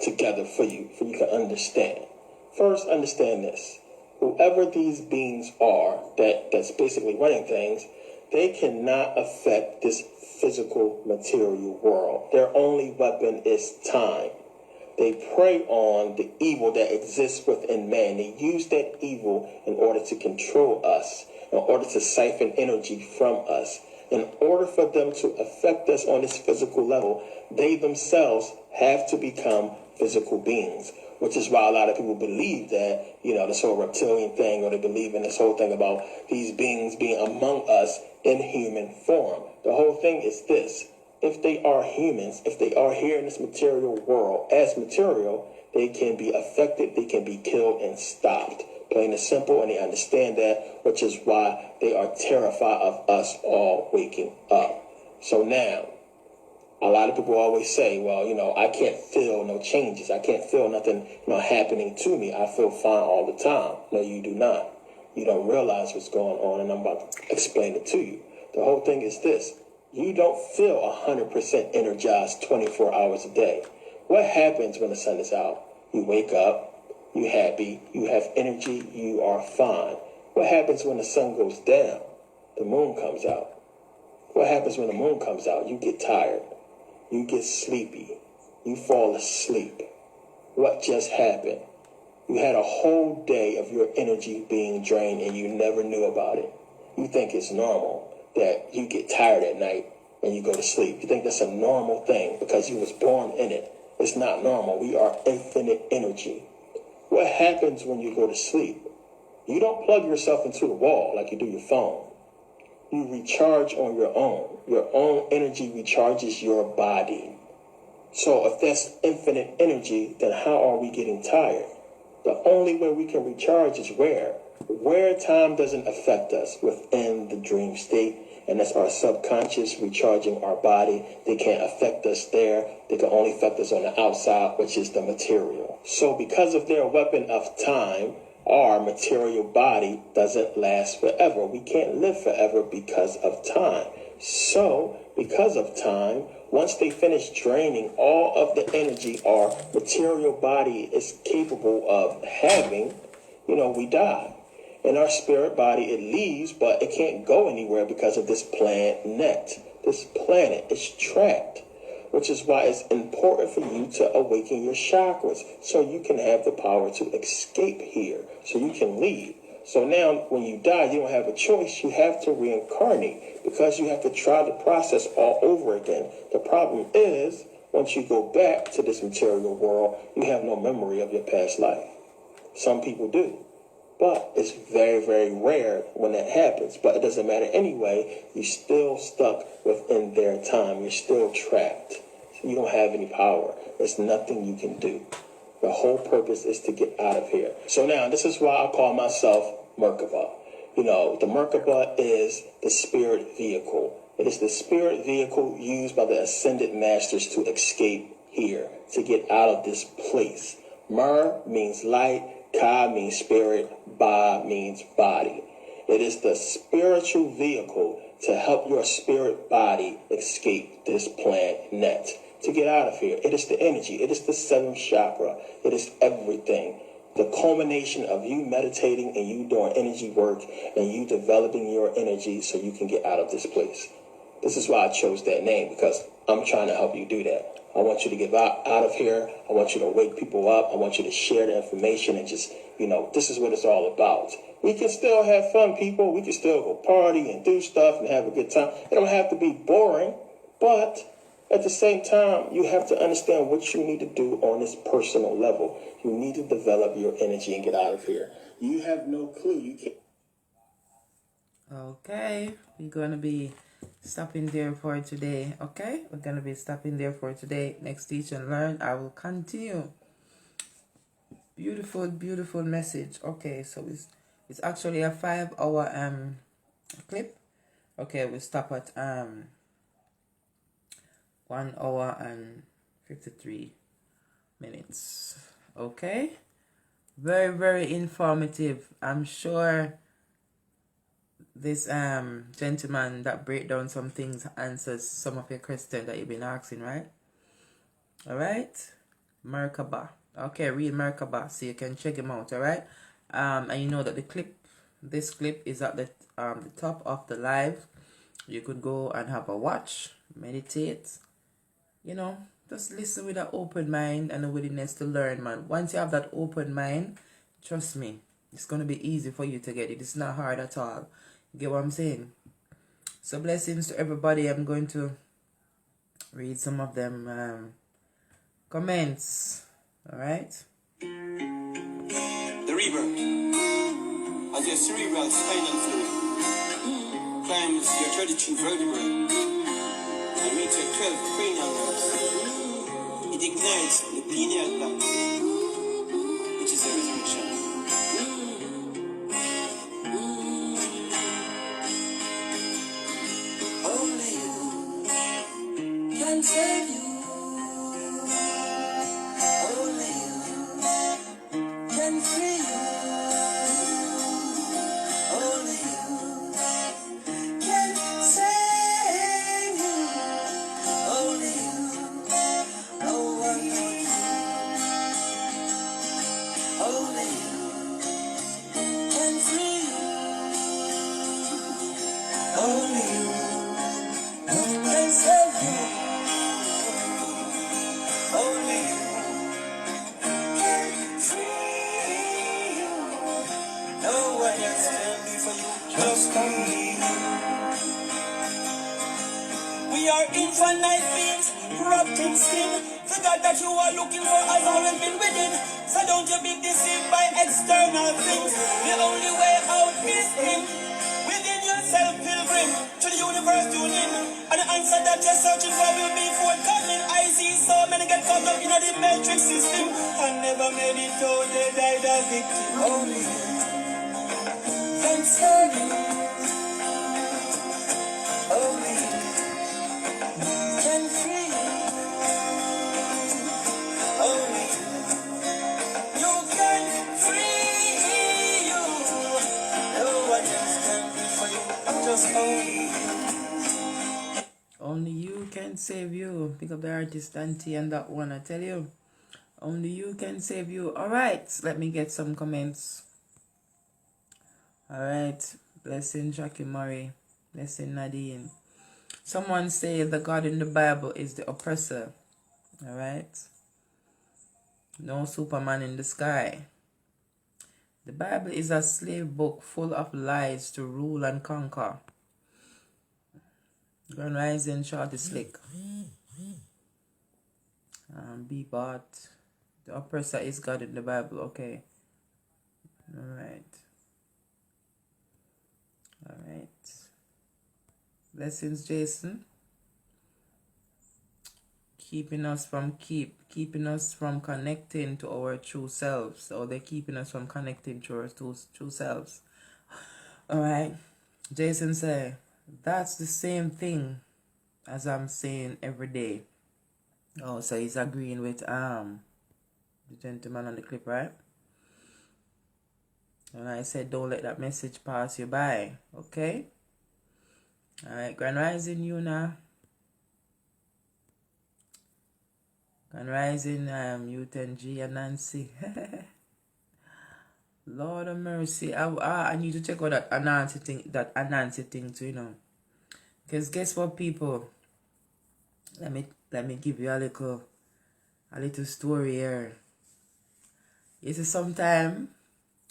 together for you to understand. First, understand this. Whoever these beings are that's basically running things, they cannot affect this physical material world. Their only weapon is time. They prey on the evil that exists within man. They use that evil in order to control us, in order to siphon energy from us. In order for them to affect us on this physical level, they themselves have to become physical beings, which is why a lot of people believe that, this whole reptilian thing, or they believe in this whole thing about these beings being among us in human form. The whole thing is this. If they are humans, if they are here in this material world as material, they can be affected, they can be killed and stopped. Plain and simple, and they understand that, which is why they are terrified of us all waking up. So now, a lot of people always say, well, I can't feel no changes. I can't feel nothing, happening to me. I feel fine all the time. No, you do not. You don't realize what's going on, and I'm about to explain it to you. The whole thing is this. You don't feel 100% energized 24 hours a day. What happens when the sun is out? You wake up. You're happy, you have energy, you are fine. What happens when the sun goes down? The moon comes out. What happens when the moon comes out? You get tired. You get sleepy. You fall asleep. What just happened? You had a whole day of your energy being drained and you never knew about it. You think it's normal that you get tired at night and you go to sleep. You think that's a normal thing because you was born in it. It's not normal. We are infinite energy. What happens when you go to sleep? You don't plug yourself into the wall like you do your phone. You recharge on your own. Your own energy recharges your body. So if that's infinite energy, then how are we getting tired? The only way we can recharge is where? Where time doesn't affect us, within the dream state. And that's our subconscious recharging our body. They can't affect us there. They can only affect us on the outside, which is the material. So because of their weapon of time, our material body doesn't last forever. We can't live forever because of time. So because of time, once they finish draining all of the energy our material body is capable of having, we die. In our spirit body, it leaves, but it can't go anywhere because of this planet. This planet is trapped, which is why it's important for you to awaken your chakras so you can have the power to escape here, so you can leave. So now when you die, you don't have a choice. You have to reincarnate because you have to try the process all over again. The problem is, once you go back to this material world, you have no memory of your past life. Some people do. But it's very, very rare when that happens. But it doesn't matter anyway. You're still stuck within their time. You're still trapped. So you don't have any power. There's nothing you can do. The whole purpose is to get out of here. So now, this is why I call myself Merkaba. The Merkaba is the spirit vehicle. It is the spirit vehicle used by the ascended masters to escape here, to get out of this place. Mer means light. Ka means spirit, Ba means body. It is the spiritual vehicle to help your spirit body escape this planet, to get out of here. It is the energy. It is the seventh chakra. It is everything. The culmination of you meditating and you doing energy work and you developing your energy so you can get out of this place. This is why I chose that name, because I'm trying to help you do that. I want you to get out of here. I want you to wake people up. I want you to share the information and just, this is what it's all about. We can still have fun, people. We can still go party and do stuff and have a good time. It don't have to be boring, but at the same time, you have to understand what you need to do on this personal level. You need to develop your energy and get out of here. You have no clue. You can't. Okay, we're gonna be stopping there for today. Okay, we're gonna be stopping there for today. Next Teach and Learn, I will continue. Beautiful message. Okay, so it's actually a 5-hour clip. Okay, we stop at 1 hour and 53 minutes. Okay, very informative. I'm sure this gentleman that break down some things answers some of your questions that you've been asking, right? All right, Merkaba. Okay, read Merkaba so you can check him out. All right, and you know that this clip is at the top of the live. You could go and have a watch, meditate, just listen with an open mind and a willingness to learn, man. Once you have that open mind, trust me, it's going to be easy for you to get it. It's not hard at all. You get what I'm saying? So blessings to everybody. I'm going to read some of them comments. All right? The rebirth. As your cerebral spinal fluid climbs your 32 vertebrae and reaches your 12 cranial nerves, it ignites the pineal gland, which is the resurrection. Only you can save you. Only you can free you. Only you can save you. Only you. No one knows you. Only you can free you. Only you can save you. Only you can free you. No one else can be for you, just only you. We are infinite beings, wrapped in skin. The God that you are looking for has always been within. So don't you be deceived by external things. The only way out is in. Within yourself, pilgrim, to the universe tune in. And the answer that you're searching for will be forthcoming. I see so many get caught up in the matrix system and never made it out, they died a victim. Only you can save you. Only you can free you. Only you can free you. No one else can be for you. Just only you. Only you can save you. Pick up the artist Dante and that one, I tell you. Only you can save you. All right, let me get some comments. All right, blessing Jackie Murray, blessing Nadine. Someone say the God in the Bible is the oppressor. All right, no Superman in the sky. The Bible is a slave book full of lies to rule and conquer. Grand Rising, Shorty Slick. Bebot. The oppressor is God in the Bible. Okay. Alright. Blessings, Jason. Keeping us from connecting to our true selves. Or they're keeping us from connecting to our true selves. Alright. Jason said, that's the same thing as I'm saying every day. Oh, so he's agreeing with the gentleman on the clip, right? And I said, don't let that message pass you by. Okay? Alright, Grand Rising, Yuna. Grand Rising, Youth and G and Nancy. Lord of mercy. I need to check out that Anansi thing too, you know. Because guess what, people? Let me give you a little story here. You see, sometimes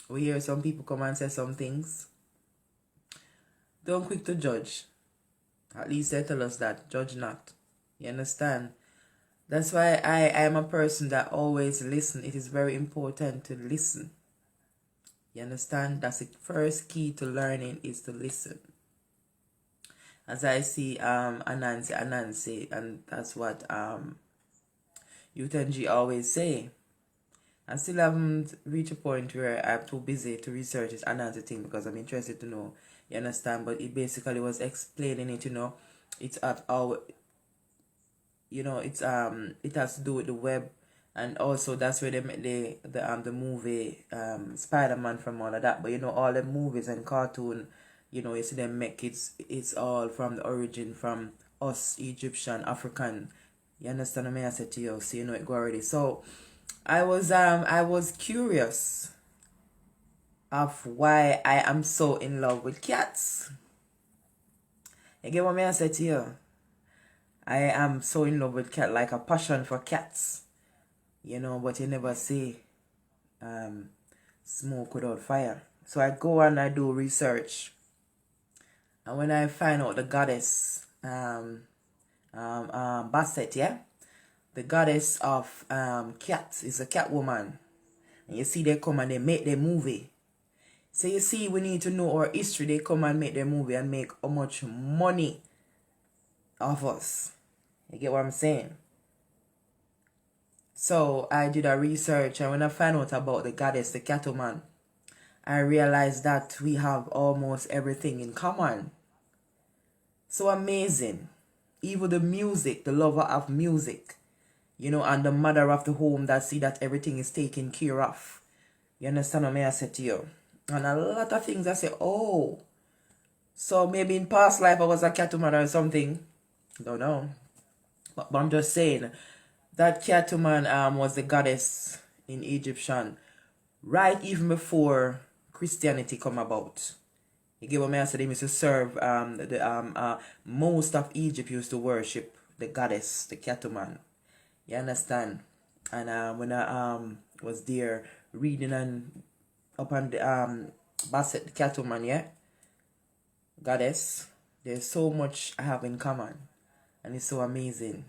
we hear some people come and say some things. Don't quick to judge. At least they tell us that. Judge not. You understand? That's why I am a person that always listen. It is very important to listen. You understand? That's the first key to learning, is to listen. As I see Anansi, and that's what Youth and G always say. I still haven't reached a point where I'm too busy to research this Anansi thing because I'm interested to know. You understand? But it basically was explaining it, you know. It's at our, you know, it's it has to do with the web, and also that's where they made the movie Spider-Man from, all of that. But you know, all the movies and cartoon, you know, you see them make it's all from the origin from us, Egyptian, African. You understand what I say to you? So you know it go already. So I was curious of why I am so in love with cats. You get what I say to you? I am so in love with cats, like a passion for cats. You know, but you never see smoke without fire. So I go and I do research. And when I find out the goddess Bastet, yeah? The goddess of cats is a cat woman. And you see they come and they make their movie. So you see, we need to know our history. They come and make their movie and make how much money off us. You get what I'm saying? So I did a research, and when I found out about the goddess, the cat woman, I realized that we have almost everything in common. So amazing. Even the music, the lover of music, you know, and the mother of the home that see that everything is taken care of. You understand what I say to you? And a lot of things I say, oh, so maybe in past life I was a cat woman or something. Don't know. But I'm just saying that cat woman was the goddess in Egyptian right even before Christianity come about. You get what I say? They used to serve most of Egypt used to worship the goddess, the cat woman. You understand? And when I was there reading and upon the Basset, the cat woman, yeah, goddess, there's so much I have in common, and it's so amazing.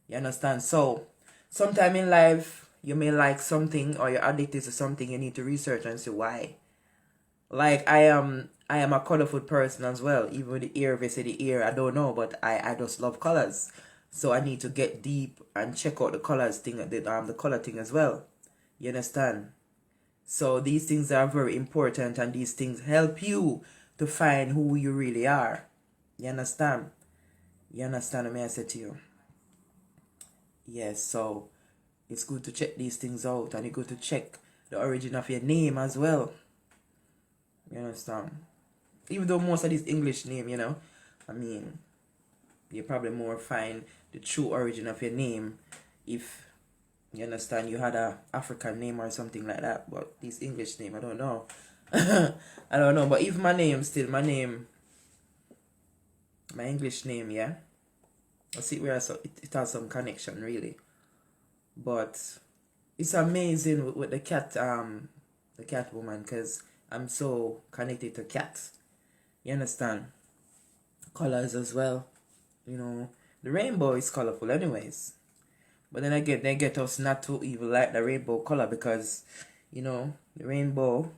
You understand? So sometime in life you may like something or you're addicted to something. You need to research and see why. Like I am a colorful person as well. Even with the ear, if I say the ear, I don't know, but I just love colors. So I need to get deep and check out the colors thing, the color thing as well. You understand? So these things are very important, and these things help you to find who you really are. You understand? You understand what I say to you? Yes, so it's good to check these things out, and it's good to check the origin of your name as well. You understand? Even though most of these English name, you know, I mean, you probably more find the true origin of your name if, you understand, you had a African name or something like that. But this English name, I don't know. I don't know. But if my English name, yeah, I see where it has some connection really. But it's amazing with the cat woman, because I'm so connected to cats. You understand? Colors as well. You know, the rainbow is colorful anyways. But then again, they get us not to even like the rainbow color, because, you know, the rainbow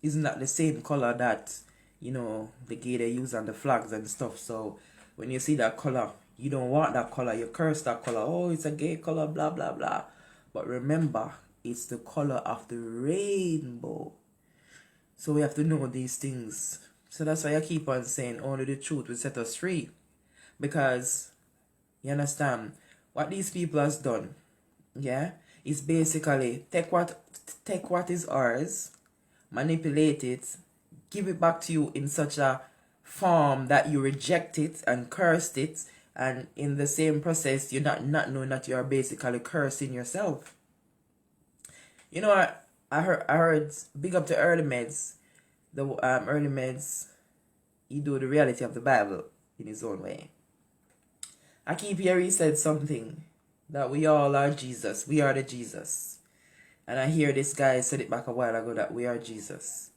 is not the same color that, you know, the gay they use on the flags and stuff. So when you see that color, you don't want that color. You curse that color. Oh, it's a gay color, blah, blah, blah. But remember, it's the color of the rainbow. So we have to know these things. So that's why I keep on saying only the truth will set us free. Because, you understand, what these people has done, yeah, is basically take what is ours, manipulate it, give it back to you in such a form that you reject it and cursed it, and in the same process you're not knowing that you're basically cursing yourself. You know, I heard big up to Early Meds. The Early Meds, he do the reality of the Bible in his own way. I keep hearing he said something that we all are Jesus. We are the Jesus. And I hear this guy said it back a while ago that we are Jesus.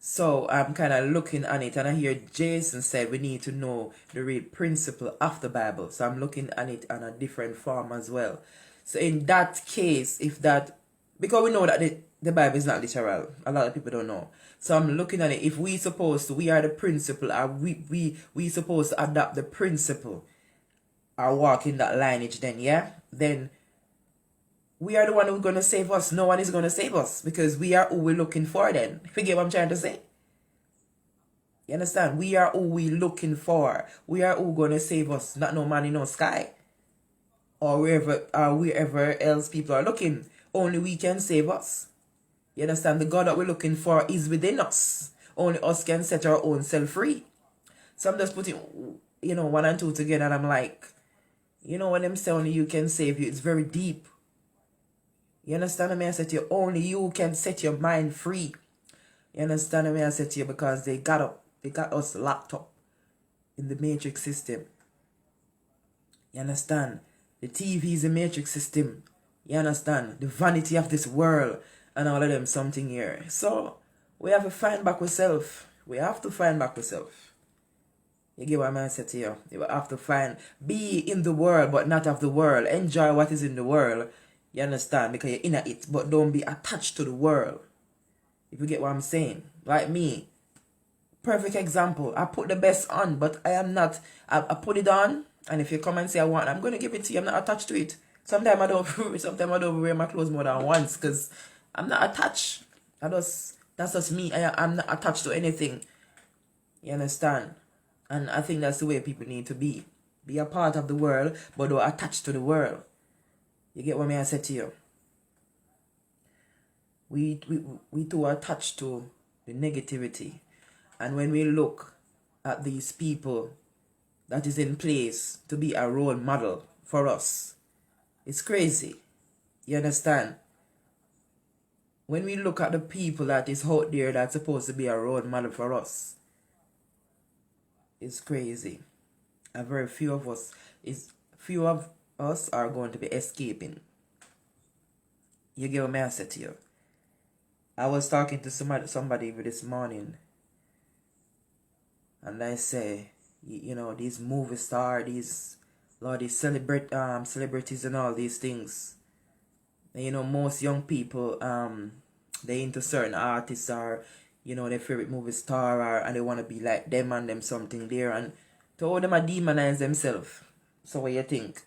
So I'm kind of looking on it, and I hear Jason said we need to know the real principle of the Bible. So I'm looking at it on a different form as well. So in that case, if that, because we know that the Bible is not literal, a lot of people don't know. So I'm looking at it, if we are the principle, are we supposed to adopt the principle or walk in that lineage, then yeah? Then we are the one who's going to save us. No one is going to save us because we are who we're looking for then. You get what I'm trying to say? You understand? We are who we're looking for. We are who going to save us. Not no man in no sky. Or wherever else people are looking. Only we can save us. You understand? The God that we're looking for is within us. Only us can set our own self free. So I'm just putting, one and two together, and I'm like, when them say only you can save you, it's very deep. You understand me? I said to you, only you can set your mind free. You understand me? I said to you, because they got us locked up in the matrix system. You understand? The TV is a matrix system. You understand? The vanity of this world and all of them something here. So we have to find back ourselves. We have to find back ourselves. You get what I said to you? You have to be in the world but not of the world. Enjoy what is in the world. You understand? Because you're in it, but don't be attached to the world. If you get what I'm saying. Like me. Perfect example. I put the best on, but I am not. I put it on, and if you come and say I want, I'm going to give it to you. I'm not attached to it. Sometimes I don't wear my clothes more than once because I'm not attached. That's just me. I'm not attached to anything. You understand? And I think that's the way people need to be. Be a part of the world, but don't attach to the world. You get what I said to you? We too are attached to the negativity. And when we look at these people that is in place to be a role model for us, it's crazy. You understand? When we look at the people that is out there that's supposed to be a role model for us, it's crazy. And very few of us are going to be escaping. You get what I said to you? I was talking to somebody this morning, and I say, these movie stars, these celebrities and all these things. And most young people, they into certain artists or, their favorite movie star, and they want to be like them and them something there, and to all them demonize themselves. So what you think?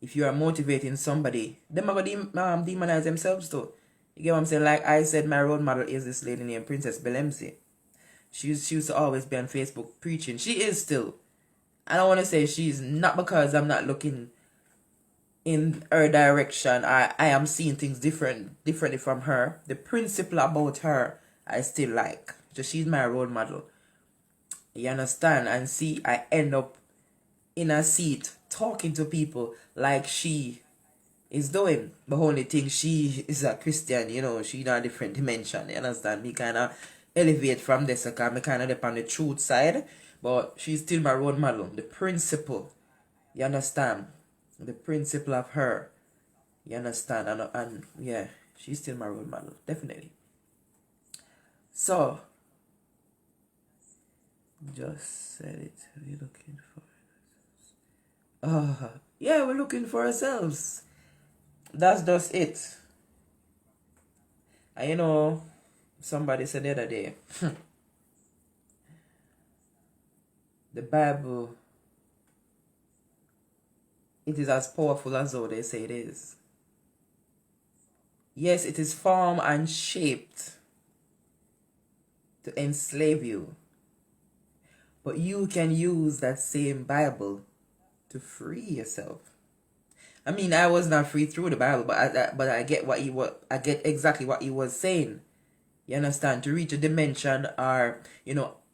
If you are motivating somebody, them are going to demonize themselves too. You get what I'm saying? Like I said, my role model is this lady named Princess Belemsi. She used to always be on Facebook preaching. She is still. I don't want to say she's not, because I'm not looking in her direction. I am seeing things differently from her. The principle about her, I still like. So she's my role model. You understand? And see, I end up in a seat talking to people like she is doing. The only thing, she is a Christian, she in a different dimension. You understand? Me kind of elevate from this, because me kind of up on the truth side, but she's still my role model. The principle, you understand? The principle of her, you understand? And yeah, she's still my role model, definitely. So, just said it. We're looking for yeah, we're looking for ourselves. That's just it. And somebody said the other day, the Bible, it is as powerful as though they say it is. Yes, it is formed and shaped to enslave you. But you can use that same Bible to free yourself. I mean, I was not free through the Bible, but I get exactly what he was saying. You understand? To reach a dimension or,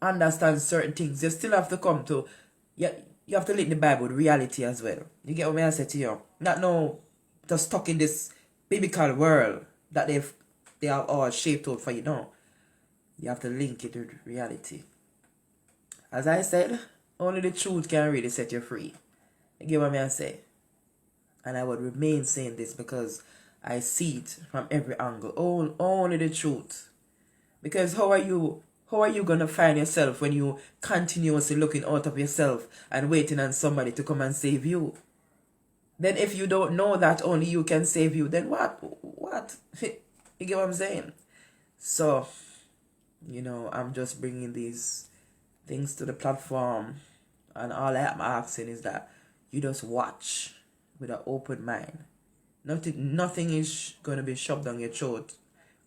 understand certain things, you still have to come to, you have to link the Bible with reality as well. You get what I say to you? Not no, just stuck in this biblical world that they have all shaped out for you. No. You have to link it with reality. As I said, only the truth can really set you free. You get what I say? And I would remain saying this because I see it from every angle. Only the truth. Because how are you gonna find yourself when you continuously looking out of yourself and waiting on somebody to come and save you? Then if you don't know that only you can save you, then what? You get what I'm saying? So, I'm just bringing these things to the platform, and all I'm asking is that you just watch with an open mind. Nothing is going to be shoved down your throat,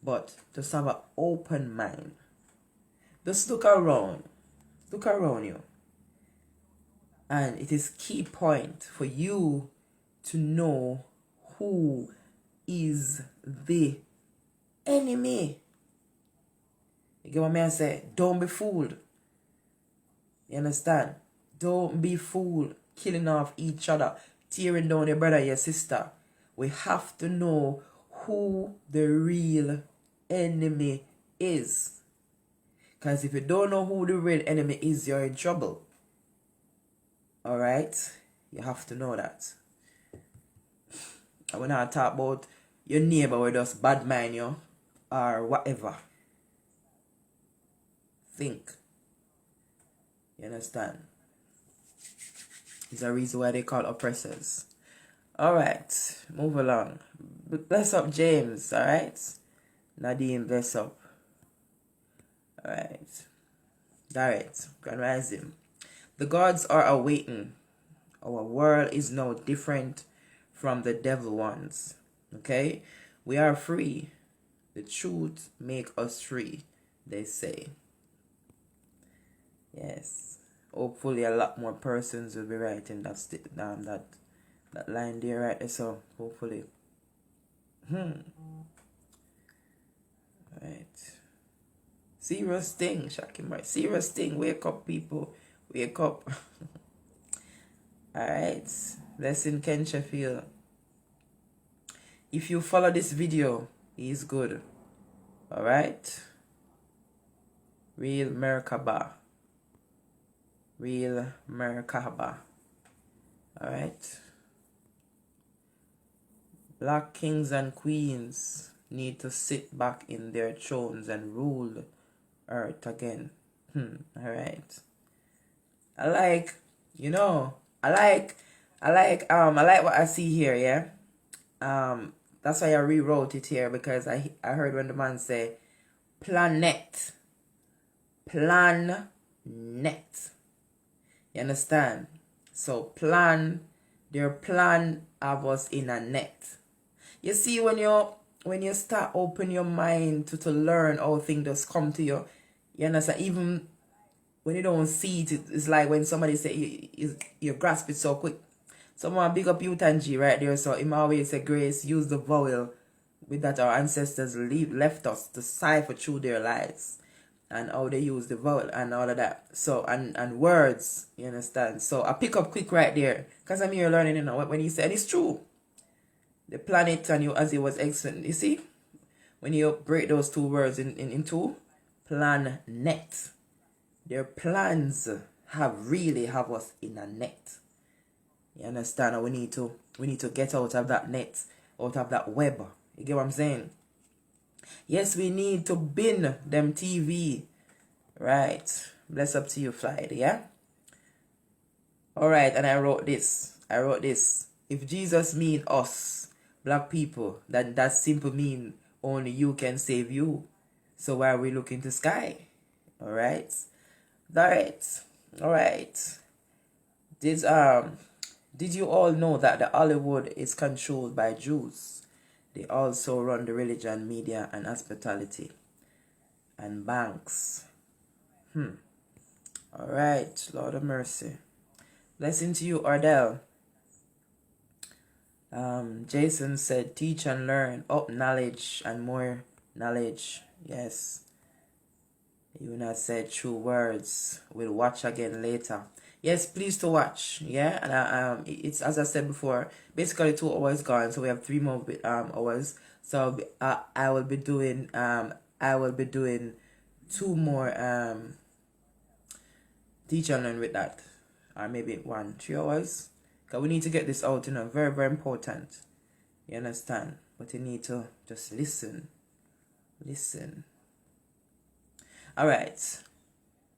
but just have an open mind. Just look around you, and it is key point for you to know who is the enemy. You get what I say? Don't be fooled. You understand? Don't be fooled. Killing off each other, tearing down your brother, your sister. We have to know who the real enemy is. Because if you don't know who the real enemy is, you're in trouble. Alright? You have to know that. And when I talk about your neighbor with just bad mind you or whatever, think. You understand? It's a reason why they call oppressors. Alright, move along. Bless up James, alright? Nadine, bless up. Alright, Grand Rising. The gods are awaiting. Our world is no different from the devil ones. Okay? We are free. The truth make us free, they say. Yes. Hopefully a lot more persons will be writing that line there right there. So hopefully. Right. Serious thing, Shakim, right? Serious thing. Wake up, people. Wake up. Alright. Blessing Ken Sheffield. If you follow this video, he's good. Alright. Real Merkaba. Alright. Black kings and queens need to sit back in their thrones and rule earth again. Alright. I like what I see here, yeah. That's why I rewrote it here, because I heard when the man say planet. You understand? So their plan of us in a net. You see, when you start open your mind to learn how things just come to you, you understand? Even when you don't see it, it's like when somebody say you grasp it so quick. Someone big up Utanji right there. So him always say, Grace, use the vowel with that our ancestors left us to cipher through their lives. And how they use the vowel and all of that. So, and words, you understand? So, I pick up quick right there. Because I'm here learning, when he said it's true. The planet and as he was explaining, you see? When you break those two words into planet. Their plans really have us in a net. You understand? And we need to get out of that net, out of that web. You get what I'm saying? Yes, we need to bin them TV. Right. Bless up to you, Friday, yeah? Alright, and I wrote this. If Jesus mean us, black people, then that simple mean only you can save you. So why are we looking to sky? Alright. Did you all know that the Hollywood is controlled by Jews? They also run the religion, media, and hospitality, and banks. Alright, Lord of mercy. Blessing to you, Ardell. Jason said, teach and learn, up knowledge, and more knowledge. Yes. You not said true words. We'll watch again later. Yes, please to watch. Yeah, and it's as I said before. Basically, 2 hours gone, so we have 3 more hours. So I will be doing 2 more teach and learn with that, or maybe 3 hours. Cause we need to get this out. Very very important. You understand? But you need to just listen. All right.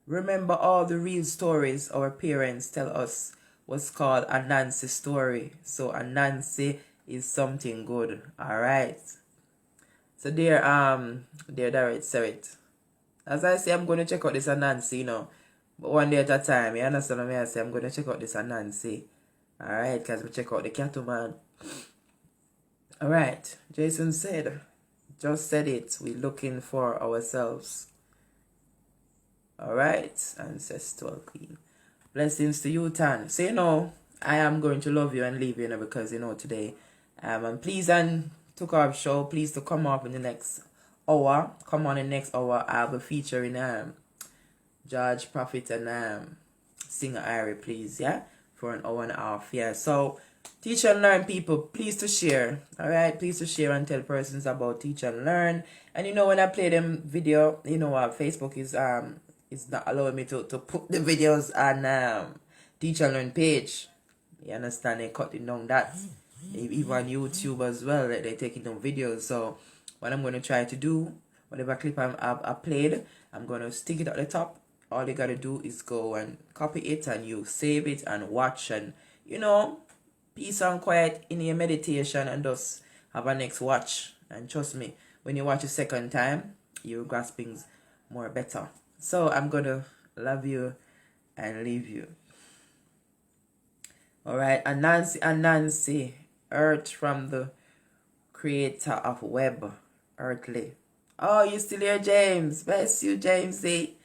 Remember all the real stories our parents tell us was called a Nancy story. So a Nancy is something good. All right. So dear Direct Serit, as I say, I'm going to check out this Nancy, but one day at a time. You understand what I say? I'm going to check out this Nancy. All right, because we check out the Cattleman. All right. Jason just said it. We're looking for ourselves. All right, ancestral queen. Blessings to you, Tan. So, I am going to love you and leave you, because, today. And please, and took our show, please to come up in the next hour. Come on in the next hour. I'll be featuring George Prophet and Singer Irie, please, yeah? For an hour and a half, yeah. So, teach and learn, people, please to share. All right, please to share and tell persons about teach and learn. And when I play them video, Facebook is not allowing me to put the videos on teach and learn page. You understand? They're cutting down that. Even on YouTube as well, they're taking down videos. So what I'm going to try to do, whatever clip I played, I'm going to stick it at the top. All you got to do is go and copy it, and you save it and watch, and peace and quiet in your meditation, and just have a next watch. And trust me, when you watch a second time, you're grasping more better. So I'm gonna love you and leave you. Alright, and Nancy, Earth from the creator of web, Earthly. Oh, you still here, James? Bless you, Jamesy.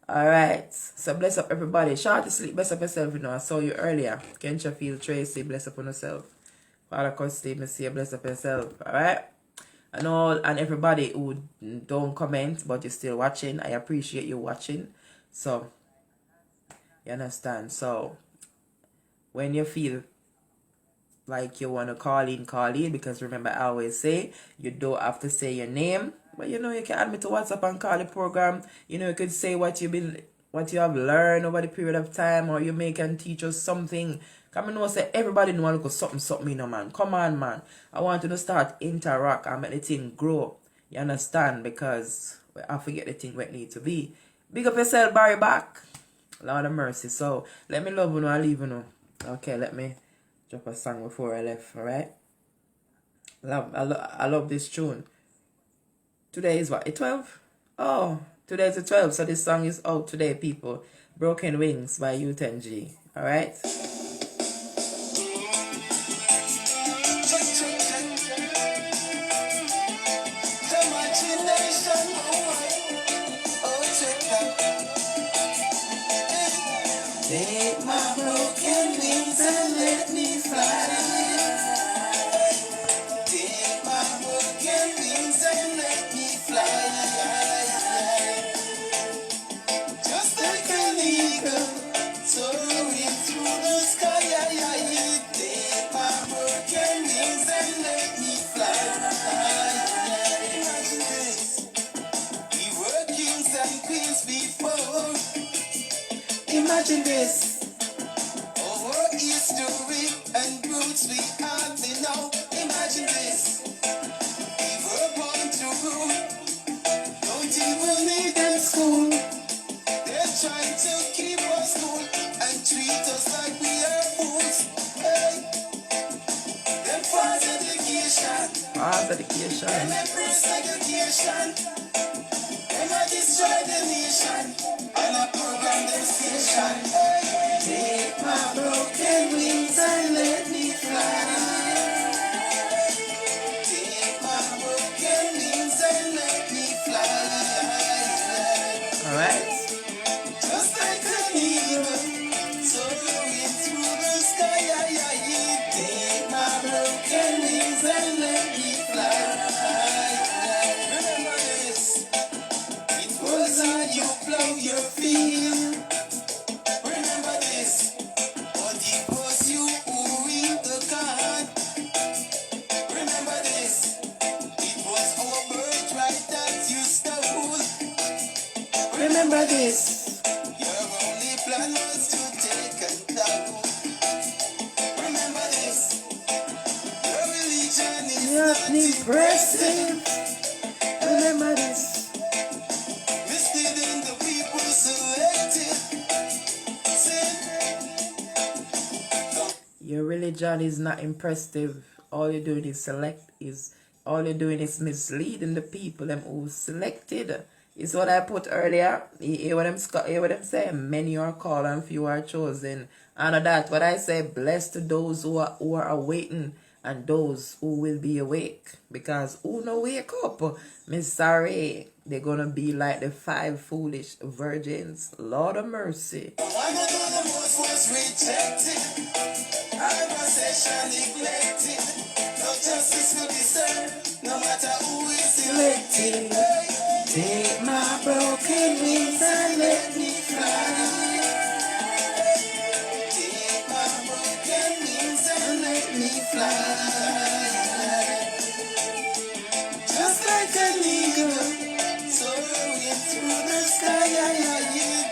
Alright, so bless up everybody. Shout to sleep, bless up yourself, I saw you earlier. Kensha Field Tracy, bless up on yourself. Father Costy, Messiah, bless up yourself. Alright? And everybody who don't comment but you're still watching, I appreciate you watching. So you understand? So when you feel like you want to call in, because remember I always say you don't have to say your name, but you can add me to WhatsApp and call the program. You could say what you have learned over the period of time, or you can teach us something. Come on, say everybody know look something, man. Come on, man. I want you to start interact and make the thing grow. You understand? Because I forget the thing where it need to be. Big up yourself, Barry back. Lord of mercy. So let me love you and leave you. Okay, let me drop a song before I left. Alright? I love this tune. Today is what? The 12th? Oh, today is the 12th. So this song is out today, people. Broken Wings by U10G. Alright? Take my broken wings and let me fly. Take my broken wings and let me fly. Just like an eagle soaring through the sky. Take my broken wings and let me fly. Imagine this. We were kings and queens before. Imagine this. Our history and roots we have now. Imagine this. We were born to rule. Don't even need them school. They're trying to keep us cool and treat us like we are fools. Hey. Them false education. False education. Them embrace segregation. Them a destroy the nation. And I program them station. Take my broken wings and let me fly. Take my broken wings and let me fly. Alright? Just like an eagle soaring through the sky. Take my broken wings and let me fly. Remember Remember this. Your only plan was to take us down. Remember this. Your religion is Not impressive. Remember this. misleading the people selected. Sin. Your religion is not impressive. All you're doing is misleading the people them who selected. Is what I put earlier. You hear what I'm saying? Many are called and few are chosen. And that what I say, blessed to those who are awaiting and those who will be awake. Because who no wake up? Miss sorry. They're gonna be like the 5 foolish virgins. Lord of mercy. One of the most was rejected. Our possession neglected. No justice will be served. No matter who is elected. Take my broken wings and let me fly. Take my broken wings and let me fly. Just like an eagle, soaring through the sky.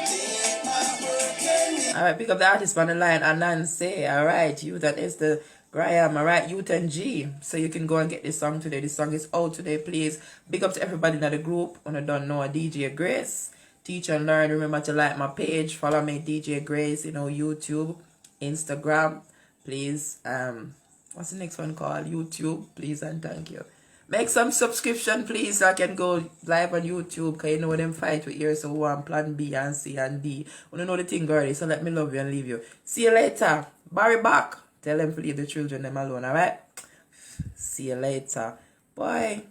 Take my broken wings. Alright, pick up the artist on the line, Anansi. Alright, Youth and Esther Graham. Alright, Youth and G. So you can go and get this song today. This song is out today, please. Big up to everybody in the group. When I don't know, DJ Grace. Teach and learn. Remember to like my page. Follow me, DJ Grace. YouTube, Instagram. Please. What's the next one called? YouTube. Please and thank you. Make some subscription, please, so I can go live on YouTube. Because you know them fight with here. So one plan B and C and D. You don't know the thing already. So let me love you and leave you. See you later. Barry back. Tell them to leave the children them alone, alright? See you later. Bye.